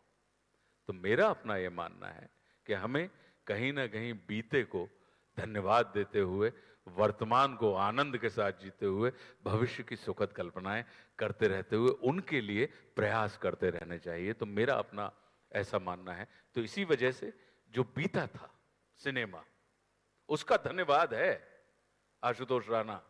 तो मेरा अपना ये मानना है कि हमें कहीं ना कहीं बीते को धन्यवाद देते हुए, वर्तमान को आनंद के साथ जीते हुए, भविष्य की सुखद कल्पनाएं करते रहते हुए उनके लिए प्रयास करते रहने चाहिए। तो मेरा अपना ऐसा मानना है। तो इसी वजह से जो बीता था सिनेमा, उसका धन्यवाद है आशुतोष राणा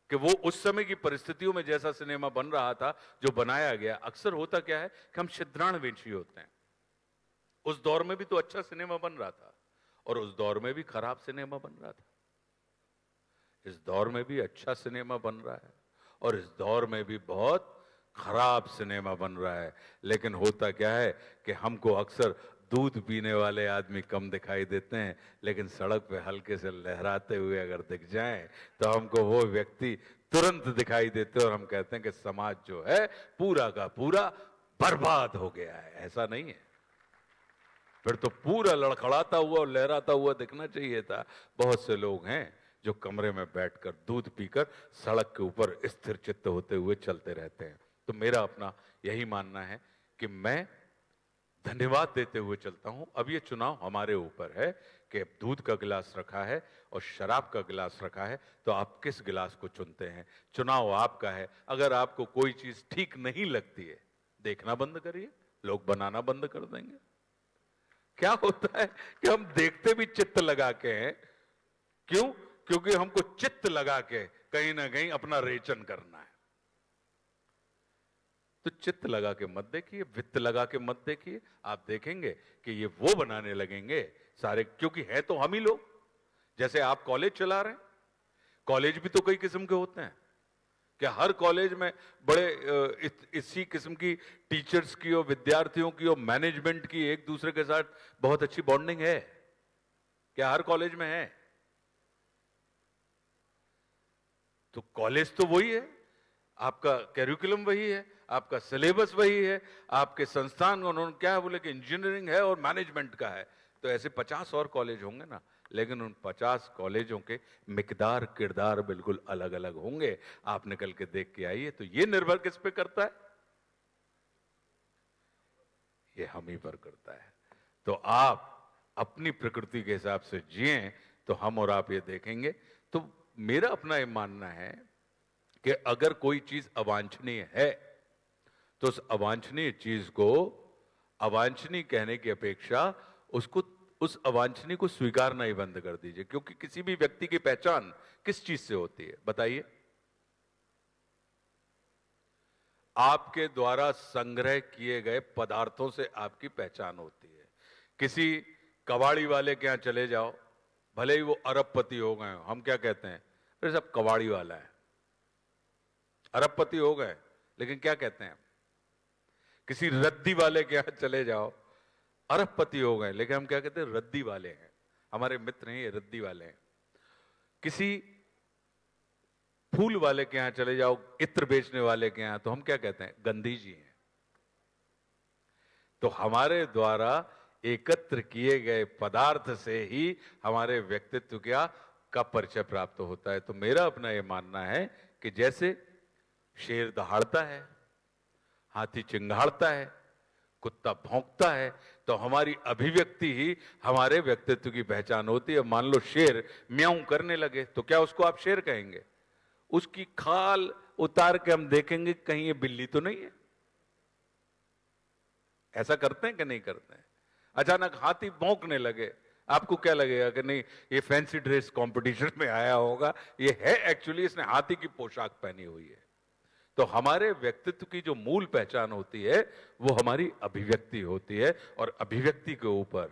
कि वो उस समय की परिस्थितियों में जैसा सिनेमा बन रहा था, जो बनाया गया। अक्सर होता क्या है कि हम छिद्राणवेशी होते हैं। उस दौर में भी तो अच्छा सिनेमा बन रहा था और उस दौर में भी खराब सिनेमा बन रहा था। इस दौर में भी अच्छा सिनेमा बन रहा है और इस दौर में भी बहुत खराब सिनेमा बन रहा है। लेकिन होता क्या है कि हमको अक्सर दूध पीने वाले आदमी कम दिखाई देते हैं, लेकिन सड़क पे हल्के से लहराते हुए अगर दिख जाएं तो हमको वो व्यक्ति तुरंत दिखाई देते हैं और हम कहते हैं कि समाज जो है पूरा का पूरा बर्बाद हो गया है। ऐसा नहीं है, फिर तो पूरा लड़खड़ाता हुआ और लहराता हुआ दिखना चाहिए था। बहुत से लोग हैं जो कमरे में बैठकर दूध पीकर सड़क के ऊपर स्थिर चित्त होते हुए चलते रहते हैं। तो मेरा अपना यही मानना है कि मैं धन्यवाद देते हुए चलता हूं। अब ये चुनाव हमारे ऊपर है कि अब दूध का गिलास रखा है और शराब का गिलास रखा है, तो आप किस गिलास को चुनते हैं? चुनाव आपका है। अगर आपको कोई चीज ठीक नहीं लगती है, देखना बंद करिए, लोग बनाना बंद कर देंगे। क्या होता है कि हम देखते भी चित्त लगा के हैं। क्यों? क्योंकि हमको चित्त लगा के कहीं ना कहीं अपना रेचन करना है। तो चित्त लगा के मत देखिए, वित्त लगा के मत देखिए। आप देखेंगे कि ये वो बनाने लगेंगे सारे, क्योंकि है तो हम ही लोग। जैसे आप कॉलेज चला रहे हैं, कॉलेज भी तो कई किस्म के होते हैं। क्या हर कॉलेज में बड़े इसी किस्म की टीचर्स की और विद्यार्थियों की और मैनेजमेंट की एक दूसरे के साथ बहुत अच्छी बॉन्डिंग है? क्या हर कॉलेज में है? तो कॉलेज तो वही है, आपका कैरिकुलम वही है, आपका सिलेबस वही है, आपके संस्थान उन्होंने क्या बोले कि इंजीनियरिंग है और मैनेजमेंट का है। तो ऐसे 50 और कॉलेज होंगे ना, लेकिन उन 50 कॉलेजों के मिकदार किरदार बिल्कुल अलग अलग होंगे। आप निकल के देख के आइए। तो ये निर्भर किस पे करता है? ये हम ही पर करता है। तो आप अपनी प्रकृति के हिसाब से जिएं तो हम और आप ये देखेंगे। तो मेरा अपना ये मानना है कि अगर कोई चीज अवांछनीय है तो उस अवांछनीय चीज को अवांछनीय कहने की अपेक्षा उसको उस अवांछनीय को स्वीकारना ही बंद कर दीजिए। क्योंकि किसी भी व्यक्ति की पहचान किस चीज से होती है बताइए? आपके द्वारा संग्रह किए गए पदार्थों से आपकी पहचान होती है। किसी कबाड़ी वाले के यहां चले जाओ, भले ही वो अरबपति हो गए, हम क्या कहते हैं? अरे सब कबाड़ी वाला है। अरबपति हो गए, लेकिन क्या कहते हैं? किसी रद्दी वाले के यहां चले जाओ, अरबपति हो गए, लेकिन हम क्या कहते हैं? रद्दी वाले हैं। हमारे मित्र हैं ये रद्दी वाले हैं। किसी फूल वाले के यहां चले जाओ, इत्र बेचने वाले के यहां, तो हम क्या कहते हैं? गंधी जी हैं। तो हमारे द्वारा एकत्र किए गए पदार्थ से ही हमारे व्यक्तित्व का परिचय प्राप्त होता है। तो मेरा अपना यह मानना है कि जैसे शेर दहाड़ता है, हाथी चिंगाड़ता है, कुत्ता भौंकता है, तो हमारी अभिव्यक्ति ही हमारे व्यक्तित्व की पहचान होती है। मान लो शेर म्याऊं करने लगे, तो क्या उसको आप शेर कहेंगे? उसकी खाल उतार के हम देखेंगे कहीं ये बिल्ली तो नहीं है। ऐसा करते हैं कि नहीं करते हैं? अचानक हाथी भौंकने लगे, आपको क्या लगेगा कि नहीं ये फैंसी ड्रेस कंपटीशन में आया होगा? ये है एक्चुअली इसने हाथी की पोशाक पहनी हुई है। तो हमारे व्यक्तित्व की जो मूल पहचान होती है वो हमारी अभिव्यक्ति होती है, और अभिव्यक्ति के ऊपर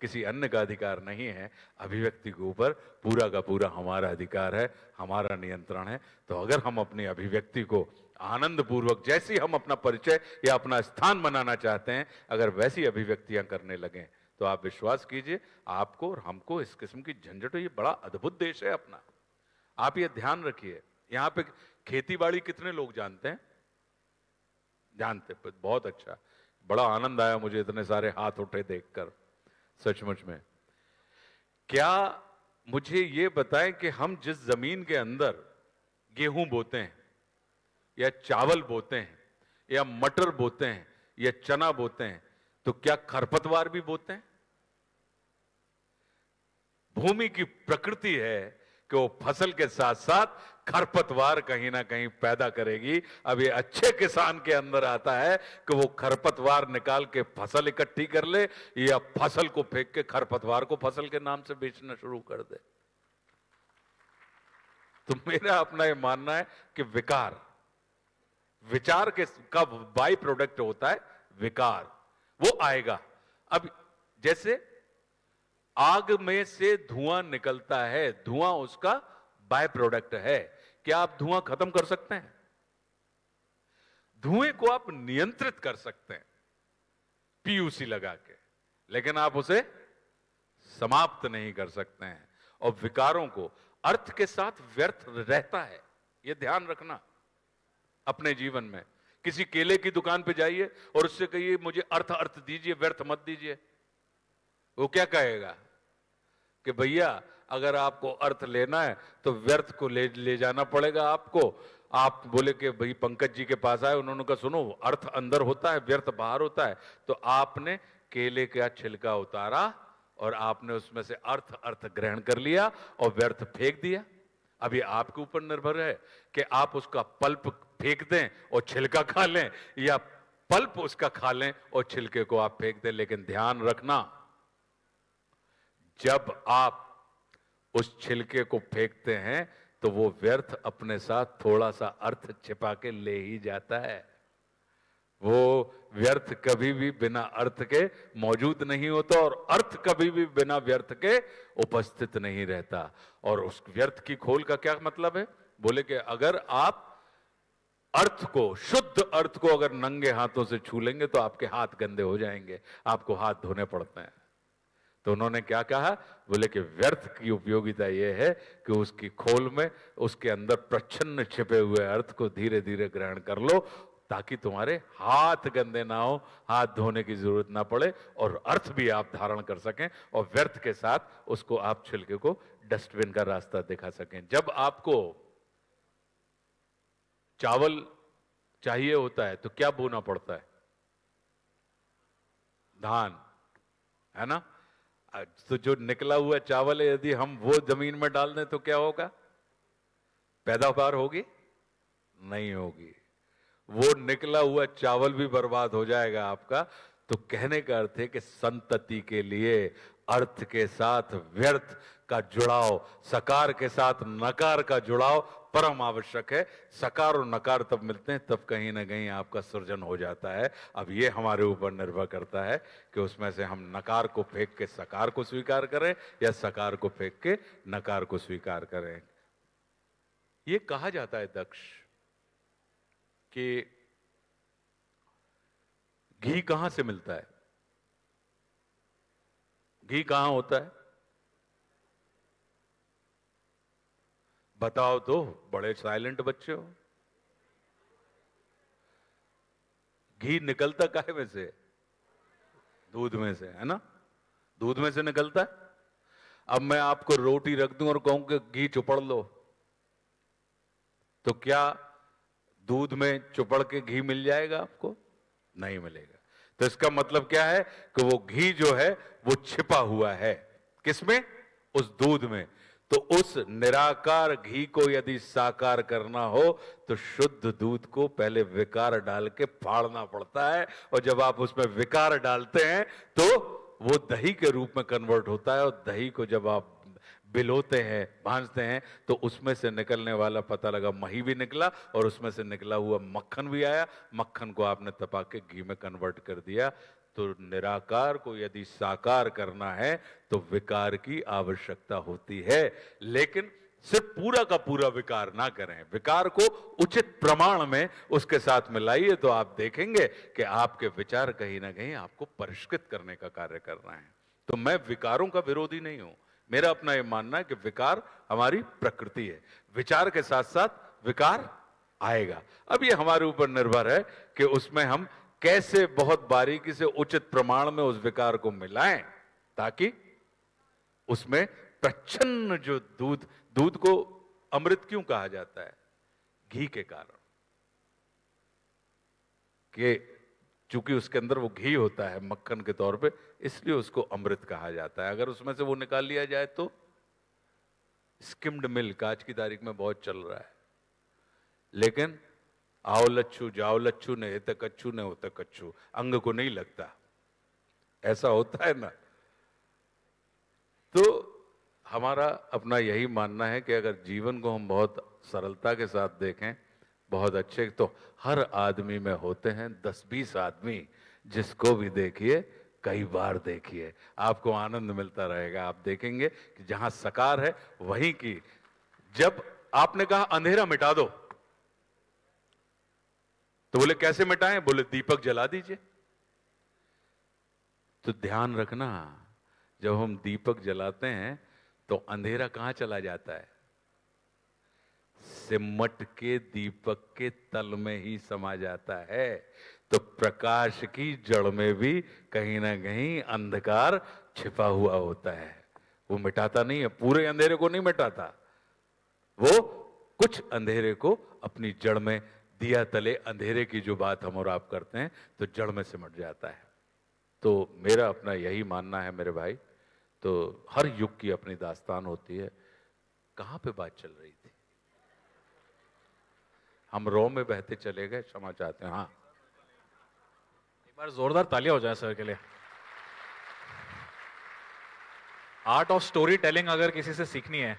किसी अन्य का अधिकार नहीं है। अभिव्यक्ति के ऊपर पूरा का पूरा हमारा अधिकार है, हमारा नियंत्रण है। तो अगर हम अपनी अभिव्यक्ति को आनंद पूर्वक, जैसी हम अपना परिचय या अपना स्थान बनाना चाहते हैं, अगर वैसी अभिव्यक्तियां करने लगें, तो आप विश्वास कीजिए आपको और हमको इस किस्म की झंझट, ये बड़ा अद्भुत देश है अपना। आप ये ध्यान रखिए, यहां पे खेती बाड़ी कितने लोग जानते हैं? जानते? बहुत अच्छा, बड़ा आनंद आया मुझे इतने सारे हाथ उठे देखकर, सचमुच में। क्या मुझे ये बताएं कि हम जिस जमीन के अंदर गेहूं बोते हैं या चावल बोते हैं या मटर बोते हैं या चना बोते हैं, तो क्या खरपतवार भी बोते हैं? भूमि की प्रकृति है कि वो फसल के साथ साथ खरपतवार कहीं ना कहीं पैदा करेगी। अब ये अच्छे किसान के अंदर आता है कि वो खरपतवार निकाल के फसल इकट्ठी कर ले, या फसल को फेंक के खरपतवार को फसल के नाम से बेचना शुरू कर दे। तो मेरा अपना ये मानना है कि विचार का बाई प्रोडक्ट होता है विकार, वो आएगा। अब जैसे आग में से धुआं निकलता है, धुआं उसका बाय प्रोडक्ट है। क्या आप धुआं खत्म कर सकते हैं? धुएं को आप नियंत्रित कर सकते हैं पीयूसी लगा के, लेकिन आप उसे समाप्त नहीं कर सकते हैं। और विकारों को अर्थ के साथ व्यर्थ रहता है, यह ध्यान रखना अपने जीवन में। किसी केले की दुकान पे जाइए और उससे कहिए मुझे अर्थ अर्थ दीजिए, व्यर्थ मत दीजिए। वो क्या कहेगा कि भैया अगर आपको अर्थ लेना है तो व्यर्थ को ले जाना पड़ेगा आपको। आप बोले कि भाई पंकज जी के पास आए, उन्होंने कहा सुनो अर्थ अंदर होता है, व्यर्थ बाहर होता है। तो आपने केले का छिलका उतारा और आपने उसमें से अर्थ अर्थ ग्रहण कर लिया और व्यर्थ फेंक दिया। अब ये आपके ऊपर निर्भर है कि आप उसका पल्प फेंक दें और छिलका खा लें, या पल्प उसका खा लें और छिलके को आप फेंक दें। लेकिन ध्यान रखना, जब आप उस छिलके को फेंकते हैं तो वो व्यर्थ अपने साथ थोड़ा सा अर्थ छिपा के ले ही जाता है। वो व्यर्थ कभी भी बिना अर्थ के मौजूद नहीं होता और अर्थ कभी भी बिना व्यर्थ के उपस्थित नहीं रहता। और उस व्यर्थ की खोल का क्या मतलब है? बोले कि अगर आप अर्थ को, शुद्ध अर्थ को अगर नंगे हाथों से छू लेंगे तो आपके हाथ गंदे हो जाएंगे, आपको हाथ धोने पड़ते हैं। तो उन्होंने क्या कहा? बोले कि व्यर्थ की उपयोगिता यह है कि उसकी खोल में, उसके अंदर प्रच्छन्न छिपे हुए अर्थ को धीरे धीरे ग्रहण कर लो, ताकि तुम्हारे हाथ गंदे ना हो, हाथ धोने की जरूरत ना पड़े और अर्थ भी आप धारण कर सकें और व्यर्थ के साथ उसको आप छिलके को डस्टबिन का रास्ता दिखा सकें। जब आपको चावल चाहिए होता है तो क्या बोना पड़ता है? धान, है ना? तो जो निकला हुआ चावल है यदि हम वो जमीन में डाल दें तो क्या होगा? पैदावार होगी? नहीं होगी, वो निकला हुआ चावल भी बर्बाद हो जाएगा आपका। तो कहने का अर्थ है कि संतति के लिए अर्थ के साथ व्यर्थ का जुड़ाव, सकार के साथ नकार का जुड़ाव परम आवश्यक है। सकार और नकार तब मिलते हैं तब कहीं ना कहीं आपका सृजन हो जाता है। अब ये हमारे ऊपर निर्भर करता है कि उसमें से हम नकार को फेंक के सकार को स्वीकार करें या सकार को फेंक के नकार को स्वीकार करें। ये कहा जाता है दक्ष कि घी कहां से मिलता है? घी कहां होता है? बताओ तो, बड़े साइलेंट बच्चे हो। घी निकलता काहे में से? दूध में से, है ना? दूध में से निकलता है। अब मैं आपको रोटी रख दूं और कहूं कि घी चुपड़ लो, तो क्या दूध में चुपड़ के घी मिल जाएगा आपको? नहीं मिलेगा। तो इसका मतलब क्या है कि वो घी जो है वो छिपा हुआ है। किसमें? उस दूध में। तो उस निराकार घी को यदि साकार करना हो तो शुद्ध दूध को पहले विकार डाल के फाड़ना पड़ता है, और जब आप उसमें विकार डालते हैं तो वो दही के रूप में कन्वर्ट होता है। और दही को जब आप बिलोते हैं, भांजते हैं, तो उसमें से निकलने वाला पता लगा मही भी निकला और उसमें से निकला हुआ मक्खन भी आया। मक्खन को आपने तपा के घी में कन्वर्ट कर दिया। तो निराकार को यदि साकार करना है तो विकार की आवश्यकता होती है, लेकिन सिर्फ पूरा का पूरा विकार ना करें। विकार को उचित प्रमाण में उसके साथ मिलाइए तो आप देखेंगे कि आपके विचार कहीं ना कहीं आपको परिष्कृत करने का कार्य कर रहे हैं। तो मैं विकारों का विरोधी नहीं हूं। मेरा अपना यह मानना है कि विकार हमारी प्रकृति है, विचार के साथ साथ विकार आएगा। अब यह हमारे ऊपर निर्भर है कि उसमें हम कैसे बहुत बारीकी से उचित प्रमाण में उस विकार को मिलाएं, ताकि उसमें प्रच्छन्न जो दूध को अमृत क्यों कहा जाता है? घी के कारण, कि चूंकि उसके अंदर वो घी होता है मक्खन के तौर पे, इसलिए उसको अमृत कहा जाता है। अगर उसमें से वो निकाल लिया जाए तो स्किम्ड मिल्क आज की तारीख में बहुत चल रहा है, लेकिन आओ लच्छू जाओ लच्छू ने हित कच्छू ने होता कच्छू, अंग को नहीं लगता, ऐसा होता है ना। तो हमारा अपना यही मानना है कि अगर जीवन को हम बहुत सरलता के साथ देखें, बहुत अच्छे, तो हर आदमी में होते हैं 10-20 आदमी, जिसको भी देखिए कई बार देखिए, आपको आनंद मिलता रहेगा। आप देखेंगे कि जहां सकार है वहीं की, जब आपने कहा अंधेरा मिटा दो तो बोले कैसे मिटाएं? बोले दीपक जला दीजिए। तो ध्यान रखना, जब हम दीपक जलाते हैं तो अंधेरा कहाँ चला जाता है? सिमट के दीपक के तल में ही समा जाता है। तो प्रकाश की जड़ में भी कहीं ना कहीं अंधकार छिपा हुआ होता है। वो मिटाता नहीं है, पूरे अंधेरे को नहीं मिटाता, वो कुछ अंधेरे को अपनी जड़ में, दिया तले अंधेरे की जो बात हम और आप करते हैं तो जड़ में सिमट जाता है। तो मेरा अपना यही मानना है मेरे भाई। तो हर युग की अपनी दास्तान होती है। कहां पे बात चल रही थी? हम रो में बहते चले गए, क्षमा चाहते हैं। हाँ, एक बार जोरदार तालियां हो जाए सर के लिए। आर्ट ऑफ स्टोरी टेलिंग अगर किसी से सीखनी है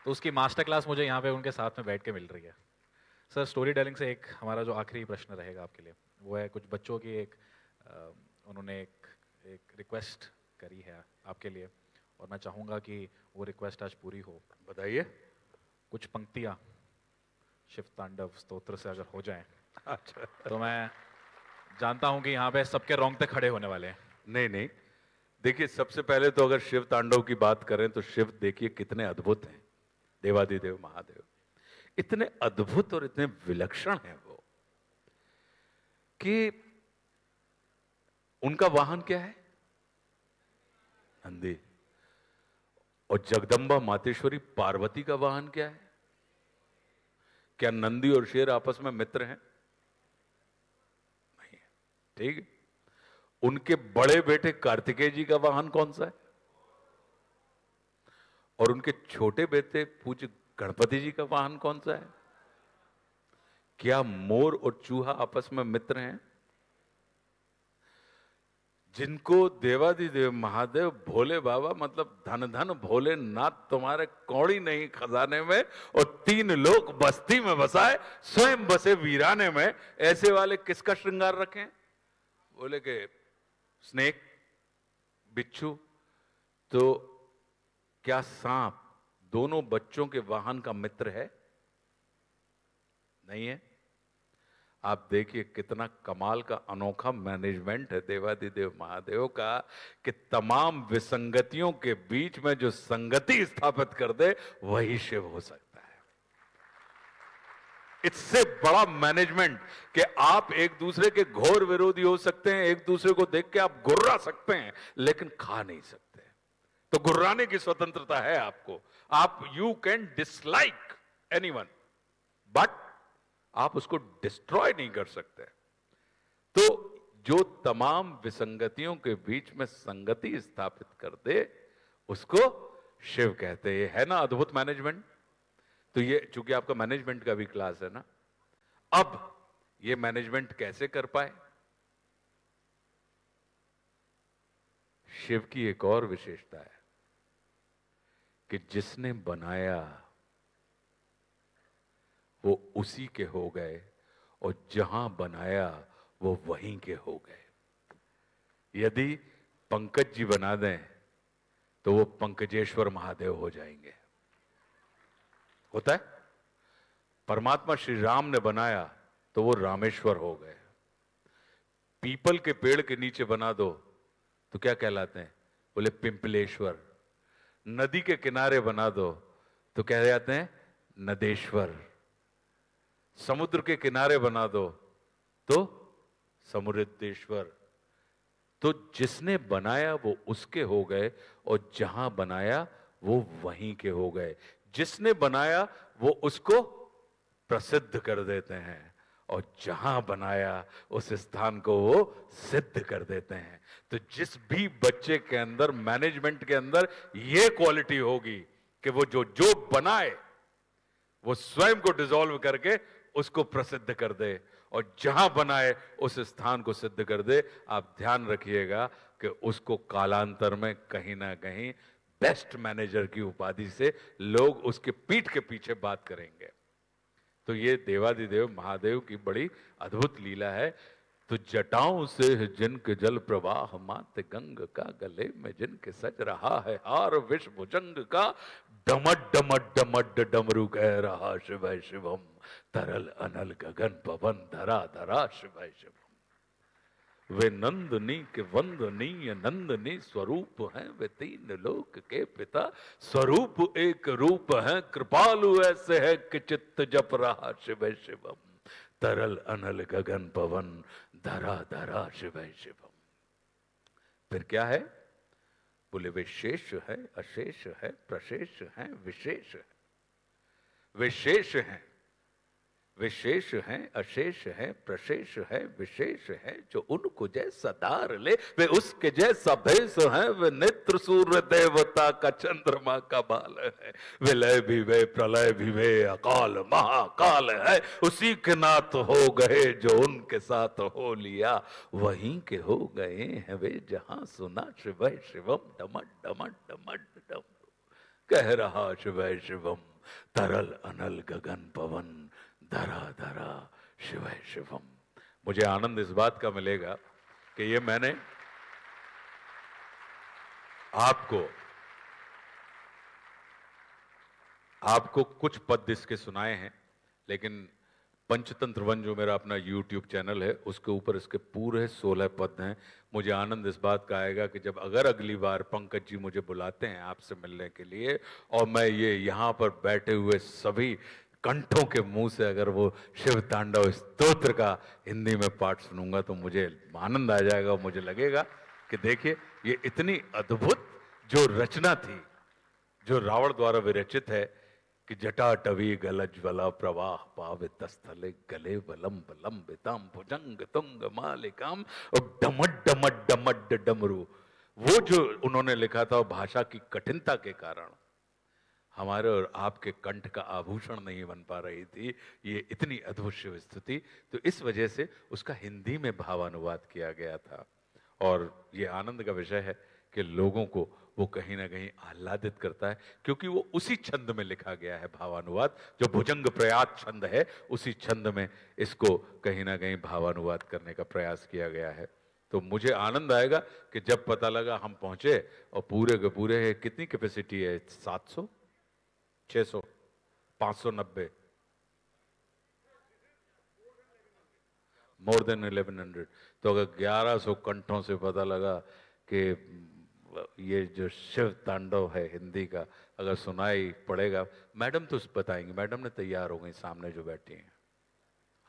तो उसकी मास्टर क्लास मुझे यहाँ पे उनके साथ में बैठ के मिल रही है। सर, स्टोरी टेलिंग से एक हमारा जो आखिरी प्रश्न रहेगा आपके लिए, वो है कुछ बच्चों की उन्होंने एक रिक्वेस्ट करी है आपके लिए, और मैं चाहूँगा कि वो रिक्वेस्ट आज पूरी हो। बताइए। कुछ पंक्तियाँ शिव तांडव स्तोत्र से अगर हो जाएं अच्छा, तो मैं जानता हूँ कि यहाँ पे सबके रोंगटे खड़े होने वाले हैं। नहीं नहीं, देखिए, सबसे पहले तो अगर शिव तांडव की बात करें तो शिव देखिए कितने अद्भुत हैं, देवादिदेव महादेव। इतने अद्भुत और इतने विलक्षण हैं वो कि उनका वाहन क्या है? नंदी। और जगदम्बा मातेश्वरी पार्वती का वाहन क्या है? क्या नंदी और शेर आपस में मित्र हैं? नहीं है। ठीक है। उनके बड़े बेटे कार्तिकेय जी का वाहन कौन सा है? और उनके छोटे बेटे पूज्य गणपति जी का वाहन कौन सा है? क्या मोर और चूहा आपस में मित्र हैं? जिनको देवादिदेव महादेव भोले बाबा, मतलब धन धन भोलेनाथ तुम्हारे कौड़ी नहीं खजाने में, और 3 लोग बस्ती में बसाए, स्वयं बसे वीराने में, ऐसे वाले किसका श्रृंगार रखें? बोले के स्नेक, बिच्छू। तो क्या सांप दोनों बच्चों के वाहन का मित्र है? नहीं है। आप देखिए कितना कमाल का अनोखा मैनेजमेंट है देवादिदेव महादेव का, कि तमाम विसंगतियों के बीच में जो संगति स्थापित कर दे वही शिव हो सकता है। इससे बड़ा मैनेजमेंट कि आप एक दूसरे के घोर विरोधी हो सकते हैं, एक दूसरे को देख के आप गुर्रा सकते हैं, लेकिन खा नहीं सकते। तो गुर्राने की स्वतंत्रता है आपको। आप you can dislike anyone, but आप उसको डिस्ट्रॉय नहीं कर सकते। तो जो तमाम विसंगतियों के बीच में संगति स्थापित कर दे उसको शिव कहते हैं। है ना अद्भुत मैनेजमेंट? तो ये चूंकि आपका मैनेजमेंट का भी क्लास है ना, अब ये मैनेजमेंट कैसे कर पाए? शिव की एक और विशेषता है कि जिसने बनाया वो उसी के हो गए, और जहां बनाया वो वहीं के हो गए। यदि पंकज जी बना दें तो वो पंकजेश्वर महादेव हो जाएंगे। होता है। परमात्मा श्री राम ने बनाया तो वो रामेश्वर हो गए। पीपल के पेड़ के नीचे बना दो तो क्या कहलाते हैं? बोले पिंपलेश्वर। नदी के किनारे बना दो तो कह जाते हैं नदेश्वर। समुद्र के किनारे बना दो तो समुद्रेश्वर। तो जिसने बनाया वो उसके हो गए, और जहां बनाया वो वहीं के हो गए। जिसने बनाया वो उसको प्रसिद्ध कर देते हैं, और जहां बनाया उस स्थान को वो सिद्ध कर देते हैं। तो जिस भी बच्चे के अंदर, मैनेजमेंट के अंदर ये क्वालिटी होगी कि वो जो बनाए वो स्वयं को डिसॉल्व करके उसको प्रसिद्ध कर दे, और जहां बनाए उस स्थान को सिद्ध कर दे, आप ध्यान रखिएगा कि उसको कालांतर में कहीं ना कहीं बेस्ट मैनेजर की उपाधि से लोग उसके पीठ के पीछे बात करेंगे। तो ये देवादिदेव महादेव की बड़ी अद्भुत लीला है। तो जटाओं से जिनके जल प्रवाह, मात गंग का गले में जिनके सज रहा है हार, विष भुजंग का डमड डमड डमड डमरू कह रहा शिवय शिवम, तरल अनल गगन पवन धरा धरा शिवय शिवम। वे नंदनी के वंदनीय नंदनी स्वरूप हैं, वे तीन लोक के पिता स्वरूप एक रूप हैं, कृपालु ऐसे है कि चित्त जप रहा शिव शिवम, तरल अनल गगन पवन धरा धरा शिव शिवम। फिर क्या है? बोले वे शेष है, अशेष है, प्रशेष है, विशेष है। वे शेष हैं, विशेष हैं, अशेष है, प्रशेष है, विशेष है, जो उनको जैसा धार ले वे उसके जैसा भेष है। वे नेत्र सूर्य देवता का चंद्रमा का बाल है, विलय भी वे प्रलय भी वे अकाल महाकाल है। उसी के नाथ हो गए जो उनके साथ हो लिया, वहीं के हो गए हैं वे जहां सुना शिव शिवम डमट डमट डमट डम। कह रहा शिव शिवम, तरल अनल गगन पवन धरा धरा शिव शिवम। मुझे आनंद इस बात का मिलेगा कि ये मैंने आपको कुछ पद इसके सुनाए हैं, लेकिन पंचतंत्र वन जो मेरा अपना YouTube चैनल है उसके ऊपर इसके पूरे 16 पद हैं। मुझे आनंद इस बात का आएगा कि जब अगर अगली बार पंकज जी मुझे बुलाते हैं आपसे मिलने के लिए और मैं ये यहाँ पर बैठे हुए सभी कंठों के मुंह से अगर वो शिव तांडव स्तोत्र का हिंदी में पाठ सुनूंगा तो मुझे आनंद आ जाएगा। मुझे लगेगा कि देखिए ये इतनी अद्भुत जो रचना थी, जो रावण द्वारा विरचित है कि जटाटवी गलज्वला प्रवाह पावित स्थले गले वलम लंबितम भुजंग तुंग मालिकाम और डमट डमट डमट डमरू। वो जो उन्होंने लिखा था भाषा की कठिनता के कारण हमारे और आपके कंठ का आभूषण नहीं बन पा रही थी ये इतनी अद्भुत शिव स्तुति, तो इस वजह से उसका हिंदी में भावानुवाद किया गया था। और ये आनंद का विषय है कि लोगों को वो कहीं ना कहीं आह्लादित करता है, क्योंकि वो उसी छंद में लिखा गया है भावानुवाद, जो भुजंग प्रयात छंद है उसी छंद में इसको कहीं ना कहीं भावानुवाद करने का प्रयास किया गया है। तो मुझे आनंद आएगा कि जब पता लगा हम पहुंचे और पूरे के पूरे कितनी कैपेसिटी है, 700 600 590 मोर देन 1100। तो अगर 1100 कंठों से पता लगा कि ये जो शिव तांडव है हिंदी का अगर सुनाई पड़ेगा, मैडम तो बताएंगी, मैडम ने तैयार हो गई सामने जो बैठी हैं।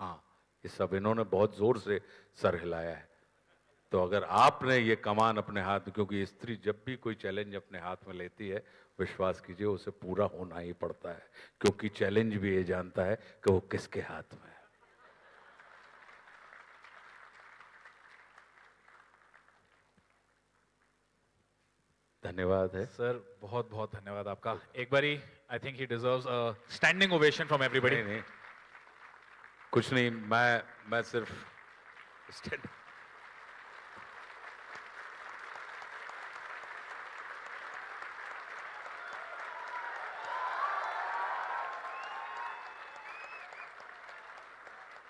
हाँ, ये सब इन्होंने बहुत जोर से सर हिलाया है। तो अगर आपने ये कमान अपने हाथ में, क्योंकि स्त्री जब भी कोई चैलेंज अपने हाथ में लेती है विश्वास कीजिए उसे पूरा होना ही पड़ता है, क्योंकि चैलेंज भी ये जानता है कि वो किसके हाथ में है। धन्यवाद है सर, बहुत बहुत धन्यवाद आपका। एक बारी I think he deserves a standing ovation from everybody. नहीं, कुछ नहीं, मैं सिर्फ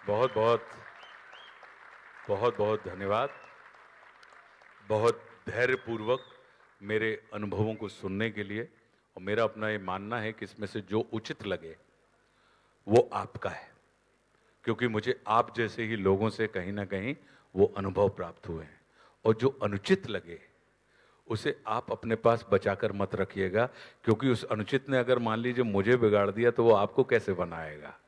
बहुत बहुत बहुत बहुत धन्यवाद। बहुत धैर्यपूर्वक मेरे अनुभवों को सुनने के लिए, और मेरा अपना ये मानना है कि इसमें से जो उचित लगे वो आपका है, क्योंकि मुझे आप जैसे ही लोगों से कहीं ना कहीं वो अनुभव प्राप्त हुए हैं। और जो अनुचित लगे उसे आप अपने पास बचाकर मत रखिएगा, क्योंकि उस अनुचित ने अगर मान लीजिए मुझे बिगाड़ दिया तो वो आपको कैसे बनाएगा।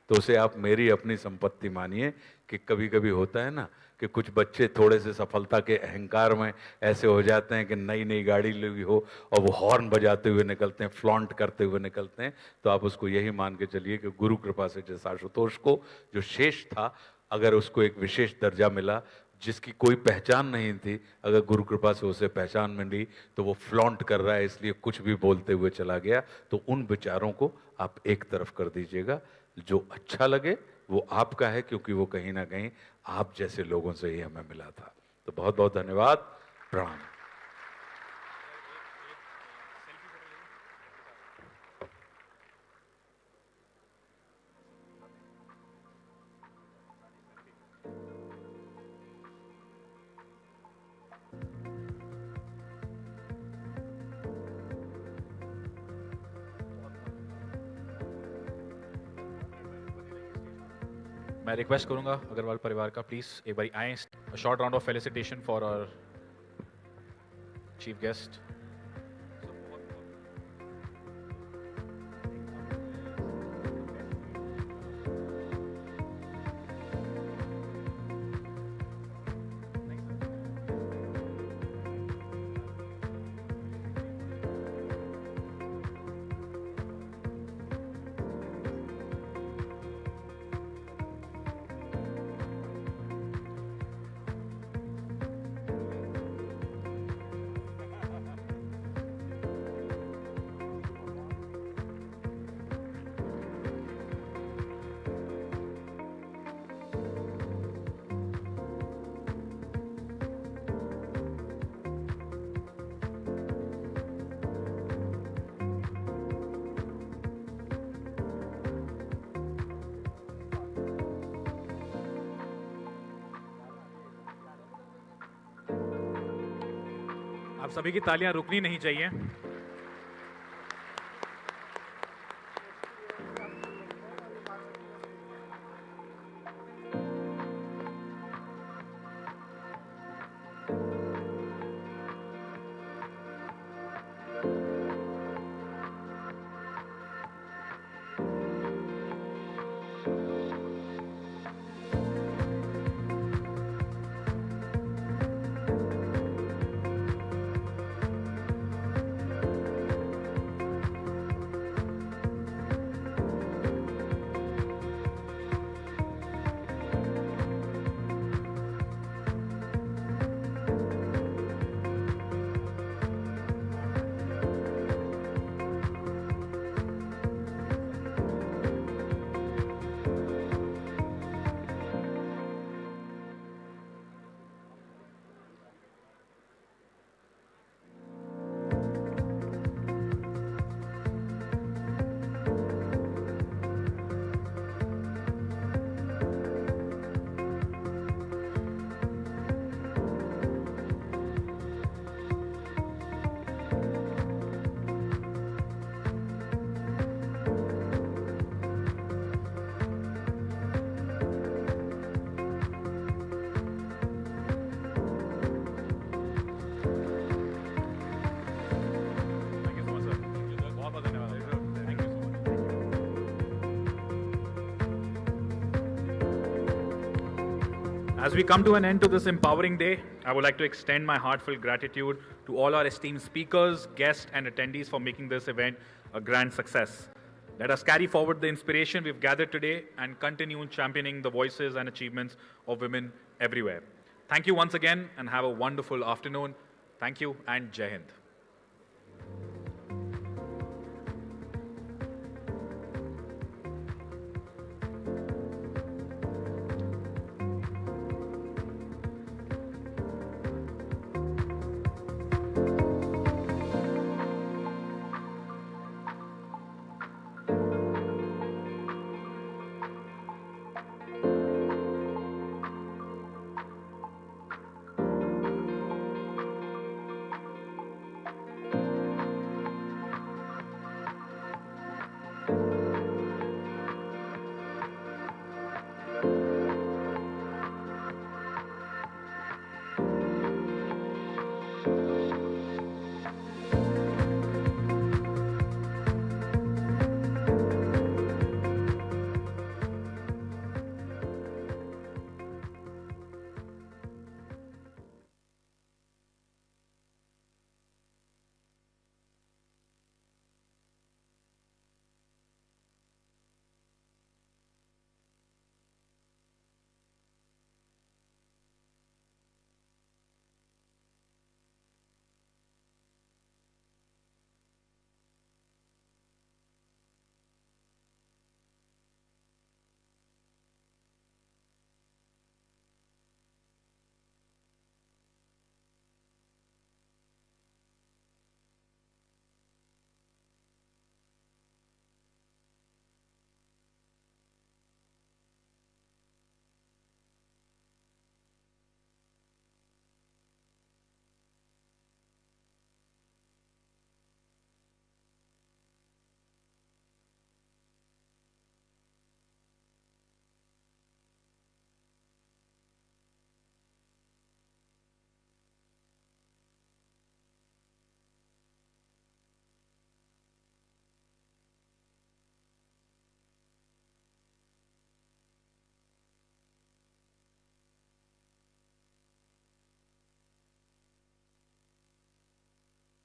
तो उसे आप मेरी अपनी संपत्ति मानिए। कि कभी कभी होता है ना कि कुछ बच्चे थोड़े से सफलता के अहंकार में ऐसे हो जाते हैं कि नई नई गाड़ी ली हो और वो हॉर्न बजाते हुए निकलते हैं, फ्लॉन्ट करते हुए निकलते हैं। तो आप उसको यही मान के चलिए कि गुरु कृपा से जैसा आशुतोष को जो शेष था, अगर उसको एक विशेष दर्जा मिला जिसकी कोई पहचान नहीं थी, अगर गुरु कृपा से उसे पहचान मिली तो वो फ्लॉन्ट कर रहा है इसलिए कुछ भी बोलते हुए चला गया। तो उन विचारों को आप एक तरफ कर दीजिएगा। जो अच्छा लगे वो आपका है, क्योंकि वो कहीं ना कहीं आप जैसे लोगों से ही हमें मिला था। तो बहुत बहुत धन्यवाद, प्रणाम। मैं रिक्वेस्ट करूंगा अग्रवाल परिवार का, प्लीज एक बार आए। A short round of felicitation for our chief guest. आप सभी की तालियां रुकनी नहीं चाहिए. As we come to an end to this empowering day, I would like to extend my heartfelt gratitude to all our esteemed speakers, guests, and attendees for making this event a grand success. Let us carry forward the inspiration we've gathered today and continue championing the voices and achievements of women everywhere. Thank you once again and have a wonderful afternoon. Thank you and Jai Hind.